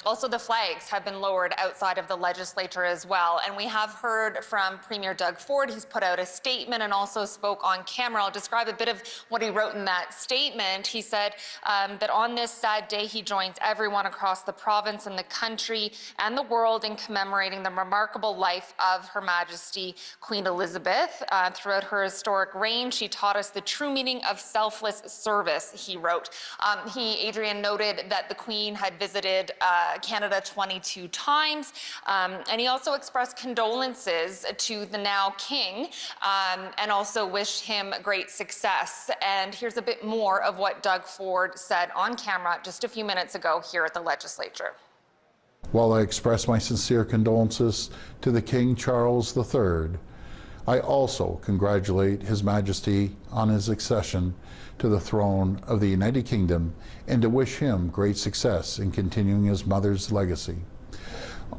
[SPEAKER 4] Also, the flags have been lowered outside of the legislature as well. And we have heard from Premier Doug Ford. He's put out a statement and also spoke on camera. I'll describe a bit of what he wrote in that statement. He said that on this sad day, he joins everyone across the province and the country and the world in commemorating the remarkable life of Her Majesty Queen Elizabeth. Throughout her historic reign, she taught us the true meaning of selfless service, he wrote. Adrian noted that the Queen had visited Canada 22 times, and he also expressed condolences to the now King and also wished him great success. And here's a bit more of what Doug Ford said on camera just a few minutes ago here at the legislature.
[SPEAKER 14] While I express my sincere condolences to the King Charles III, I also congratulate His Majesty on his accession to the throne of the United Kingdom and to wish him great success in continuing his mother's legacy.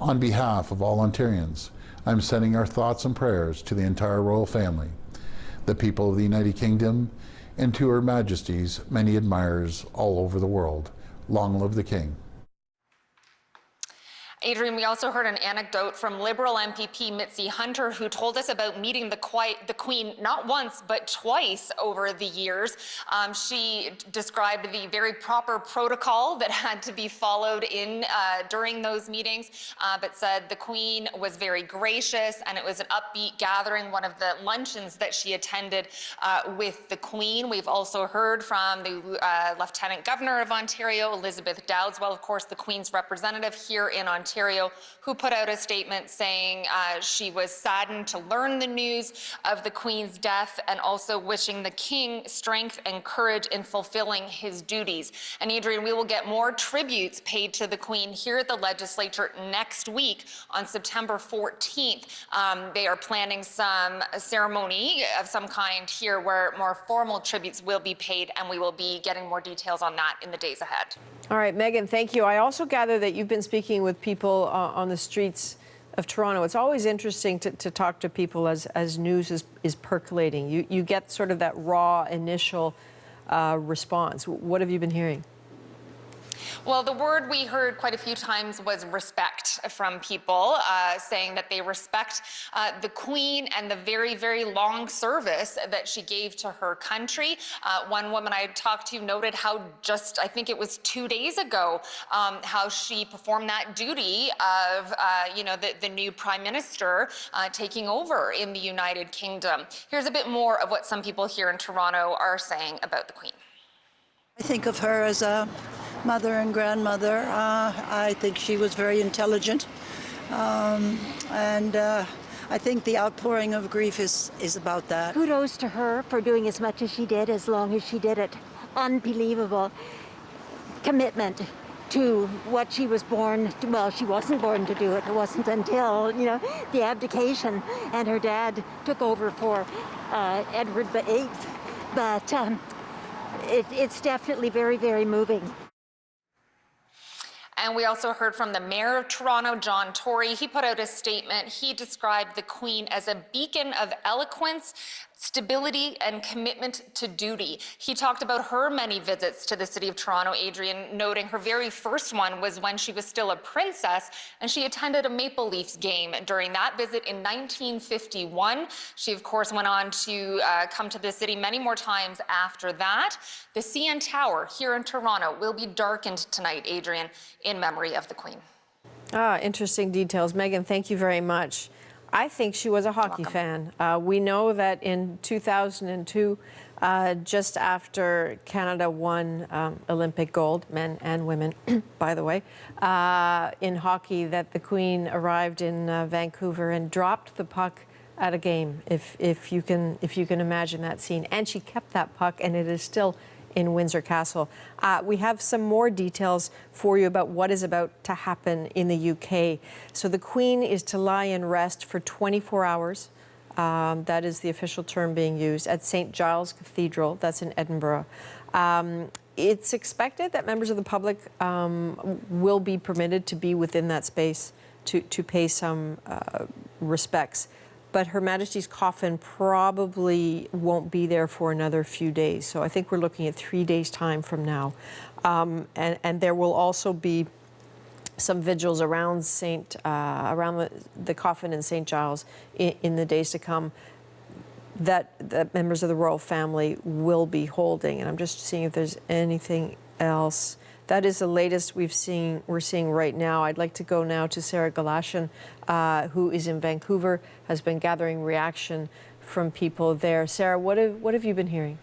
[SPEAKER 14] On behalf of all Ontarians, I'm sending our thoughts and prayers to the entire royal family, the people of the United Kingdom, and to Her Majesty's many admirers all over the world. Long live the King.
[SPEAKER 4] Adrian, we also heard an anecdote from Liberal MPP Mitzi Hunter, who told us about meeting the Queen not once, but twice over the years. She described the very proper protocol that had to be followed during those meetings, but said the Queen was very gracious and it was an upbeat gathering, one of the luncheons that she attended with the Queen. We've also heard from the Lieutenant Governor of Ontario, Elizabeth Dowdeswell, of course, the Queen's representative here in Ontario, who put out a statement saying she was saddened to learn the news of the Queen's death and also wishing the King strength and courage in fulfilling his duties. And Adrian, we will get more tributes paid to the Queen here at the legislature next week on September 14th. They are planning some ceremony of some kind here where more formal tributes will be paid, and we will be getting more details on that in the days ahead.
[SPEAKER 17] All right, Megan, thank you. I also gather that you've been speaking with people on the streets of Toronto. It's always interesting to talk to people as news is percolating. You get sort of that raw initial response. What have you been hearing?
[SPEAKER 4] Well, the word we heard quite a few times was respect from people, saying that they respect the Queen and the very, very long service that she gave to her country. One woman I talked to noted how just, I think it was 2 days ago, how she performed that duty of, the new Prime Minister taking over in the United Kingdom. Here's a bit more of what some people here in Toronto are saying about the Queen.
[SPEAKER 19] I think of her as a mother and grandmother. I think she was very intelligent, and I think the outpouring of grief is about that.
[SPEAKER 15] Kudos to her for doing as much as she did, as long as she did it. Unbelievable commitment to what she was born to. Well, she wasn't born to do it. It wasn't until, the abdication and her dad took over for Edward VIII. But it's definitely very, very moving.
[SPEAKER 4] And we also heard from the Mayor of Toronto, John Tory. He put out a statement. He described the Queen as a beacon of eloquence, stability, and commitment to duty. He talked about her many visits to the city of Toronto, Adrian, noting her very first one was when she was still a princess, and she attended a Maple Leafs game during that visit in 1951. She, of course, went on to come to the city many more times after that. The CN Tower here in Toronto will be darkened tonight, Adrian, in memory of the Queen.
[SPEAKER 17] Interesting details. Megan, thank you very much. I think she was a hockey fan. We know that in 2002, just after Canada won Olympic gold, men and women, by the way, in hockey, that the Queen arrived in Vancouver and dropped the puck at a game, if you can imagine that scene. And she kept that puck, and it is still in Windsor Castle. We have some more details for you about what is about to happen in the UK. So the Queen is to lie in rest for 24 hours. That is the official term being used at St. Giles Cathedral. That's in Edinburgh. It's expected that members of the public will be permitted to be within that space to pay some respects. But Her Majesty's coffin probably won't be there for another few days. So I think we're looking at 3 days' time from now. And there will also be some vigils around the coffin in St. Giles in the days to come that members of the royal family will be holding. And I'm just seeing if there's anything else. That is the latest we're seeing right now. I'd like to go now to Sarah Galashan, who is in Vancouver, has been gathering reaction from people there. Sarah, what have you been hearing?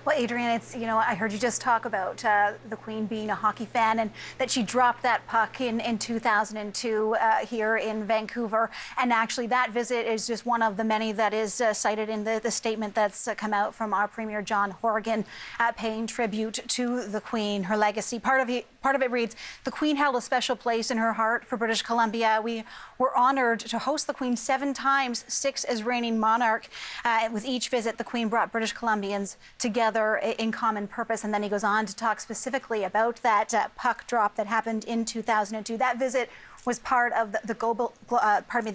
[SPEAKER 20] Well, Adrian, it's, I heard you just talk about the Queen being a hockey fan and that she dropped that puck in 2002 here in Vancouver. And actually, that visit is just one of the many that is cited in the statement that's come out from our Premier John Horgan, paying tribute to the Queen, her legacy. Part of it reads, "The Queen held a special place in her heart for British Columbia. We were honored to host the Queen 7 times, 6 as reigning monarch. With each visit, the Queen brought British Columbians together in common purpose." And then he goes on to talk specifically about that puck drop that happened in 2002. That visit was part of the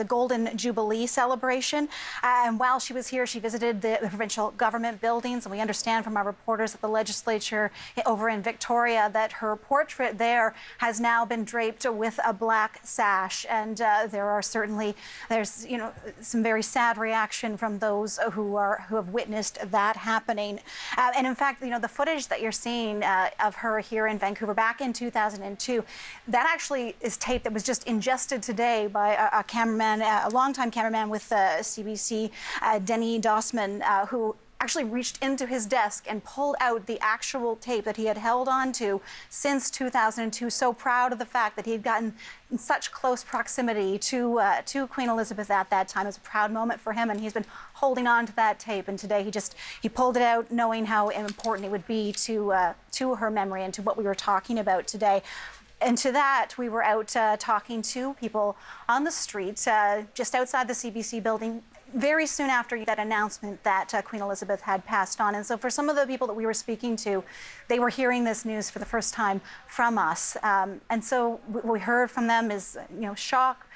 [SPEAKER 20] Golden Jubilee celebration. And while she was here, she visited the provincial government buildings. And we understand from our reporters at the legislature over in Victoria that her portrait there has now been draped with a black sash. And there's some very sad reaction from those who have witnessed that happening. And in fact, the footage that you're seeing of her here in Vancouver back in 2002, that actually is tape that was just ingested today by a cameraman, a longtime cameraman with CBC, Denny Dossman, who actually reached into his desk and pulled out the actual tape that he had held on to since 2002. So proud of the fact that he had gotten in such close proximity to Queen Elizabeth at that time. It was a proud moment for him, and he's been holding on to that tape. And today he pulled it out, knowing how important it would be to her memory and to what we were talking about today. And to that, we were out talking to people on the street just outside the CBC building very soon after that announcement that Queen Elizabeth had passed on. And so for some of the people that we were speaking to, they were hearing this news for the first time from us. And so what we heard from them is, shock,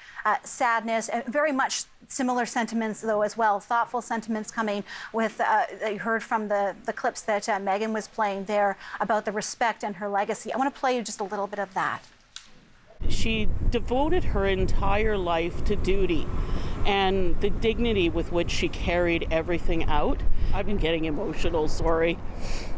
[SPEAKER 20] sadness, and very much similar sentiments, though, as well. Thoughtful sentiments coming with, you heard from the clips that Megan was playing there about the respect and her legacy. I want to play you just a little bit of that.
[SPEAKER 21] She devoted her entire life to duty and the dignity with which she carried everything out. I've been getting emotional, sorry.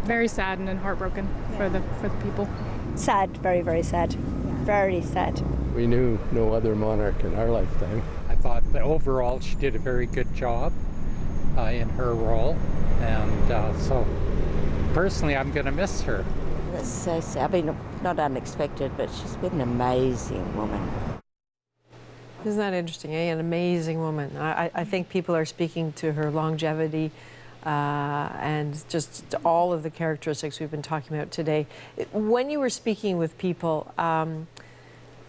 [SPEAKER 23] Very saddened and heartbroken for the people.
[SPEAKER 24] Sad, very, very sad. Very sad.
[SPEAKER 25] We knew no other monarch in our lifetime.
[SPEAKER 26] I thought that overall she did a very good job in her role, and so personally I'm going to miss her.
[SPEAKER 24] That's so sad. I mean, not unexpected, but she's been an amazing woman.
[SPEAKER 17] Isn't that interesting? An amazing woman. I think people are speaking to her longevity and just all of the characteristics we've been talking about today. When you were speaking with people,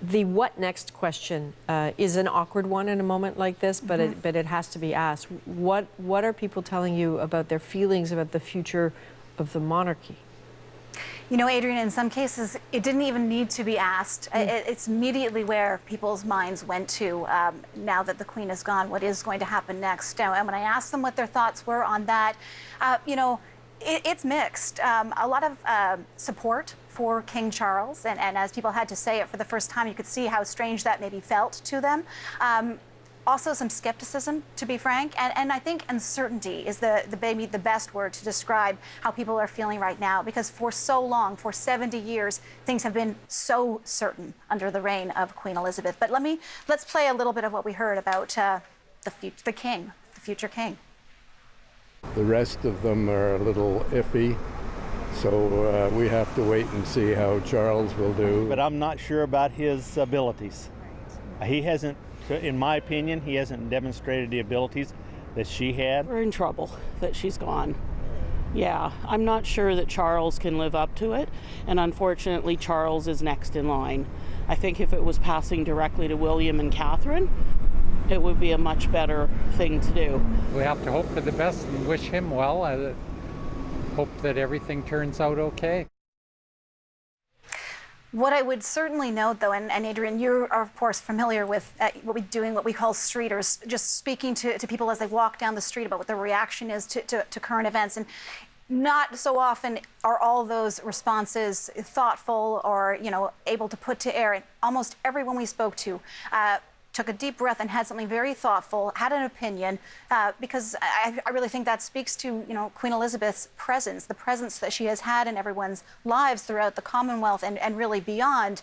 [SPEAKER 17] the what next question is an awkward one in a moment like this, but it has to be asked. What are people telling you about their feelings about the future of the monarchy?
[SPEAKER 20] You know, Adrienne, in some cases, it didn't even need to be asked. It's immediately where people's minds went to now that the Queen is gone. What is going to happen next? And when I asked them what their thoughts were on that, you know, it's mixed. A lot of support for King Charles, and as people had to say it for the first time, you could see how strange that maybe felt to them. Also some skepticism, to be frank, and I think uncertainty is maybe the best word to describe how people are feeling right now, because for so long, for 70 years, things have been so certain under the reign of Queen Elizabeth. But let's play a little bit of what we heard about the future king.
[SPEAKER 25] The rest of them are a little iffy, so we have to wait and see how Charles will do.
[SPEAKER 8] But I'm not sure about his abilities. He hasn't, in my opinion, he hasn't demonstrated the abilities that she had.
[SPEAKER 21] We're in trouble that she's gone. Yeah, I'm not sure that Charles can live up to it, and unfortunately Charles is next in line. I think if it was passing directly to William and Catherine, it would be a much better thing to do.
[SPEAKER 26] We have to hope for the best and wish him well. I hope that everything turns out okay.
[SPEAKER 20] What I would certainly note, though, and Adrienne, you are, of course, familiar with what we call streeters, just speaking to people as they walk down the street about what their reaction is to current events. And not so often are all those responses thoughtful or, you know, able to put to air. And almost everyone we spoke to took a deep breath and had something very thoughtful, had an opinion, because I really think that speaks to, you know, Queen Elizabeth's presence, the presence that she has had in everyone's lives throughout the Commonwealth and really beyond.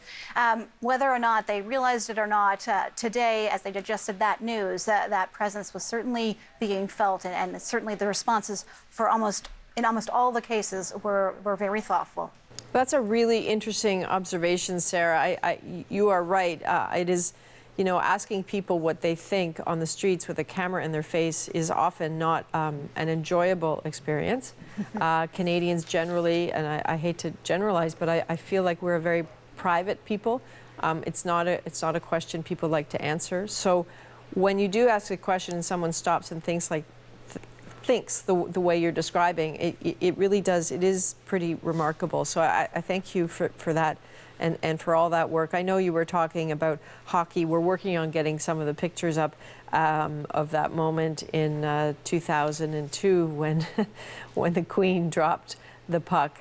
[SPEAKER 20] Whether or not they realized it or not, today, as they digested that news, that presence was certainly being felt, and certainly the responses for in almost all the cases were very thoughtful.
[SPEAKER 17] That's a really interesting observation, Sarah. You are right. It is, you know, asking people what they think on the streets with a camera in their face is often not an enjoyable experience. Canadians generally, and I hate to generalize, but I feel like we're a very private people. It's not a question people like to answer. So when you do ask a question and someone stops and thinks the way you're describing, it really does. It is pretty remarkable. So I thank you for that. And for all that work. I know you were talking about hockey. We're working on getting some of the pictures up of that moment in 2002 when the Queen dropped the puck,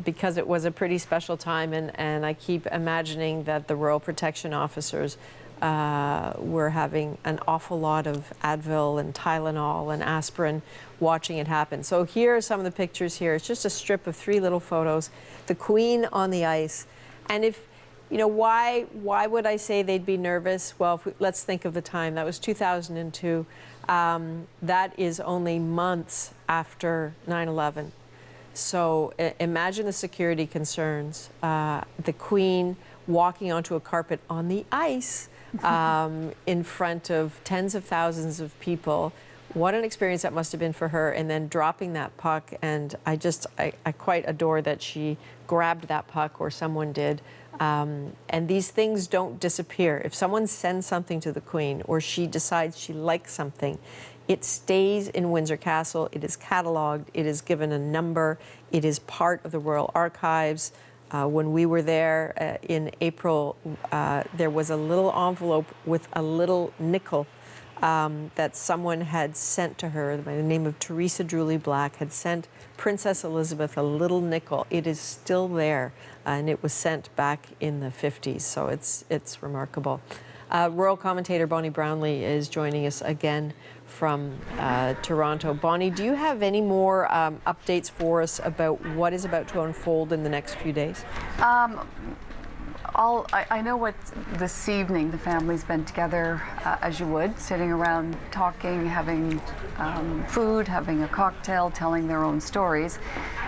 [SPEAKER 17] because it was a pretty special time, and I keep imagining that the Royal Protection Officers were having an awful lot of Advil and Tylenol and aspirin watching it happen. So here are some of the pictures here. It's just a strip of 3 little photos. The Queen on the ice. And if, you know, why would I say they'd be nervous? Well, let's think of the time. That was 2002. That is only months after 9/11. So imagine the security concerns. The Queen walking onto a carpet on the ice in front of tens of thousands of people. What an experience that must have been for her, and then dropping that puck. And I quite adore that she grabbed that puck, or someone did. And these things don't disappear. If someone sends something to the Queen, or she decides she likes something, it stays in Windsor Castle. It is cataloged. It is given a number. It is part of the Royal Archives. When we were there in April, there was a little envelope with a little nickel that someone had sent to her by the name of Teresa Drewley Black, had sent Princess Elizabeth a little nickel. It is still there, and it was sent back in the 50s, so it's remarkable. Royal commentator Bonnie Brownlee is joining us again from Toronto. Bonnie, do you have any more updates for us about what is about to unfold in the next few days?
[SPEAKER 9] I know what this evening the family's been together as you would, sitting around talking, having food, having a cocktail, telling their own stories,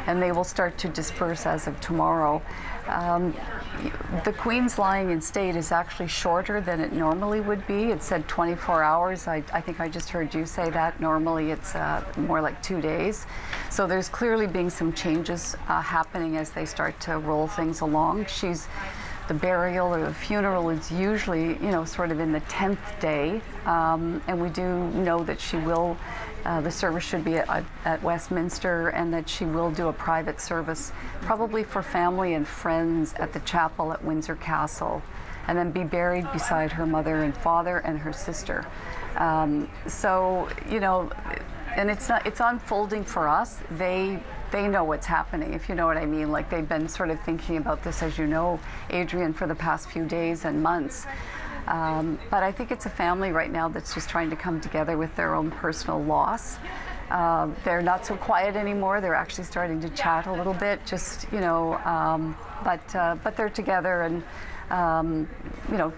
[SPEAKER 9] and they will start to disperse as of tomorrow. The Queen's lying in state is actually shorter than it normally would be. It said 24 hours. I think I just heard you say that. Normally it's more like 2 days. So there's clearly been some changes happening as they start to roll things along. The burial or the funeral is usually, sort of in the 10th day. And we do know that she will the service should be at Westminster, and that she will do a private service, probably for family and friends at the chapel at Windsor Castle, and then be buried beside her mother and father and her sister. And it's unfolding for us. They know what's happening, if you know what I mean. Like, they've been sort of thinking about this, as you know, Adrian, for the past few days and months. But I think it's a family right now that's just trying to come together with their own personal loss. They're not so quiet anymore. They're actually starting to chat a little bit, but they're together and,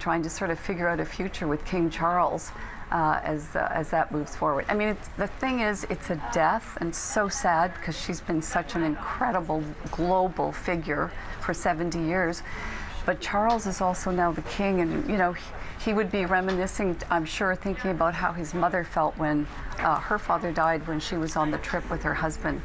[SPEAKER 9] trying to sort of figure out a future with King Charles as that moves forward. I mean, the thing is, it's a death, and so sad, because she's been such an incredible global figure for 70 years. But Charles is also now the king, and he would be reminiscing, I'm sure, thinking about how his mother felt when her father died, when she was on the trip with her husband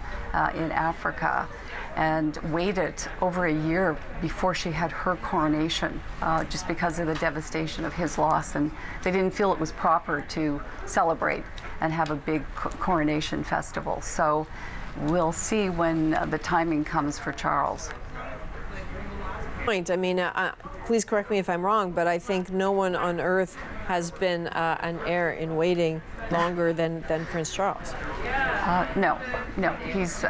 [SPEAKER 9] in Africa, and waited over a year before she had her coronation, just because of the devastation of his loss, and they didn't feel it was proper to celebrate and have a big coronation festival. So we'll see when the timing comes for Charles.
[SPEAKER 17] I mean, please correct me if I'm wrong, but I think no one on earth has been an heir in waiting longer than Prince Charles.
[SPEAKER 9] No, he's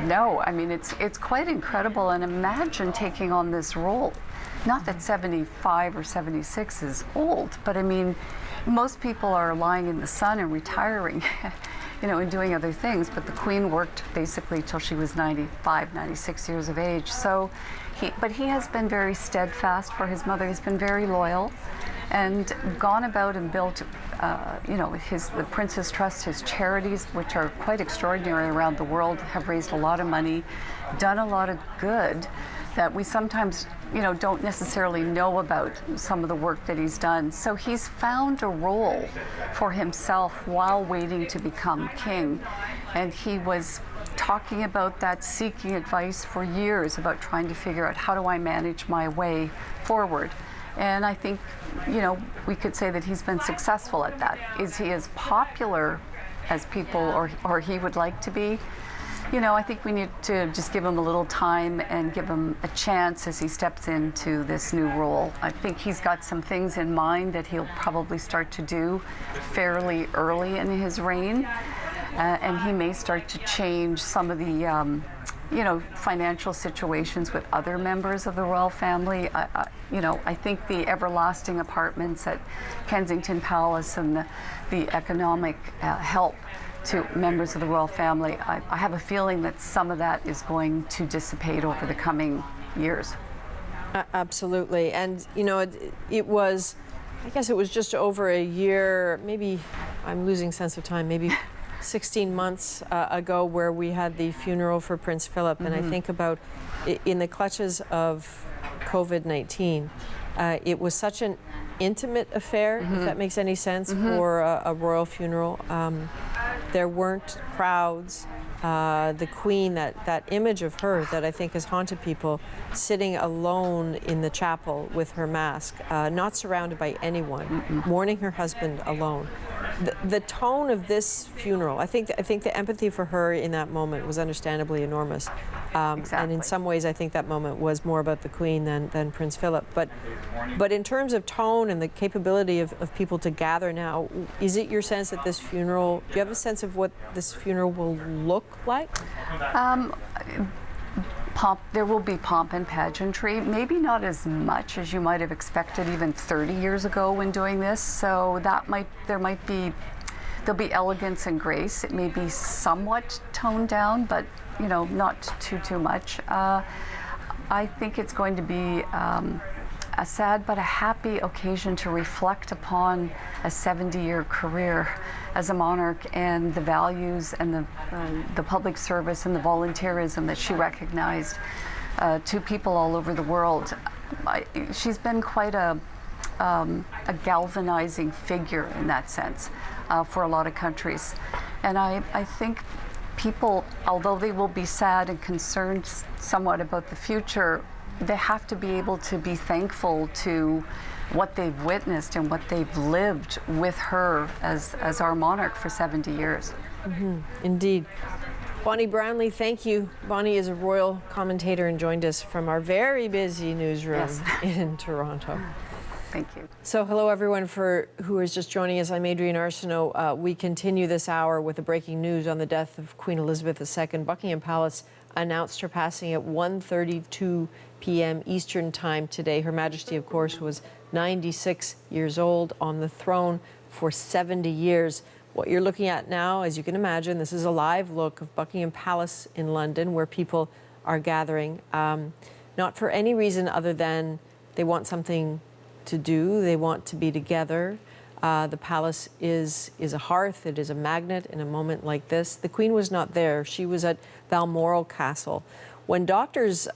[SPEAKER 9] no. I mean, it's quite incredible, and imagine taking on this role. Not that 75 or 76 is old, but I mean, most people are lying in the sun and retiring. And doing other things, but the Queen worked basically till she was 95, 96 years of age. So he has been very steadfast for his mother. He's been very loyal, and gone about and built, the Prince's Trust, his charities, which are quite extraordinary around the world, have raised a lot of money, done a lot of good that we sometimes, don't necessarily know about, some of the work that he's done. So he's found a role for himself while waiting to become king. And he was talking about that, seeking advice for years about trying to figure out, how do I manage my way forward? And I think, we could say that he's been successful at that. Is he as popular as people or he would like to be? I think we need to just give him a little time and give him a chance as he steps into this new role. I think he's got some things in mind that he'll probably start to do fairly early in his reign. And he may start to change some of the, financial situations with other members of the royal family. I think the everlasting apartments at Kensington Palace and the economic help to members of the royal family, I have a feeling that some of that is going to dissipate over the coming years.
[SPEAKER 17] Absolutely. And, it was just over a year, maybe, I'm losing sense of time, maybe 16 months ago, where we had the funeral for Prince Philip. And I think about, in the clutches of COVID-19, it was such an intimate affair, if that makes any sense, for a royal funeral. There weren't crowds. The Queen, that image of her that I think has haunted people, sitting alone in the chapel with her mask, not surrounded by anyone, mourning her husband alone. The tone of this funeral, I think the empathy for her in that moment was understandably enormous. And in some ways, I think that moment was more about the Queen than Prince Philip. But in terms of tone and the capability of people to gather now, is it your sense that this funeral, do you have a sense of what this funeral will look like?
[SPEAKER 9] There will be pomp and pageantry, maybe not as much as you might have expected even 30 years ago when doing this. So there'll be elegance and grace. It may be somewhat toned down, but not too much. I think it's going to be a sad but a happy occasion to reflect upon a 70-year career as a monarch, and the values and the public service and the volunteerism that she recognized to people all over the world. She's been quite a galvanizing figure in that sense for a lot of countries. And I think people, although they will be sad and concerned somewhat about the future, they have to be able to be thankful to what they've witnessed and what they've lived with her as our monarch for 70 years.
[SPEAKER 17] Mm-hmm. Indeed. Bonnie Brownlee, thank you. Bonnie is a royal commentator and joined us from our very busy newsroom in Toronto.
[SPEAKER 9] Thank you.
[SPEAKER 17] So hello everyone who is just joining us. I'm Adrienne Arsenault. We continue this hour with the breaking news on the death of Queen Elizabeth II. Buckingham Palace announced her passing at 1:32 p.m. Eastern Time today. Her Majesty, of course, was 96 years old, on the throne for 70 years. What you're looking at now, as you can imagine, this is a live look of Buckingham Palace in London, where people are gathering, not for any reason other than they want something to do, they want to be together. The palace is a hearth, it is a magnet in a moment like this. The Queen was not there. She was at Balmoral Castle. When doctors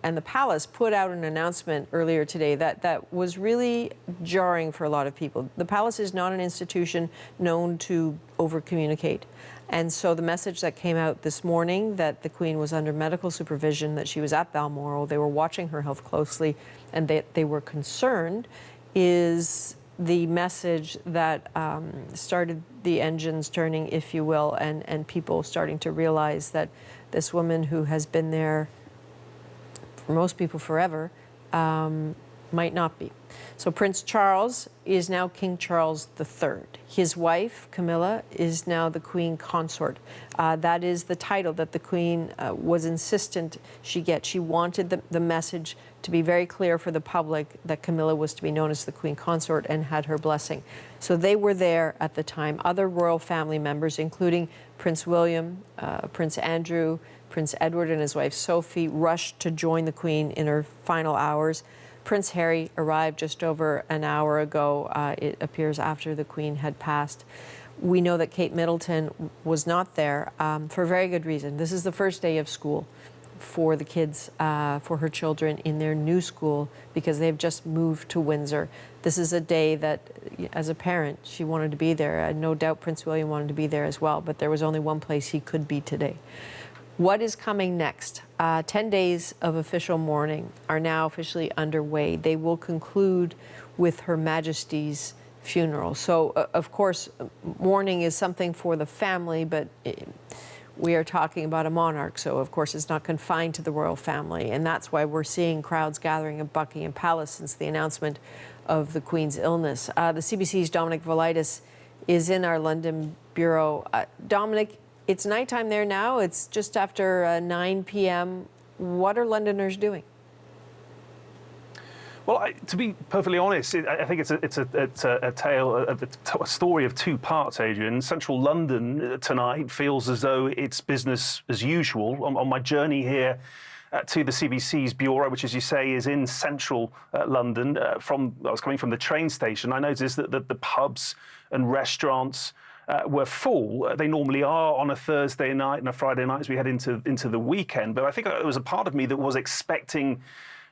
[SPEAKER 17] and the palace put out an announcement earlier today that was really jarring for a lot of people. The palace is not an institution known to over-communicate. And so the message that came out this morning, that the Queen was under medical supervision, that she was at Balmoral, they were watching her health closely, and they were concerned, is the message that started the engines turning, if you will, and people starting to realize that this woman who has been there for most people forever might not be. So Prince Charles is now King Charles III. His wife, Camilla, is now the Queen Consort. That is the title that the Queen was insistent she get. She wanted the message to be very clear for the public that Camilla was to be known as the Queen Consort and had her blessing. So they were there at the time. Other royal family members, including Prince William, Prince Andrew, Prince Edward and his wife Sophie, rushed to join the Queen in her final hours. Prince Harry arrived just over an hour ago, it appears, after the Queen had passed. We know that Kate Middleton was not there for a very good reason. This is the first day of school for the kids, for her children in their new school, because they've just moved to Windsor. This is a day that, as a parent, she wanted to be there. No doubt Prince William wanted to be there as well, but there was only one place he could be today. What is coming next? 10 days of official mourning are now officially underway. They will conclude with Her Majesty's funeral. So, of course, mourning is something for the family, but we are talking about a monarch, so of course it's not confined to the royal family, and that's why we're seeing crowds gathering at Buckingham Palace since the announcement of the Queen's illness. The CBC's Dominic Volitis is in our London bureau. Dominic, it's nighttime there now. It's just after 9 p.m. What are Londoners doing?
[SPEAKER 13] Well, to be perfectly honest, I think it's a tale of a story of two parts, Adrian. Central London tonight feels as though it's business as usual. On my journey here to the CBC's bureau, which, as you say, is in central London, I was coming from the train station, I noticed that the pubs and restaurants were full. They normally are on a Thursday night and a Friday night as we head into the weekend. But I think there was a part of me that was expecting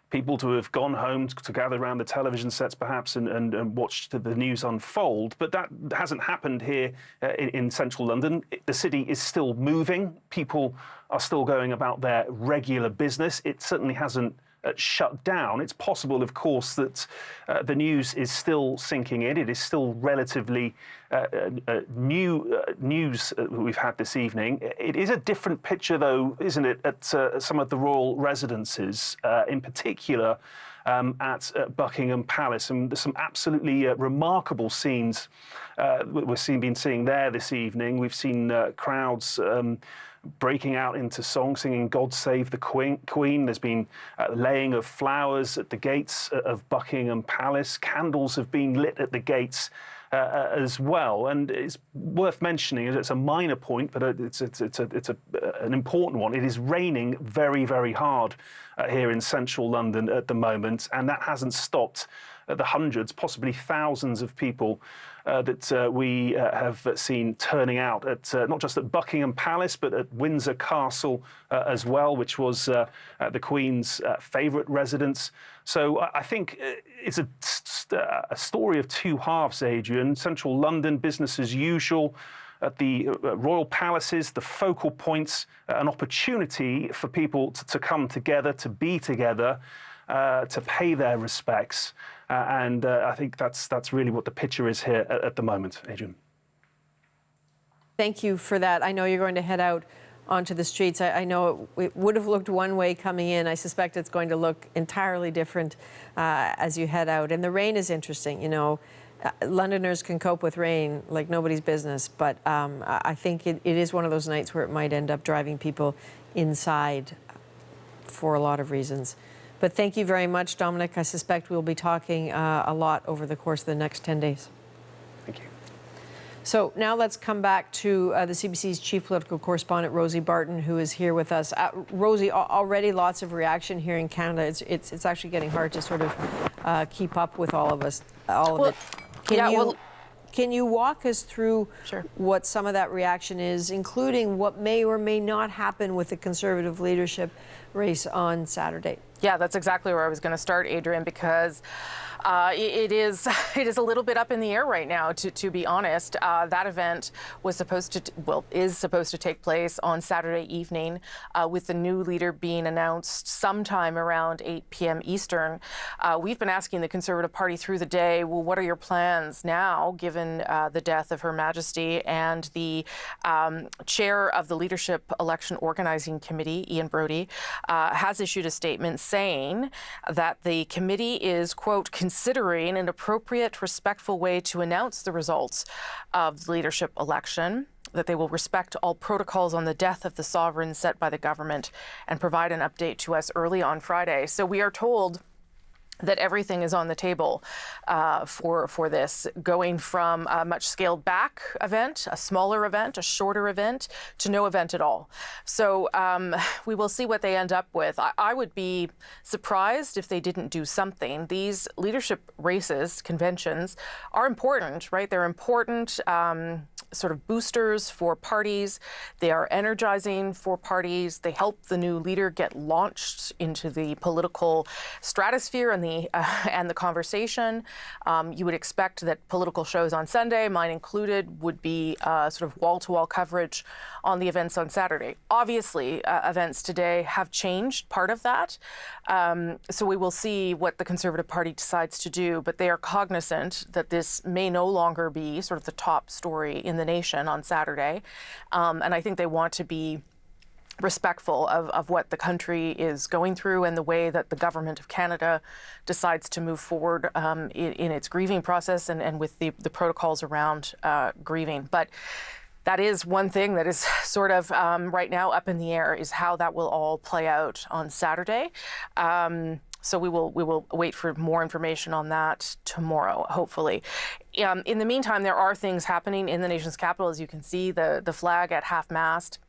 [SPEAKER 13] people to have gone home to gather around the television sets perhaps and watch the news unfold. But that hasn't happened here in central London. The city is still moving. People are still going about their regular business. It certainly hasn't shut down. It's possible, of course, that the news is still sinking in. It is still relatively new news we've had this evening. It is a different picture, though, isn't it, at some of the royal residences, in particular at Buckingham Palace. And there's some absolutely remarkable scenes we've been seeing there this evening. We've seen crowds breaking out into song, singing God Save the Queen. There's been laying of flowers at the gates of Buckingham Palace. Candles have been lit at the gates as well. And it's worth mentioning, it's a minor point, but it's an important one. It is raining very, very hard here in central London at the moment, and that hasn't stopped the hundreds, possibly thousands of people that we have seen turning out at not just at Buckingham Palace, but at Windsor Castle as well, which was the Queen's favourite residence. So I think it's a story of two halves, Adrian. Central London, business as usual. At the royal palaces, the focal points, an opportunity for people to come together, to be together, to pay their respects. And I think that's really what the picture is here at the moment, Adrian.
[SPEAKER 17] Thank you for that. I know you're going to head out onto the streets. I know it would have looked one way coming in. I suspect it's going to look entirely different as you head out. And the rain is interesting, you know. Londoners can cope with rain like nobody's business, but I think it is one of those nights where it might end up driving people inside for a lot of reasons. But thank you very much, Dominic. I suspect we'll be talking a lot over the course of the next 10 days.
[SPEAKER 13] Thank you.
[SPEAKER 17] So now let's come back to the CBC's chief political correspondent, Rosie Barton, who is here with us. Rosie, already lots of reaction here in Canada. It's actually getting hard to sort of keep up with all of it. Can you walk us through what some of that reaction is, including what may or may not happen with the Conservative leadership race on Saturday?
[SPEAKER 1] Yeah, that's exactly where I was going to start, Adrian, because it is a little bit up in the air right now, to be honest. That event was is supposed to take place on Saturday evening, with the new leader being announced sometime around 8 p.m. Eastern. We've been asking the Conservative Party through the day, well, what are your plans now, given the death of Her Majesty? And the chair of the Leadership Election Organizing Committee, Ian Brodie, has issued a statement saying that the committee is, quote, considering an appropriate, respectful way to announce the results of the leadership election, that they will respect all protocols on the death of the sovereign set by the government and provide an update to us early on Friday. So we are told that everything is on the table for this, going from a much scaled back event, a smaller event, a shorter event, to no event at all. So we will see what they end up with. I would be surprised if they didn't do something. These leadership races, conventions, are important, right? They're important sort of boosters for parties. They are energizing for parties. They help the new leader get launched into the political stratosphere and the conversation. You would expect that political shows on Sunday, mine included, would be sort of wall-to-wall coverage on the events on Saturday. Obviously, events today have changed part of that. So we will see what the Conservative Party decides to do, but they are cognizant that this may no longer be sort of the top story in the nation on Saturday. And I think they want to be respectful of what the country is going through and the way that the government of Canada decides to move forward in its grieving process and with the protocols around grieving. But that is one thing that is sort of right now up in the air, is how that will all play out on Saturday. So we will wait for more information on that tomorrow, hopefully. In the meantime, there are things happening in the nation's capital. As you can see, the flag at half-mast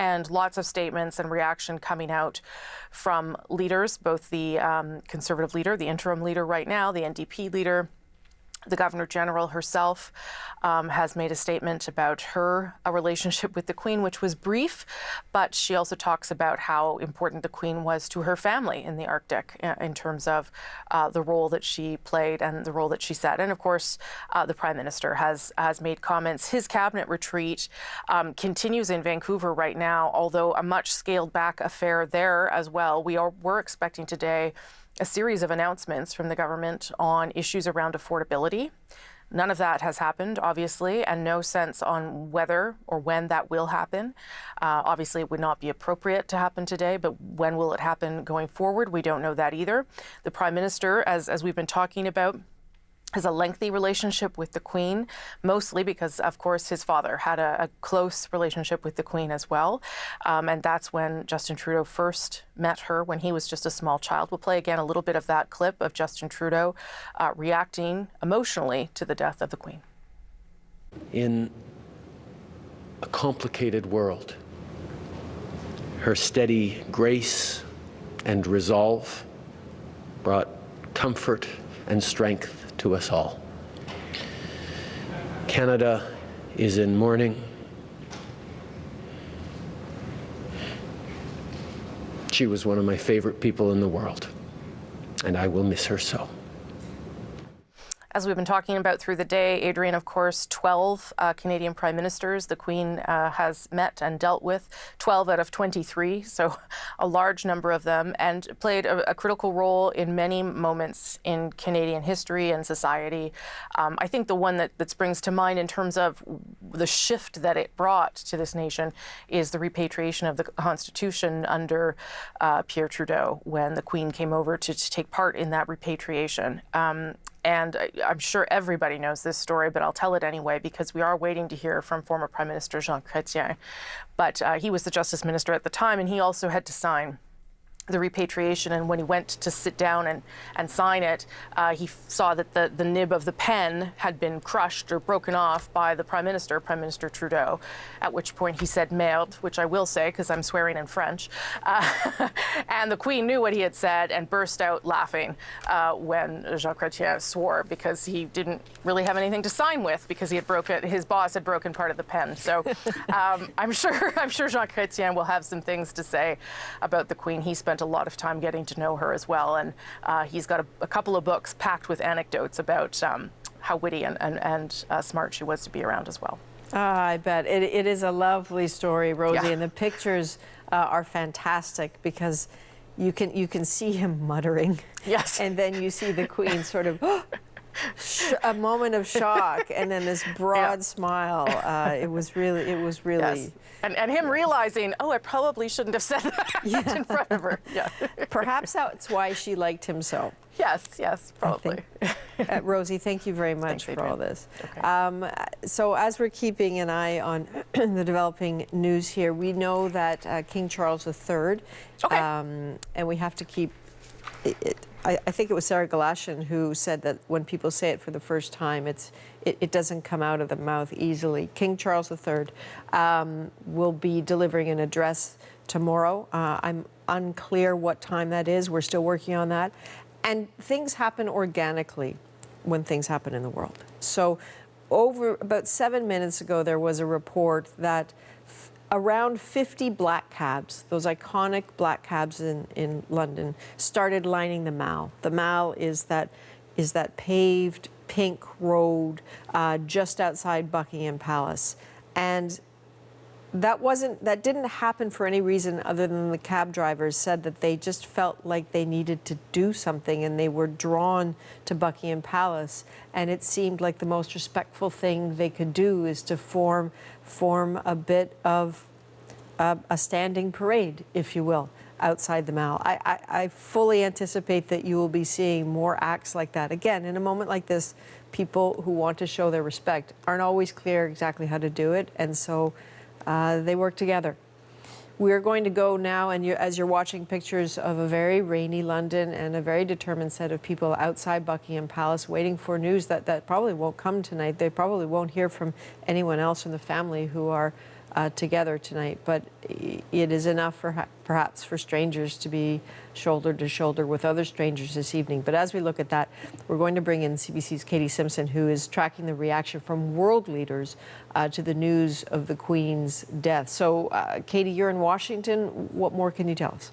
[SPEAKER 1] and lots of statements and reaction coming out from leaders, both the Conservative leader, the interim leader right now, the NDP leader. The Governor General herself has made a statement about her relationship with the Queen, which was brief, but she also talks about how important the Queen was to her family in the Arctic in terms of the role that she played and the role that she set. And of course, the Prime Minister has made comments. His cabinet retreat continues in Vancouver right now, although a much scaled back affair there as well. We're expecting today a series of announcements from the government on issues around affordability. None of that has happened, obviously, and no sense on whether or when that will happen. Obviously, it would not be appropriate to happen today, but when will it happen going forward? We don't know that either. The Prime Minister, as we've been talking about, has a lengthy relationship with the Queen, mostly because, of course, his father had a close relationship with the Queen as well. And that's when Justin Trudeau first met her, when he was just a small child. We'll play again a little bit of that clip of Justin Trudeau reacting emotionally to the death of the Queen.
[SPEAKER 7] In a complicated world, her steady grace and resolve brought comfort and strength to us all. Canada is in mourning. She was one of my favorite people in the world, and I will miss her so.
[SPEAKER 1] As we've been talking about through the day, Adrian, of course, 12 Canadian prime ministers the Queen has met and dealt with, 12 out of 23, so a large number of them, and played a critical role in many moments in Canadian history and society. I think the one that springs to mind in terms of the shift that it brought to this nation is the repatriation of the Constitution under Pierre Trudeau, when the Queen came over to take part in that repatriation. And I'm sure everybody knows this story, but I'll tell it anyway because we are waiting to hear from former Prime Minister Jean Chrétien. But he was the Justice Minister at the time, and he also had to sign the repatriation. And when he went to sit down and sign it, he saw that the nib of the pen had been crushed or broken off by the Prime Minister Trudeau, at which point he said merde, which I will say because I'm swearing in French. And the Queen knew what he had said and burst out laughing when Jean Chrétien swore, because he didn't really have anything to sign with because his boss had broken part of the pen. So I'm sure Jean Chrétien will have some things to say about the Queen. He spent a lot of time getting to know her as well, and he's got a couple of books packed with anecdotes about how witty and smart she was to be around as well.
[SPEAKER 17] I bet. It is a lovely story, Rosie,
[SPEAKER 1] Yeah.
[SPEAKER 17] and the pictures are fantastic because you can see him muttering. Yes. And then you see the Queen sort of a moment of shock, and then this broad smile. It was really.
[SPEAKER 1] Yes. And him realizing, oh, I probably shouldn't have said that in front of her. Yeah.
[SPEAKER 17] Perhaps that's why she liked him so.
[SPEAKER 1] Yes, probably.
[SPEAKER 17] Rosie, thank you very much for all this. Okay. So as we're keeping an eye on the developing news here, we know that King Charles III, and we have to keep it. I think it was Sarah Galashan who said that when people say it for the first time, it doesn't come out of the mouth easily. King Charles III will be delivering an address tomorrow. I'm unclear what time that is. We're still working on that. And things happen organically when things happen in the world. So about 7 minutes ago, there was a report that around 50 black cabs, those iconic black cabs in London, started lining the Mall. The Mall is that paved pink road just outside Buckingham Palace. And that didn't happen for any reason other than the cab drivers said that they just felt like they needed to do something, and they were drawn to Buckingham Palace. And it seemed like the most respectful thing they could do is to form a bit of a standing parade, if you will, outside the Mall. I fully anticipate that you will be seeing more acts like that. Again, in a moment like this, people who want to show their respect aren't always clear exactly how to do it, and so they work together. We're going to go now, and as you're watching pictures of a very rainy London and a very determined set of people outside Buckingham Palace waiting for news that probably won't come tonight. They probably won't hear from anyone else in the family who are together tonight, but it is enough perhaps for strangers to be shoulder to shoulder with other strangers this evening. But as we look at that, we're going to bring in CBC's Katie Simpson, who is tracking the reaction from world leaders to the news of the Queen's death. So, Katie, you're in Washington. What more can you tell us?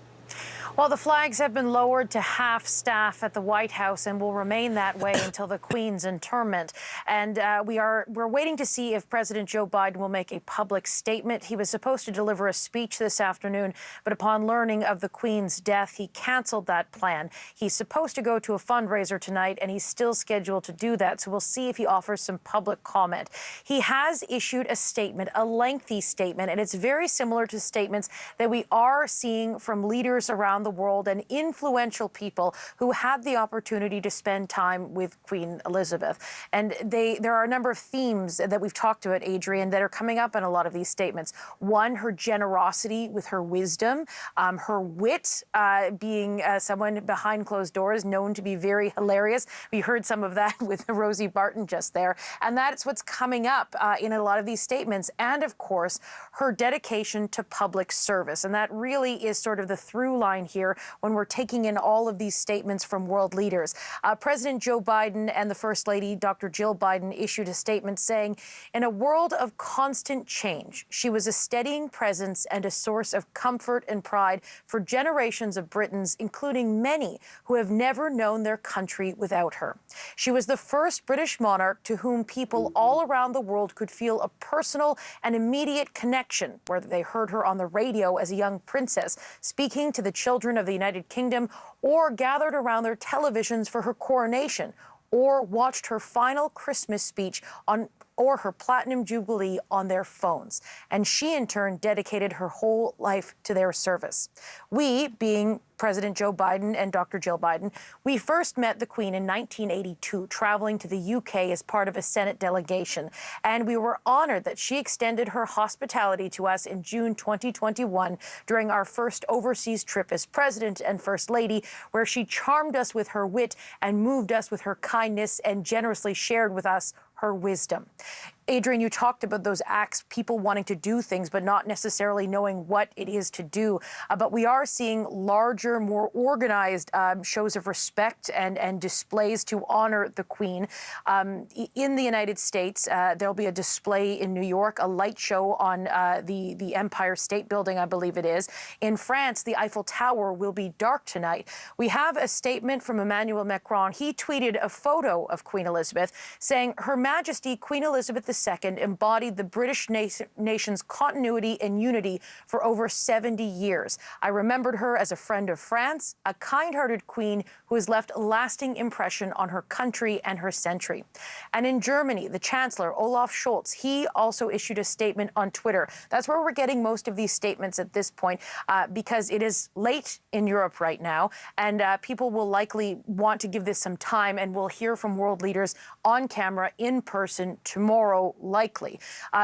[SPEAKER 2] Well, the flags have been lowered to half staff at the White House and will remain that way until the Queen's interment. And we're waiting to see if President Joe Biden will make a public statement. He was supposed to deliver a speech this afternoon, but upon learning of the Queen's death, he canceled that plan. He's supposed to go to a fundraiser tonight, and he's still scheduled to do that. So we'll see if he offers some public comment. He has issued a statement, a lengthy statement, and it's very similar to statements that we are seeing from leaders around the world and influential people who had the opportunity to spend time with Queen Elizabeth. And there are a number of themes that we've talked about, Adrian, that are coming up in a lot of these statements. One, her generosity with her wisdom, her wit, being someone behind closed doors known to be very hilarious. We heard some of that with Rosie Barton just there. And that's what's coming up in a lot of these statements. And of course, her dedication to public service. And that really is sort of the through line here when we're taking in all of these statements from world leaders. President Joe Biden and the First Lady, Dr. Jill Biden, issued a statement saying, in a world of constant change, she was a steadying presence and a source of comfort and pride for generations of Britons, including many who have never known their country without her. She was the first British monarch to whom people all around the world could feel a personal and immediate connection, whether they heard her on the radio as a young princess speaking to the children of the United Kingdom, or gathered around their televisions for her coronation, or watched her final Christmas speech or her Platinum Jubilee on their phones. And she, in turn, dedicated her whole life to their service. We, being President Joe Biden and Dr. Jill Biden, we first met the Queen in 1982, traveling to the UK as part of a Senate delegation. And we were honored that she extended her hospitality to us in June 2021 during our first overseas trip as President and First Lady, where she charmed us with her wit and moved us with her kindness and generously shared with us her wisdom. Adrian, you talked about those acts, people wanting to do things, but not necessarily knowing what it is to do. But we are seeing larger, more organized shows of respect and displays to honor the Queen. In the United States, there'll be a display in New York, a light show on the Empire State Building, I believe it is. In France, the Eiffel Tower will be dark tonight. We have a statement from Emmanuel Macron. He tweeted a photo of Queen Elizabeth saying, Her Majesty Queen Elizabeth II embodied the British nation's continuity and unity for over 70 years. I remembered her as a friend of France, a kind-hearted queen who has left a lasting impression on her country and her century. And in Germany, the Chancellor, Olaf Scholz, he also issued a statement on Twitter. That's where we're getting most of these statements at this point, because it is late in Europe right now, and people will likely want to give this some time, and we'll hear from world leaders on camera in person tomorrow, likely.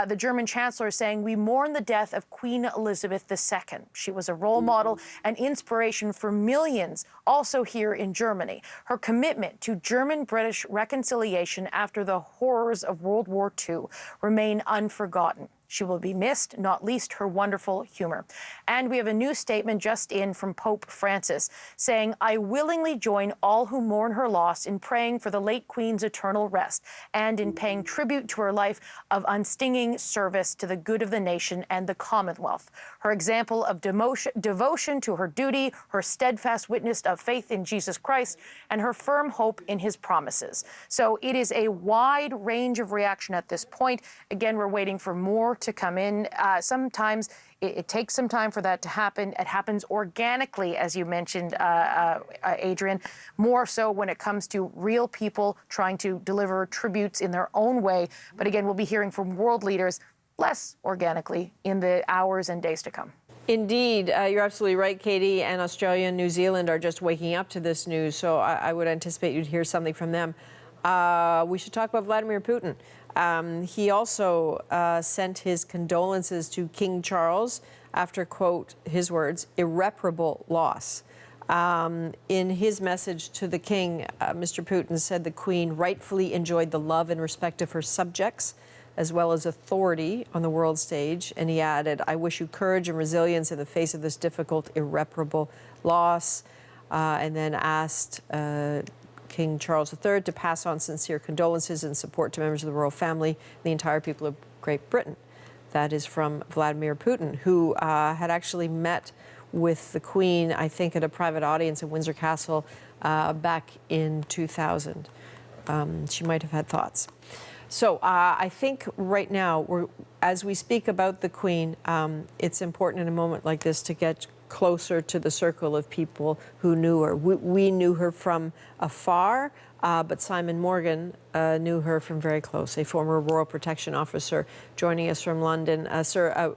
[SPEAKER 2] The German Chancellor saying, we mourn the death of Queen Elizabeth II. She was a role model and inspiration for millions, also here in Germany. Her commitment to German-British reconciliation after the horrors of World War II remain unforgotten. She will be missed, not least her wonderful humor. And we have a new statement just in from Pope Francis saying, I willingly join all who mourn her loss in praying for the late Queen's eternal rest and in paying tribute to her life of unstinting service to the good of the nation and the Commonwealth. Her example of devotion to her duty, her steadfast witness of faith in Jesus Christ, and her firm hope in his promises. So it is a wide range of reaction at this point. Again, we're waiting for more to come in. Sometimes it takes some time for that to happen. It happens organically, as you mentioned, Adrian, more so when it comes to real people trying to deliver tributes in their own way. But again, we'll be hearing from world leaders less organically in the hours and days to come.
[SPEAKER 17] Indeed, you're absolutely right, Katie, and Australia and New Zealand are just waking up to this news, so I would anticipate you'd hear something from them. We should talk about Vladimir Putin. He also sent his condolences to King Charles after, quote, his words, irreparable loss. In his message to the king, Mr. Putin said the Queen rightfully enjoyed the love and respect of her subjects, as well as authority on the world stage. And he added, I wish you courage and resilience in the face of this difficult, irreparable loss, and then asked King Charles III to pass on sincere condolences and support to members of the royal family and the entire people of Great Britain. That is from Vladimir Putin, who had actually met with the Queen, I think, at a private audience at Windsor Castle back in 2000. She might have had thoughts. So I think right now, as we speak about the Queen, it's important in a moment like this to get closer to the circle of people who knew her. We knew her from afar, but Simon Morgan knew her from very close, a former Royal Protection Officer joining us from London. Sir,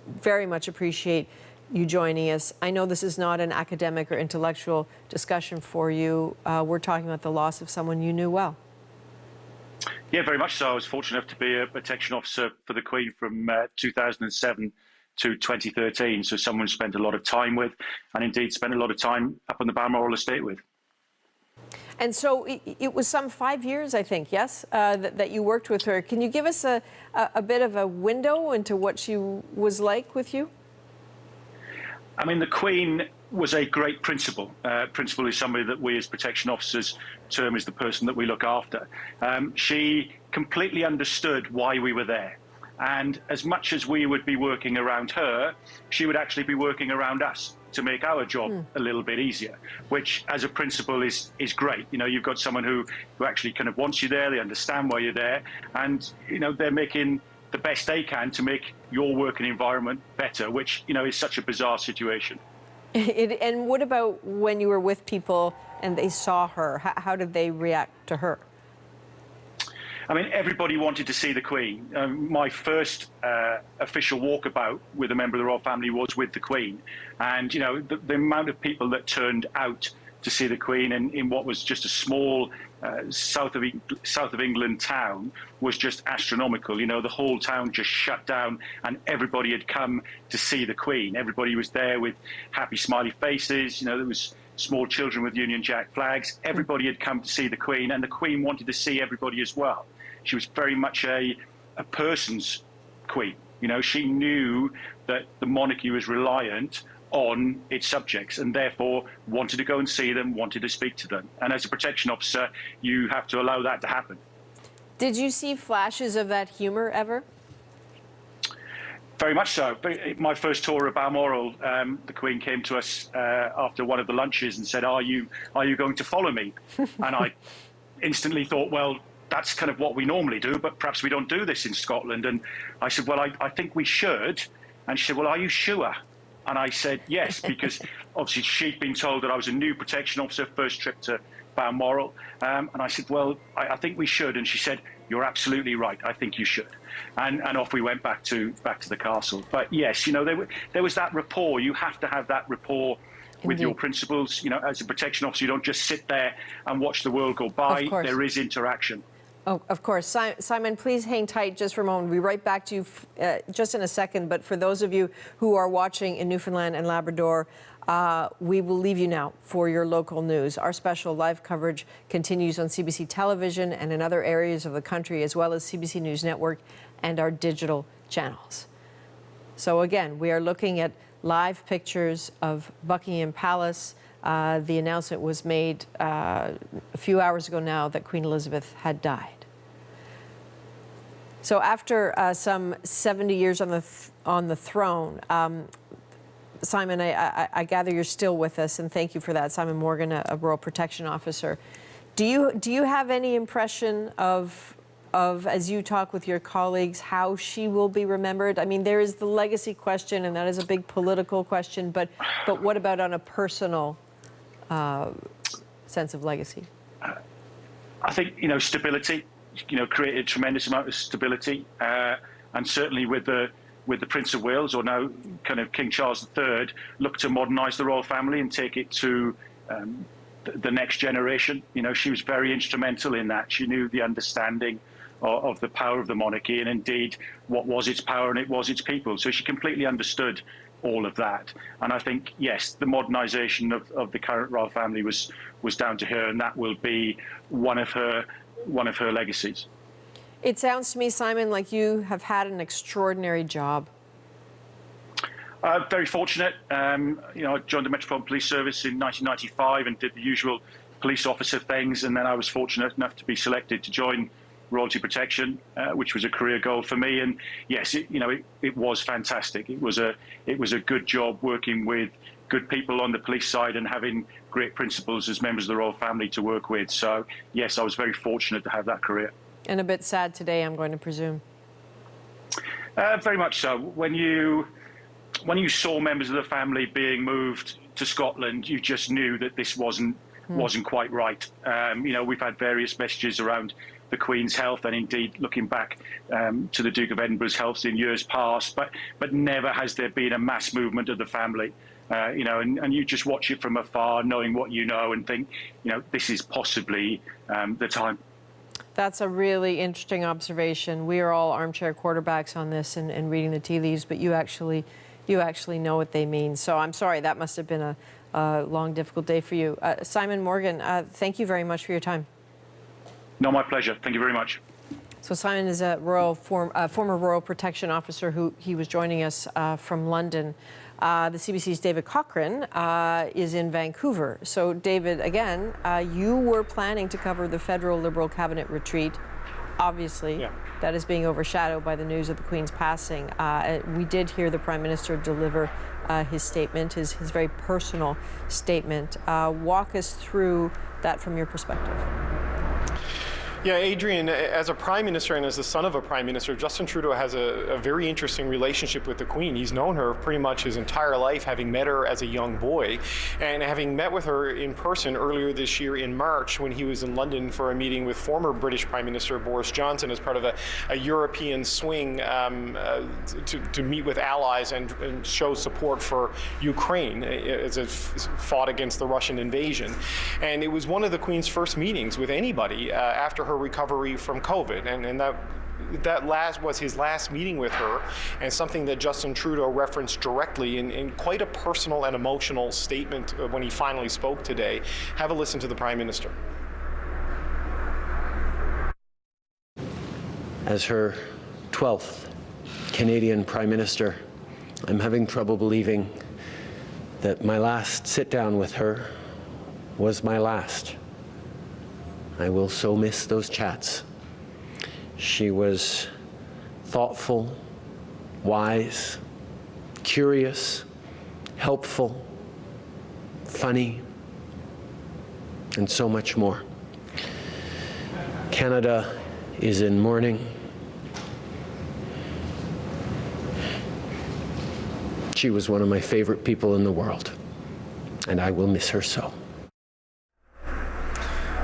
[SPEAKER 17] very much appreciate you joining us. I know this is not an academic or intellectual discussion for you. We're talking about the loss of someone you knew well.
[SPEAKER 6] Yeah, very much so. I was fortunate enough to be a protection officer for the Queen from 2007 to 2013. So someone spent a lot of time with, and indeed spent a lot of time up on the Balmoral estate with.
[SPEAKER 17] And so it was some 5 years, I think, yes, that you worked with her. Can you give us a bit of a window into what she was like with you?
[SPEAKER 6] I mean, the Queen was a great principal. Principal is somebody that we as protection officers term as the person that we look after. She completely understood why we were there. And as much as we would be working around her, she would actually be working around us to make our job a little bit easier, which as a principal is great. You know, you've got someone who actually kind of wants you there, they understand why you're there, and, you know, they're making the best they can to make your working environment better, which, you know, is such a bizarre situation.
[SPEAKER 17] And what about when you were with people and they saw her? How did they react to her?
[SPEAKER 6] I mean, everybody wanted to see the Queen. My first official walkabout with a member of the royal family was with the Queen. And, you know, the amount of people that turned out to see the Queen in what was just a small south of England town was just astronomical. You know, the whole town just shut down and everybody had come to see the Queen. Everybody was there with happy, smiley faces. You know, there was small children with Union Jack flags. Everybody had come to see the Queen, and the Queen wanted to see everybody as well. She was very much a person's Queen. You know, she knew that the monarchy was reliant on its subjects and therefore wanted to go and see them, wanted to speak to them. And as a protection officer, you have to allow that to happen.
[SPEAKER 17] Did you see flashes of that humor ever?
[SPEAKER 6] Very much so. My first tour of Balmoral, the Queen came to us after one of the lunches and said, are you going to follow me? And I instantly thought, well, that's kind of what we normally do, but perhaps we don't do this in Scotland. And I said, well, I think we should. And she said, well, are you sure? And I said, yes, because obviously she'd been told that I was a new protection officer, first trip to Balmoral. And I said, well, I think we should. And she said, you're absolutely right. I think you should. And off we went back to the castle. But yes, you know, there was that rapport. You have to have that rapport with your principals. You know, as a protection officer, you don't just sit there and watch the world go by. There is interaction.
[SPEAKER 17] Oh, of course. Simon, please hang tight just for a moment. We'll be right back to you just in a second. But for those of you who are watching in Newfoundland and Labrador, we will leave you now for your local news. Our special live coverage continues on CBC Television and in other areas of the country, as well as CBC News Network and our digital channels. So again, we are looking at live pictures of Buckingham Palace. The announcement was made a few hours ago now that Queen Elizabeth had died. So after some 70 years on the throne, Simon, I gather you're still with us, and thank you for that. Simon Morgan, a Royal Protection Officer. Do you have any impression of as you talk with your colleagues how she will be remembered? I mean, there is the legacy question, and that is a big political question. But what about on a personal sense of legacy?
[SPEAKER 6] I think, you know, stability. You know, created a tremendous amount of stability, and certainly with the Prince of Wales, or now kind of King Charles III, look to modernise the royal family and take it to the next generation. You know, she was very instrumental in that. She knew the understanding of the power of the monarchy, and indeed what was its power, and it was its people. So she completely understood all of that. And I think, yes, the modernisation of the current royal family was down to her, and that will be one of her legacies.
[SPEAKER 17] It sounds to me, Simon, like you have had an extraordinary job.
[SPEAKER 6] Very fortunate. You know, I joined the Metropolitan Police Service in 1995 and did the usual police officer things, and then I was fortunate enough to be selected to join Royalty Protection, which was a career goal for me. And yes, it was fantastic. It was a good job working with good people on the police side and having great principals as members of the royal family to work with. So yes, I was very fortunate to have that career.
[SPEAKER 17] And a bit sad today, I'm going to presume.
[SPEAKER 6] Very much so. When you saw members of the family being moved to Scotland, you just knew that this wasn't quite right. You know, we've had various messages around the Queen's health, and indeed looking back to the Duke of Edinburgh's health in years past, but never has there been a mass movement of the family. You know, and you just watch it from afar, knowing what you know, and think, you know, this is possibly the time.
[SPEAKER 17] That's a really interesting observation. We are all armchair quarterbacks on this and reading the tea leaves, but you actually know what they mean. So I'm sorry, that must have been a long, difficult day for you. Simon Morgan, thank you very much for your time.
[SPEAKER 6] No, my pleasure. Thank you very much.
[SPEAKER 17] So Simon is a former Royal Protection Officer who he was joining us from London. The CBC's David Cochrane is in Vancouver. So, David, again, you were planning to cover the federal Liberal cabinet retreat. Obviously, that is being overshadowed by the news of the Queen's passing. We did hear the Prime Minister deliver his statement, his very personal statement. Walk us through that from your perspective.
[SPEAKER 5] Yeah, Adrian, as a Prime Minister and as the son of a Prime Minister, Justin Trudeau has a very interesting relationship with the Queen. He's known her pretty much his entire life, having met her as a young boy, and having met with her in person earlier this year in March when he was in London for a meeting with former British Prime Minister Boris Johnson as part of a European swing to meet with allies and show support for Ukraine as it fought against the Russian invasion. And it was one of the Queen's first meetings with anybody after her recovery from COVID, and that was his last meeting with her, and something that Justin Trudeau referenced directly in quite a personal and emotional statement when he finally spoke today. Have a listen to the Prime Minister.
[SPEAKER 7] As her 12th Canadian Prime Minister, I'm having trouble believing that my last sit-down with her was my last. I will so miss those chats. She was thoughtful, wise, curious, helpful, funny, and so much more. Canada is in mourning. She was one of my favorite people in the world, and I will miss her so.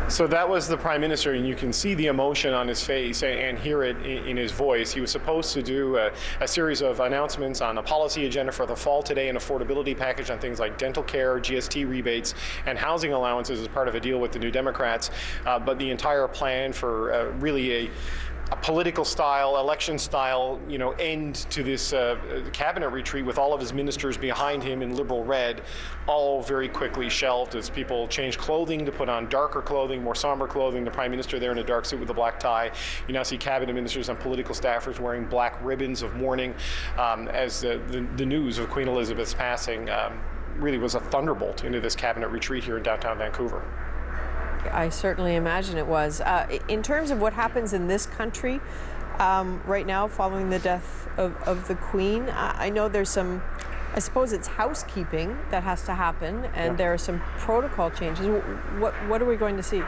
[SPEAKER 5] So that was the Prime Minister, and you can see the emotion on his face and hear it in his voice. He was supposed to do a series of announcements on a policy agenda for the fall today, an affordability package on things like dental care, GST rebates, and housing allowances as part of a deal with the New Democrats. But the entire plan for really a political style, election style, end to this cabinet retreat with all of his ministers behind him in Liberal red, all very quickly shelved as people change clothing to put on darker clothing, more somber clothing. The Prime Minister there in a dark suit with a black tie. You now see cabinet ministers and political staffers wearing black ribbons of mourning as the news of Queen Elizabeth's passing really was a thunderbolt into this cabinet retreat here in downtown Vancouver.
[SPEAKER 17] I certainly imagine it was. In terms of what happens in this country right now following the death of the Queen, I know there's some, I suppose it's housekeeping that has to happen, and there are some protocol changes. What are we going to see?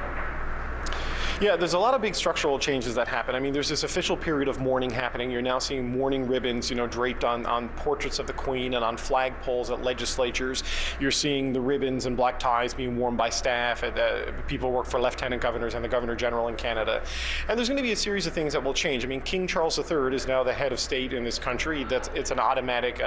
[SPEAKER 5] Yeah, there's a lot of big structural changes that happen. I mean, there's this official period of mourning happening. You're now seeing mourning ribbons, draped on portraits of the Queen and on flagpoles at legislatures. You're seeing the ribbons and black ties being worn by staff, people who work for lieutenant governors and the Governor General in Canada. And there's going to be a series of things that will change. I mean, King Charles III is now the head of state in this country. It's an automatic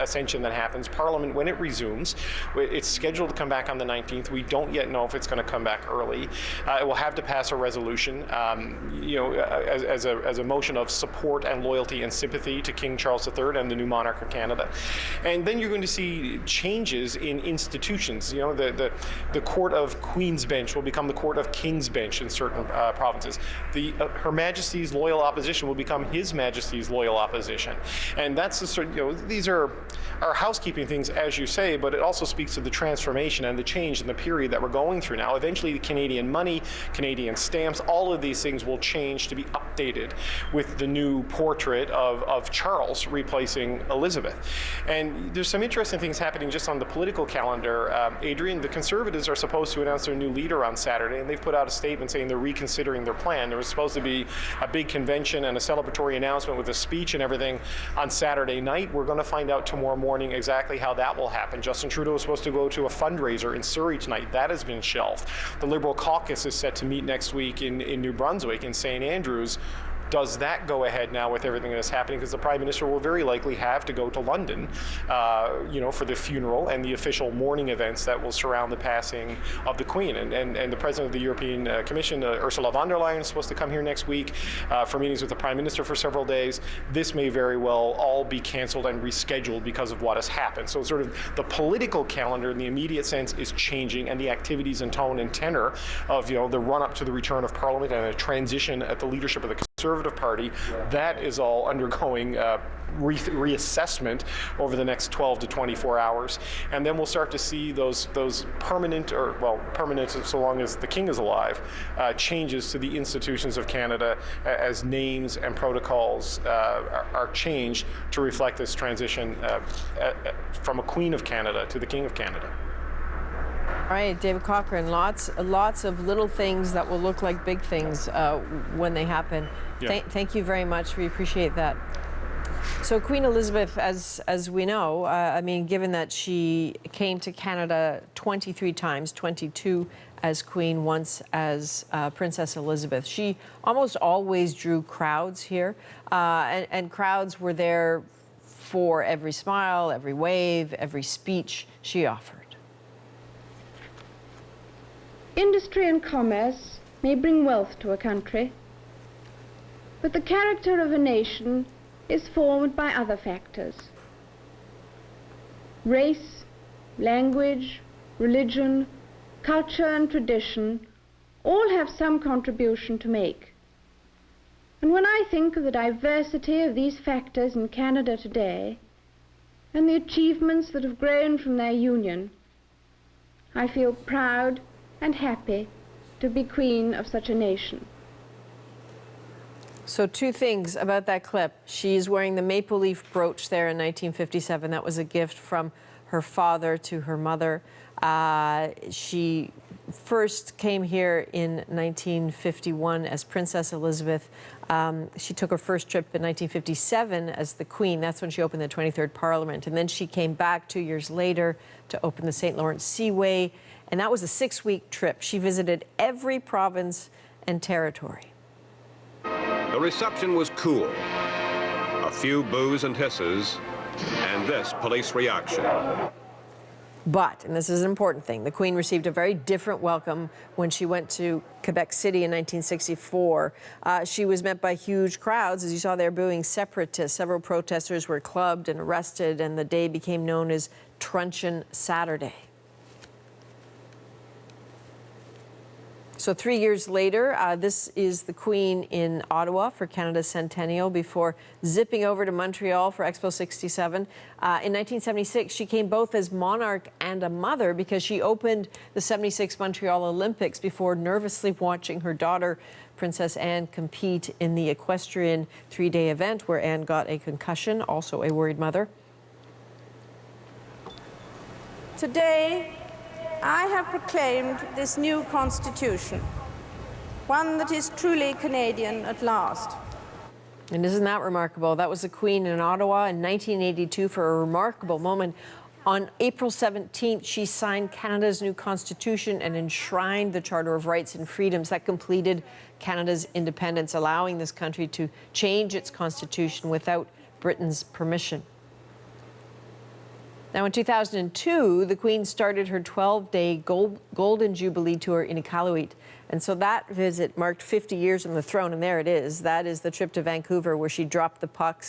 [SPEAKER 5] ascension that happens. Parliament, when it resumes, it's scheduled to come back on the 19th. We don't yet know if it's going to come back early. It will have to pass a resolution, as a motion of support and loyalty and sympathy to King Charles III and the new monarch of Canada. And then you're going to see changes in institutions. The Court of Queen's Bench will become the Court of King's Bench in certain provinces. Her Majesty's loyal opposition will become His Majesty's loyal opposition. And that's the sort these are housekeeping things, as you say, but it also speaks to the transformation and the change in the period that we're going through now. Eventually, the Canadian money, Canadian stamps, all of these things will change to be updated with the new portrait of Charles replacing Elizabeth. And there's some interesting things happening just on the political calendar. Adrian, the Conservatives are supposed to announce their new leader on Saturday, and they've put out a statement saying they're reconsidering their plan. There was supposed to be a big convention and a celebratory announcement with a speech and everything on Saturday night. We're going to find out tomorrow morning exactly how that will happen. Justin Trudeau is supposed to go to a fundraiser in Surrey tonight. That has been shelved. The Liberal caucus is set to meet next week in New Brunswick, in St. Andrews. Does that go ahead now with everything that's happening? Because the Prime Minister will very likely have to go to London, for the funeral and the official mourning events that will surround the passing of the Queen. And the President of the European Commission, Ursula von der Leyen, is supposed to come here next week for meetings with the Prime Minister for several days. This may very well all be canceled and rescheduled because of what has happened. So sort of the political calendar in the immediate sense is changing, and the activities and tone and tenor of the run-up to the return of Parliament and a transition at the leadership of the Conservative Party, that is all undergoing reassessment over the next 12 to 24 hours, and then we'll start to see those permanent, or well, permanent so long as the king is alive, changes to the institutions of Canada as names and protocols are changed to reflect this transition from a Queen of Canada to the King of Canada.
[SPEAKER 17] All right, David Cochrane, lots of little things that will look like big things when they happen.
[SPEAKER 5] Yeah.
[SPEAKER 17] Thank you very much. We appreciate that. So Queen Elizabeth, as we know, I mean, given that she came to Canada 23 times, 22 as Queen, once as Princess Elizabeth, she almost always drew crowds here, and crowds were there for every smile, every wave, every speech she offered.
[SPEAKER 3] Industry and commerce may bring wealth to a country, but the character of a nation is formed by other factors. Race, language, religion, culture and tradition all have some contribution to make. And when I think of the diversity of these factors in Canada today and the achievements that have grown from their union, I feel proud and happy to be Queen of such a nation.
[SPEAKER 17] So two things about that clip. She's wearing the maple leaf brooch there in 1957. That was a gift from her father to her mother. She first came here in 1951 as Princess Elizabeth. She took her first trip in 1957 as the Queen. That's when she opened the 23rd Parliament. And then she came back 2 years later to open the St. Lawrence Seaway. And that was a 6-week trip. She visited every province and territory.
[SPEAKER 10] The reception was cool. A few boos and hisses, and this police reaction.
[SPEAKER 17] But, and this is an important thing, the Queen received a very different welcome when she went to Quebec City in 1964. She was met by huge crowds. As you saw there, booing separatists. Several protesters were clubbed and arrested, and the day became known as Truncheon Saturday. So 3 years later, this is the Queen in Ottawa for Canada's centennial before zipping over to Montreal for Expo 67. In 1976, she came both as monarch and a mother because she opened the 76 Montreal Olympics before nervously watching her daughter, Princess Anne, compete in the equestrian 3-day event where Anne got a concussion, also a worried mother.
[SPEAKER 24] Today, I have proclaimed this new constitution, one that is truly Canadian at last.
[SPEAKER 17] And isn't that remarkable? That was the Queen in Ottawa in 1982 for a remarkable moment. On April 17th, she signed Canada's new constitution and enshrined the Charter of Rights and Freedoms that completed Canada's independence, allowing this country to change its constitution without Britain's permission. Now, in 2002, the Queen started her 12-day Golden Jubilee tour in Iqaluit. And so that visit marked 50 years on the throne, and there it is. That is the trip to Vancouver where she dropped the puck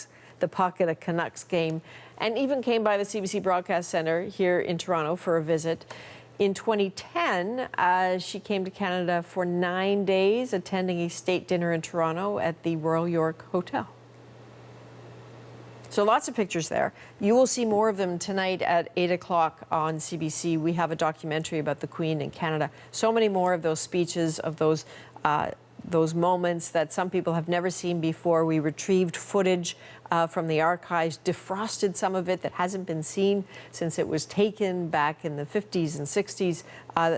[SPEAKER 17] at a Canucks game, and even came by the CBC Broadcast Centre here in Toronto for a visit. In 2010, she came to Canada for 9 days, attending a state dinner in Toronto at the Royal York Hotel. So lots of pictures there. You will see more of them tonight at 8 o'clock on CBC. We have a documentary about the Queen in Canada. So many more of those speeches, of those moments that some people have never seen before. We retrieved footage from the archives, defrosted some of it that hasn't been seen since it was taken back in the 50s and 60s.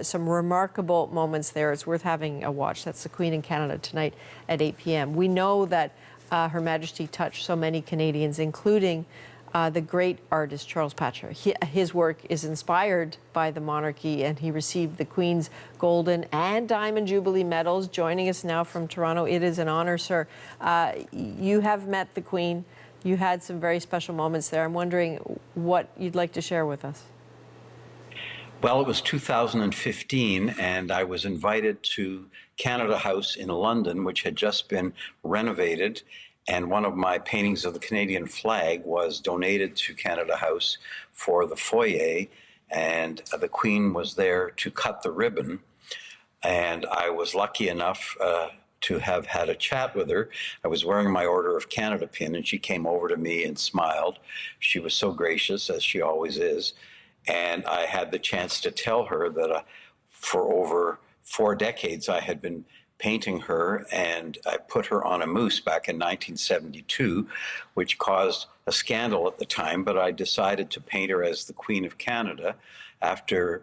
[SPEAKER 17] Some remarkable moments there. It's worth having a watch. That's the Queen in Canada tonight at 8 p.m. We know that Her Majesty touched so many Canadians, including the great artist Charles Patcher. His work is inspired by the monarchy, and he received the Queen's Golden and Diamond Jubilee medals. Joining us now from Toronto, it is an honor, sir. You have met the Queen. You had some very special moments there. I'm wondering what you'd like to share with us.
[SPEAKER 11] Well, it was 2015, and I was invited to Canada House in London, which had just been renovated, and one of my paintings of the Canadian flag was donated to Canada House for the foyer, and the Queen was there to cut the ribbon, and I was lucky enough to have had a chat with her. I was wearing my Order of Canada pin, and she came over to me and smiled. She was so gracious, as she always is. And I had the chance to tell her that for over 4 decades, I had been painting her, and I put her on a moose back in 1972, which caused a scandal at the time, but I decided to paint her as the Queen of Canada after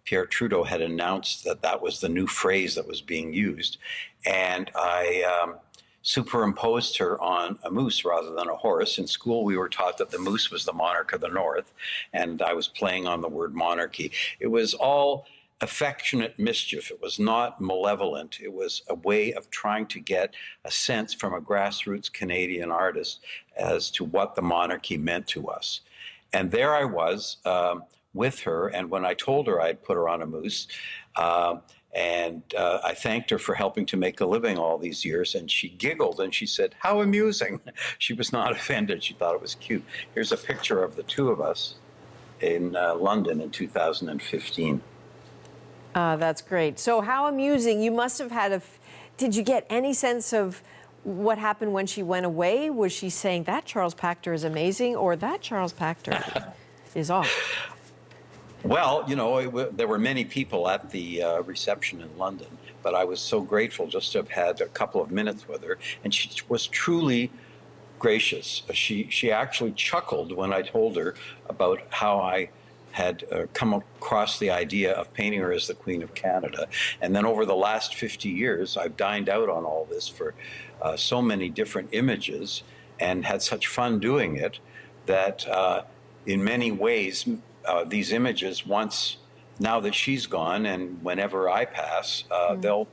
[SPEAKER 11] Pierre Trudeau had announced that that was the new phrase that was being used. And I superimposed her on a moose rather than a horse. In school, we were taught that the moose was the monarch of the North, and I was playing on the word monarchy. It was all affectionate mischief. It was not malevolent. It was a way of trying to get a sense from a grassroots Canadian artist as to what the monarchy meant to us. And there I was with her, and when I told her I'd put her on a moose, I thanked her for helping to make a living all these years, and she giggled and she said, "How amusing." She was not offended. She thought it was cute. Here's a picture of the two of us in London in 2015.
[SPEAKER 17] That's great. So how amusing. You must have had did you get any sense of what happened when she went away? Was she saying, that Charles Pachter is amazing, or that Charles Pachter is off?
[SPEAKER 11] Well, you know, there were many people at the reception in London, but I was so grateful just to have had a couple of minutes with her, and she was truly gracious. She actually chuckled when I told her about how I had come across the idea of painting her as the Queen of Canada. And then over the last 50 years, I've dined out on all this for so many different images and had such fun doing it that in many ways, these images, now that she's gone and whenever I pass, they'll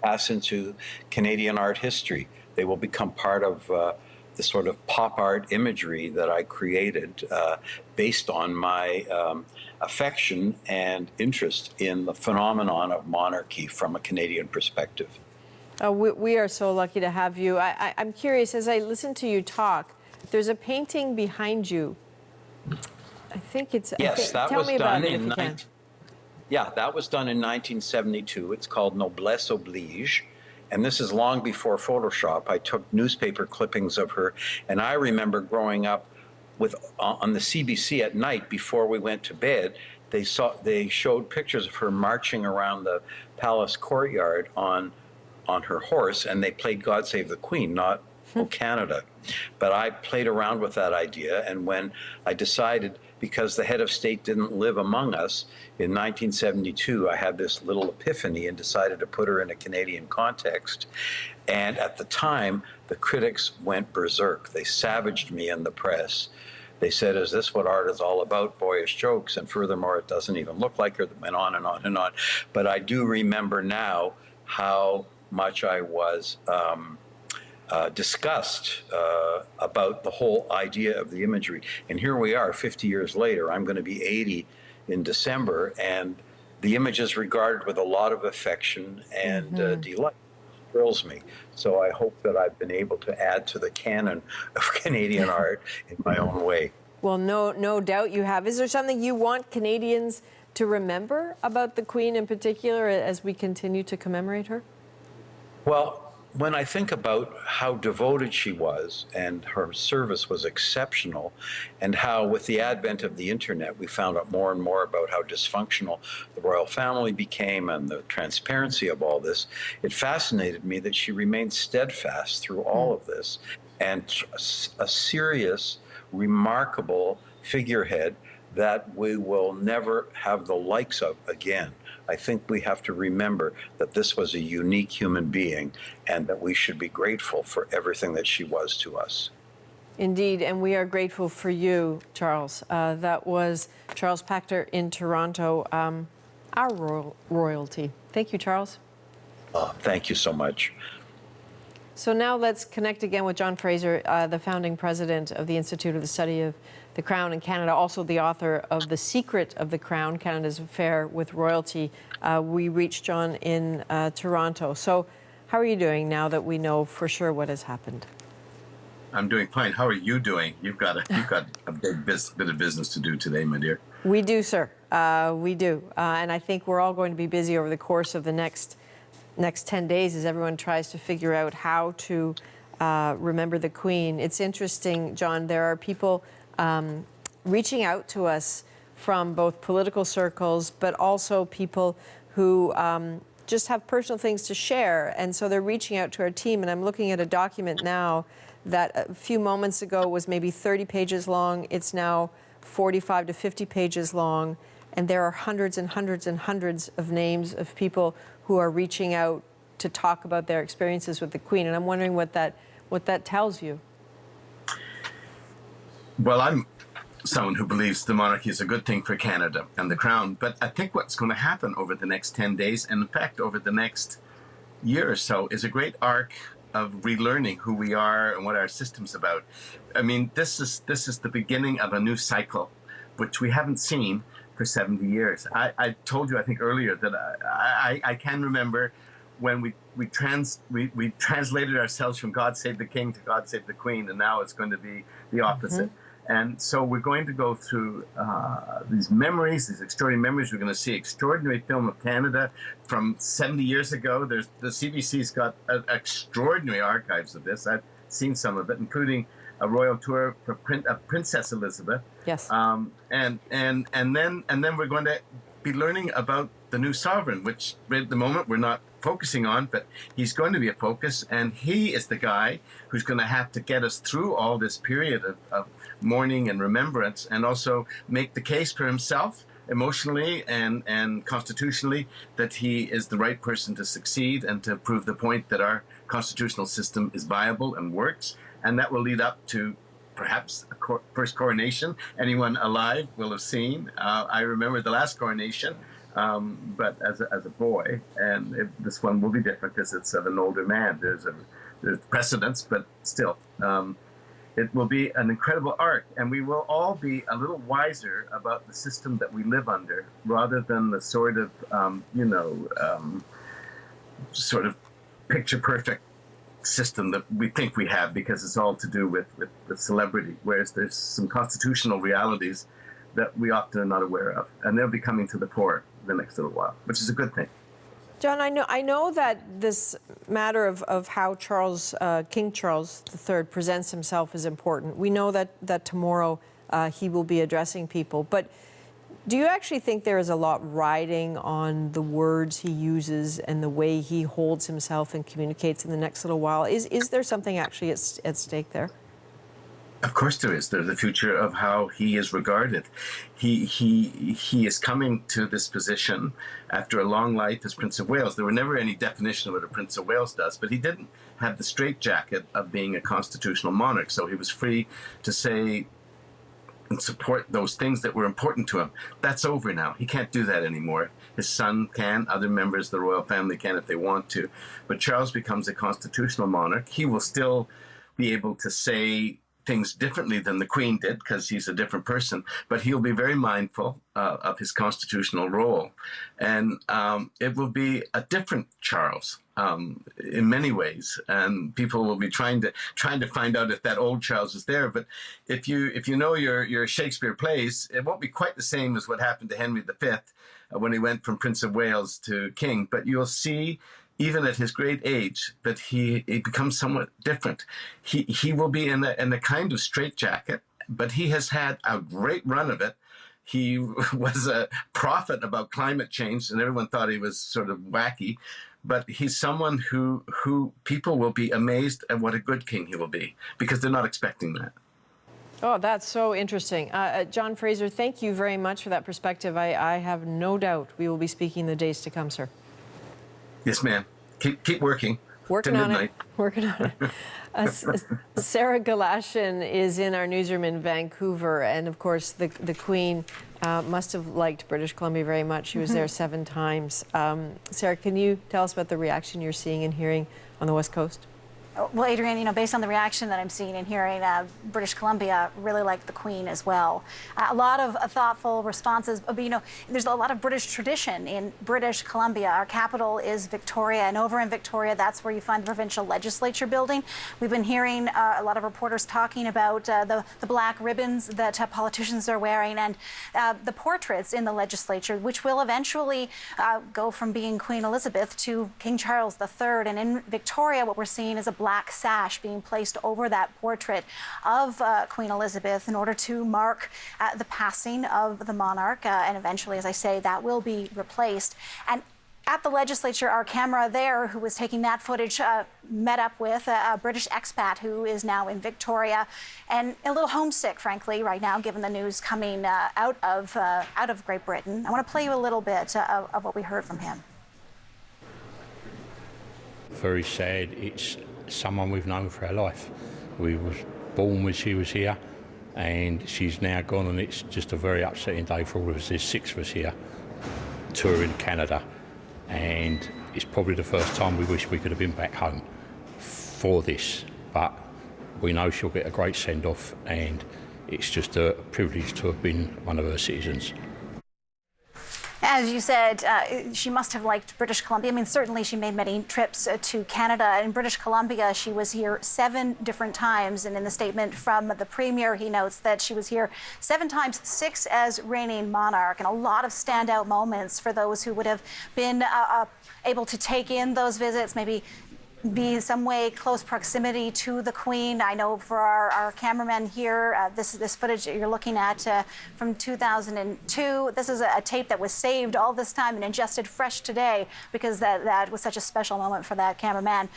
[SPEAKER 11] pass into Canadian art history. They will become part of the sort of pop art imagery that I created based on my affection and interest in the phenomenon of monarchy from a Canadian perspective.
[SPEAKER 17] We are so lucky to have you. I'm curious, as I listen to you talk, there's a painting behind you. I think it's...
[SPEAKER 11] Yes, that
[SPEAKER 17] tell
[SPEAKER 11] was
[SPEAKER 17] me about
[SPEAKER 11] done
[SPEAKER 17] it if
[SPEAKER 11] in...
[SPEAKER 17] you can.
[SPEAKER 11] Yeah, that was done in 1972. It's called Noblesse Oblige. And this is long before Photoshop. I took newspaper clippings of her, and I remember growing up on the CBC at night before we went to bed. They showed pictures of her marching around the palace courtyard on her horse, and they played God Save the Queen, not O Canada. But I played around with that idea, and when I decided, because the head of state didn't live among us, in 1972, I had this little epiphany and decided to put her in a Canadian context. And at the time, the critics went berserk. They savaged me in the press. They said, "Is this what art is all about? Boyish jokes. And furthermore, it doesn't even look like her." That went on and on and on. But I do remember now how much I was discussed about the whole idea of the imagery. And here we are 50 years later. I'm going to be 80 in December, and the image is regarded with a lot of affection and delight. It thrills me. So I hope that I've been able to add to the canon of Canadian art in my own way.
[SPEAKER 17] Well, no doubt you have. Is there something you want Canadians to remember about the Queen in particular as we continue to commemorate her?
[SPEAKER 11] Well, when I think about how devoted she was, and her service was exceptional, and how with the advent of the internet we found out more and more about how dysfunctional the royal family became and the transparency of all this, it fascinated me that she remained steadfast through all of this, and a serious, remarkable figurehead that we will never have the likes of again. I think we have to remember that this was a unique human being and that we should be grateful for everything that she was to us.
[SPEAKER 17] Indeed, and we are grateful for you, Charles. That was Charles Pachter in Toronto, our royalty. Thank you, Charles.
[SPEAKER 11] Thank you so much.
[SPEAKER 17] So now let's connect again with John Fraser, the founding president of the Institute of the Study of the Crown in Canada, also the author of The Secret of the Crown, Canada's Affair with Royalty. We reached John in Toronto. So how are you doing now that we know for sure what has happened?
[SPEAKER 12] I'm doing fine. How are you doing? You've got a big bit of business to do today, my dear.
[SPEAKER 17] We do, sir. We do. And I think we're all going to be busy over the course of the next next 10 days as everyone tries to figure out how to remember the Queen. It's interesting, John, there are people reaching out to us from both political circles, but also people who just have personal things to share. And so they're reaching out to our team. And I'm looking at a document now that a few moments ago was maybe 30 pages long. It's now 45 to 50 pages long. And there are hundreds and hundreds and hundreds of names of people who are reaching out to talk about their experiences with the Queen. And I'm wondering what that tells you.
[SPEAKER 12] Well, I'm someone who believes the monarchy is a good thing for Canada and the Crown. But I think what's going to happen over the next 10 days, and in fact over the next year or so, is a great arc of relearning who we are and what our system's about. I mean, this is the beginning of a new cycle, which we haven't seen for 70 years. I told you, I think earlier, that I can remember when we translated ourselves from God Save the King to God Save the Queen, and now it's going to be the opposite. Mm-hmm. And so we're going to go through these memories, these extraordinary memories. We're going to see extraordinary film of Canada from 70 years ago. The CBC's got extraordinary archives of this. I've seen some of it, including a royal tour for Princess Elizabeth.
[SPEAKER 17] Yes.
[SPEAKER 12] And then we're going to be learning about the new sovereign, which at the moment we're not focusing on, but he's going to be a focus, and he is the guy who's going to have to get us through all this period of mourning and remembrance, and also make the case for himself emotionally and constitutionally that he is the right person to succeed and to prove the point that our constitutional system is viable and works. And that will lead up to perhaps a first coronation anyone alive will have seen. I remember the last coronation, but as a boy, and this one will be different because it's of an older man. There's precedence, but still, it will be an incredible arc, and we will all be a little wiser about the system that we live under, rather than the sort of, sort of picture-perfect system that we think we have, because it's all to do with celebrity, whereas there's some constitutional realities that we often are not aware of, and they'll be coming to the fore the next little while, which is a good thing.
[SPEAKER 17] John, I know that this matter of how King Charles III presents himself is important. We know that tomorrow he will be addressing people, but do you actually think there is a lot riding on the words he uses and the way he holds himself and communicates in the next little while? Is there something actually at stake there?
[SPEAKER 12] Of course there is. There's the future of how he is regarded. He is coming to this position after a long life as Prince of Wales. There were never any definition of what a Prince of Wales does, but he didn't have the straitjacket of being a constitutional monarch, so he was free to say and support those things that were important to him. That's over now. He can't do that anymore. His son can, other members of the royal family can if they want to, but Charles becomes a constitutional monarch. He will still be able to say things differently than the Queen did, because he's a different person, but he'll be very mindful of his constitutional role. And it will be a different Charles in many ways, and people will be trying to find out if that old Charles is there. But if you know your Shakespeare plays, it won't be quite the same as what happened to Henry V when he went from Prince of Wales to King, but you'll see, even at his great age, that he becomes somewhat different. He will be in a kind of straitjacket, but he has had a great run of it. He was a prophet about climate change, and everyone thought he was sort of wacky. But he's someone who people will be amazed at what a good king he will be, because they're not expecting that.
[SPEAKER 17] Oh, that's so interesting. John Fraser, thank you very much for that perspective. I have no doubt we will be speaking the days to come, sir.
[SPEAKER 12] Yes, ma'am. Keep working.
[SPEAKER 17] Working on it. Working on it. Sarah Galashan is in our newsroom in Vancouver, and of course the Queen must have liked British Columbia very much. She was there 7 times. Sarah, can you tell us about the reaction you're seeing and hearing on the West Coast?
[SPEAKER 20] Well, Adrian, based on the reaction that I'm seeing and hearing, British Columbia really liked the Queen as well. A lot of thoughtful responses. But, there's a lot of British tradition in British Columbia. Our capital is Victoria, and over in Victoria, that's where you find the provincial legislature building. We've been hearing a lot of reporters talking about the black ribbons that politicians are wearing and the portraits in the legislature, which will eventually go from being Queen Elizabeth to King Charles III. And in Victoria, what we're seeing is a black sash being placed over that portrait of Queen Elizabeth in order to mark the passing of the monarch. And eventually, as I say, that will be replaced. And at the legislature, our camera there, who was taking that footage, met up with a British expat who is now in Victoria and a little homesick, frankly, right now, given the news coming out of Great Britain. I want to play you a little bit of what we heard from him.
[SPEAKER 14] Very sad. It's someone we've known for our life. We was born when she was here, and she's now gone, and it's just a very upsetting day for all of us. There's 6 of us here touring Canada, and it's probably the first time we wish we could have been back home for this, but we know she'll get a great send-off, and it's just a privilege to have been one of her citizens.
[SPEAKER 20] As you said, she must have liked British Columbia. I mean, certainly she made many trips to Canada. In British Columbia, she was here 7 different times. And in the statement from the Premier, he notes that she was here 7 times, 6 as reigning monarch. And a lot of standout moments for those who would have been able to take in those visits, maybe be in some way close proximity to the Queen. I know for our cameraman here, this footage that you're looking at from 2002, this is a tape that was saved all this time and ingested fresh today because that was such a special moment for that cameraman.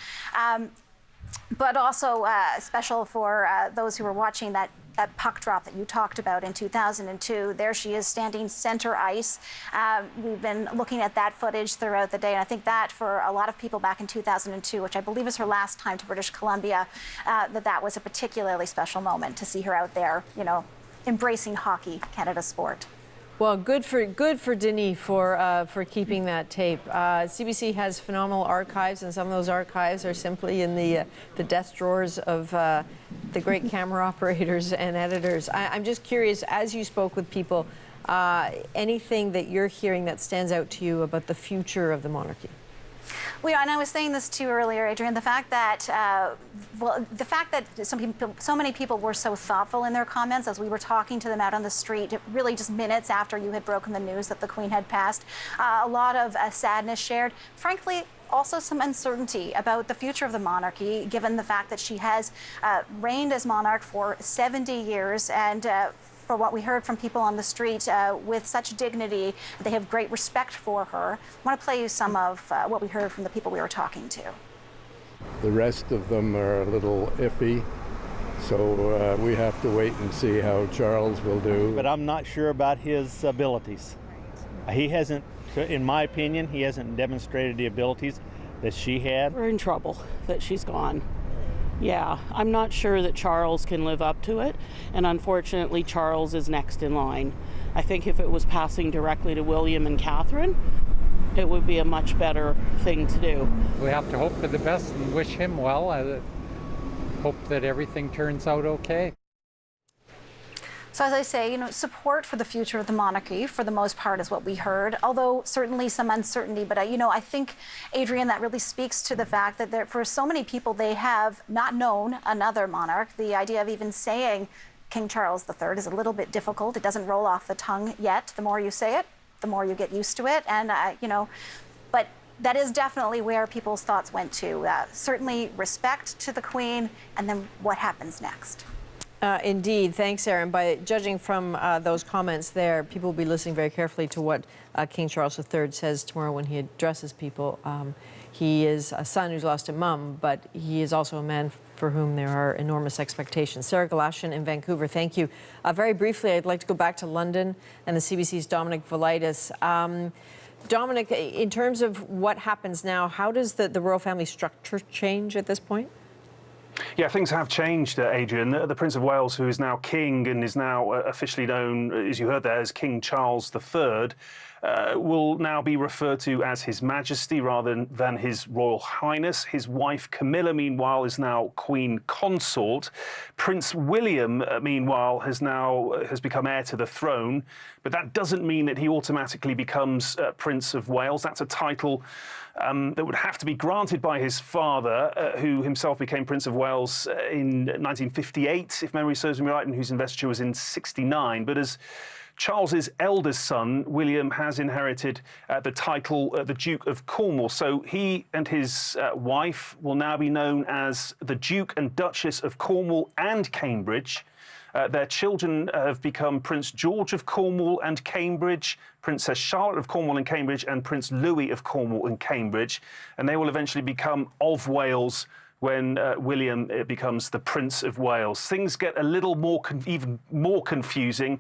[SPEAKER 20] But also special for those who were watching that puck drop that you talked about in 2002. There she is standing center ice. We've been looking at that footage throughout the day, and I think that for a lot of people back in 2002, which I believe is her last time to British Columbia, that was a particularly special moment to see her out there, embracing hockey, Canada sport.
[SPEAKER 17] Well, good for Denis for keeping that tape. CBC has phenomenal archives, and some of those archives are simply in the desk drawers of the great camera operators and editors. I'm just curious, as you spoke with people, anything that you're hearing that stands out to you about the future of the monarchy?
[SPEAKER 20] Well, and I was saying this to you earlier, Adrian, the fact that so many people were so thoughtful in their comments as we were talking to them out on the street, really just minutes after you had broken the news that the Queen had passed. A lot of sadness shared. Frankly, also some uncertainty about the future of the monarchy, given the fact that she has reigned as monarch for 70 years and for what we heard from people on the street with such dignity. They have great respect for her. I want to play you some of what we heard from the people we were talking to.
[SPEAKER 25] The rest of them are a little iffy, so we have to wait and see how Charles will do.
[SPEAKER 8] But I'm not sure about his abilities. He hasn't, in my opinion, he hasn't demonstrated the abilities that she had.
[SPEAKER 21] We're in trouble that she's gone. Yeah, I'm not sure that Charles can live up to it, and unfortunately Charles is next in line. I think if it was passing directly to William and Catherine, it would be a much better thing to do.
[SPEAKER 26] We have to hope for the best and wish him well. I hope that everything turns out okay.
[SPEAKER 20] So as I say, support for the future of the monarchy, for the most part, is what we heard, although certainly some uncertainty. But, I think, Adrian, that really speaks to the fact that for so many people, they have not known another monarch. The idea of even saying King Charles III is a little bit difficult. It doesn't roll off the tongue yet. The more you say it, the more you get used to it. And, but that is definitely where people's thoughts went to. Certainly respect to the Queen, and then what happens next.
[SPEAKER 17] Indeed. Thanks, Erin. By judging from those comments there, people will be listening very carefully to what King Charles III says tomorrow when he addresses people. He is a son who's lost a mum, but he is also a man for whom there are enormous expectations. Sarah Galashan in Vancouver, thank you. Very briefly, I'd like to go back to London and the CBC's Dominic Velitis. Dominic, in terms of what happens now, how does the royal family structure change at this point?
[SPEAKER 13] Yeah, things have changed, Adrian. The Prince of Wales, who is now king and is now officially known, as you heard there, as King Charles III, will now be referred to as His Majesty rather than His Royal Highness. His wife Camilla, meanwhile, is now Queen Consort. Prince William, meanwhile, has become heir to the throne, but that doesn't mean that he automatically becomes Prince of Wales. That's a title that would have to be granted by his father, who himself became Prince of Wales in 1958, if memory serves me right, and whose investiture was in 69. But as Charles's eldest son, William, has inherited the title the Duke of Cornwall. So he and his wife will now be known as the Duke and Duchess of Cornwall and Cambridge. Their children have become Prince George of Cornwall and Cambridge, Princess Charlotte of Cornwall and Cambridge, and Prince Louis of Cornwall and Cambridge. And they will eventually become of Wales when William becomes the Prince of Wales. Things get a little more, even more confusing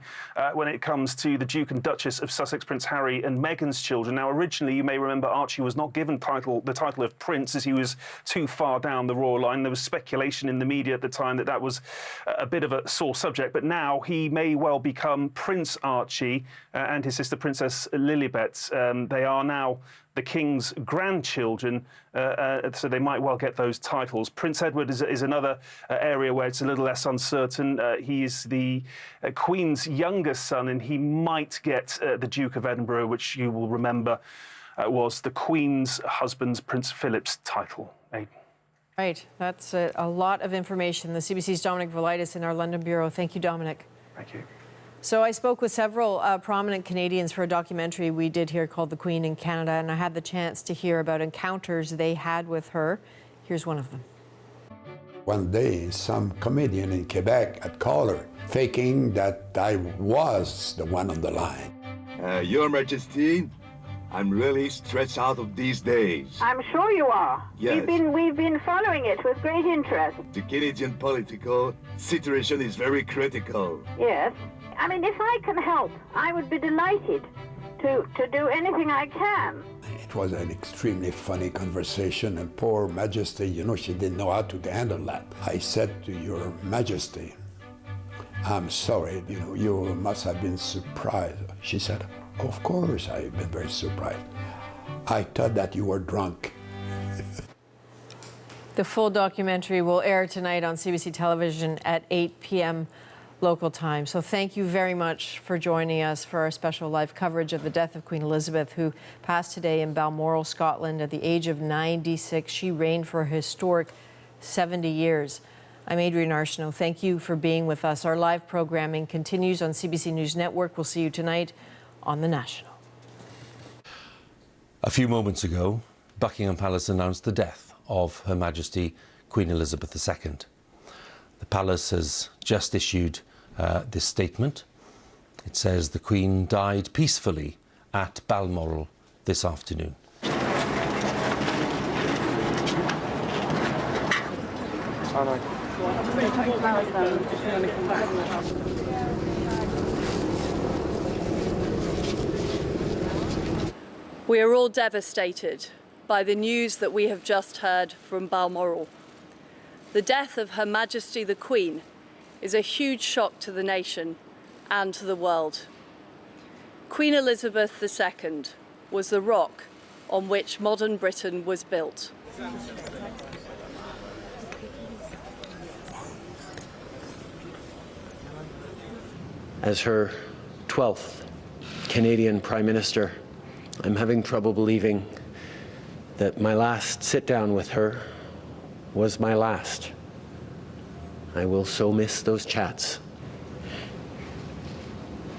[SPEAKER 13] when it comes to the Duke and Duchess of Sussex, Prince Harry and Meghan's children. Now, originally, you may remember Archie was not given the title of Prince as he was too far down the royal line. There was speculation in the media at the time that that was a bit of a sore subject, but now he may well become Prince Archie and his sister Princess Lilibet. They are now the King's grandchildren, so they might well get those titles. Prince Edward is another area where it's a little less uncertain. He is the Queen's youngest son, and he might get the Duke of Edinburgh, which you will remember was the Queen's husband's, Prince Philip's, title. Aidan.
[SPEAKER 17] Right, that's a lot of information. The CBC's Dominic Velitis in our London bureau. Thank you, Dominic.
[SPEAKER 13] Thank you.
[SPEAKER 17] So I spoke with several prominent Canadians for a documentary we did here called The Queen in Canada, and I had the chance to hear about encounters they had with her. Here's one of them.
[SPEAKER 4] One day, some comedian in Quebec had called her, faking that I was the one on the line.
[SPEAKER 15] Your Majesty, I'm really stretched out of these days.
[SPEAKER 16] I'm sure you are.
[SPEAKER 15] Yes.
[SPEAKER 16] We've been following it with great interest.
[SPEAKER 15] The Canadian political situation is very critical.
[SPEAKER 16] Yes. I mean, if I can help, I would be delighted to do anything I can.
[SPEAKER 4] It was an extremely funny conversation, and poor Majesty, you know, she didn't know how to handle that. I said to Your Majesty, I'm sorry, you know, you must have been surprised. She said, of course, I've been very surprised. I thought that you were drunk.
[SPEAKER 17] The full documentary will air tonight on CBC Television at 8 p.m. local time. So thank you very much for joining us for our special live coverage of the death of Queen Elizabeth, who passed today in Balmoral, Scotland at the age of 96. She reigned for a historic 70 years. I'm Adrienne Arsenault. Thank you for being with us. Our live programming continues on CBC News Network. We'll see you tonight on The National.
[SPEAKER 18] A few moments ago, Buckingham Palace announced the death of Her Majesty Queen Elizabeth II. The Palace has just issued this statement. It says the Queen died peacefully at Balmoral this afternoon.
[SPEAKER 19] We are all devastated by the news that we have just heard from Balmoral. The death of Her Majesty the Queen is a huge shock to the nation and to the world. Queen Elizabeth II was the rock on which modern Britain was built.
[SPEAKER 7] As her 12th Canadian Prime Minister, I'm having trouble believing that my last sit-down with her was my last. I will so miss those chats.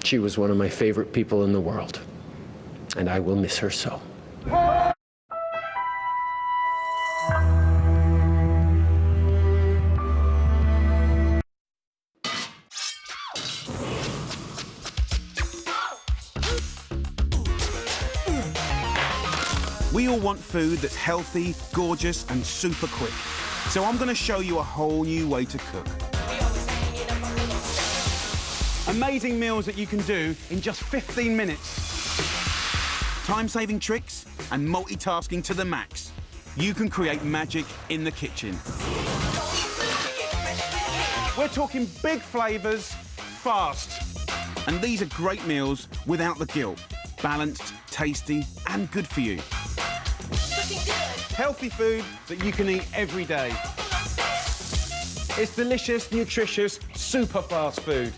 [SPEAKER 7] She was one of my favorite people in the world, and I will miss her so.
[SPEAKER 22] We all want food that's healthy, gorgeous, and super quick. So I'm going to show you a whole new way to cook. Amazing meals that you can do in just 15 minutes. Time-saving tricks and multitasking to the max. You can create magic in the kitchen. We're talking big flavours, fast. And these are great meals without the guilt. balanced, tasty and good for you. Healthy food that you can eat every day. It's delicious, nutritious, super fast food.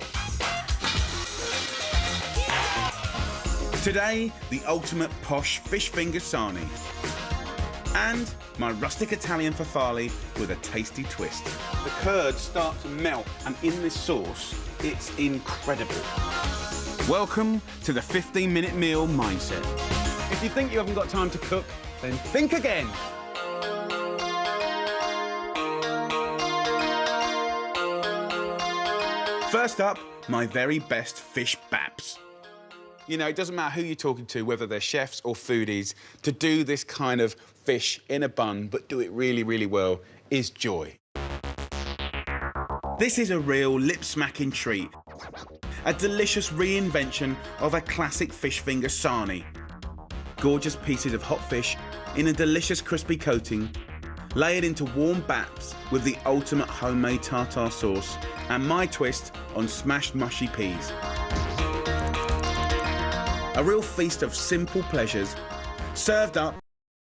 [SPEAKER 22] Today, the ultimate posh fish finger sarnie. And my rustic Italian farfalle with a tasty twist. The curds start to melt, and in this sauce, it's incredible. Welcome to the 15-minute meal mindset. If you think you haven't got time to cook, then think again. First up, my very best fish baps. You know, it doesn't matter who you're talking to, whether they're chefs or foodies, to do this kind of fish in a bun, but do it really, really well, is joy. This is a real lip-smacking treat. A delicious reinvention of a classic fish finger sarnie. Gorgeous pieces of hot fish in a delicious crispy coating, layered into warm baps with the ultimate homemade tartare sauce and my twist on smashed mushy peas. A real feast of simple pleasures, served up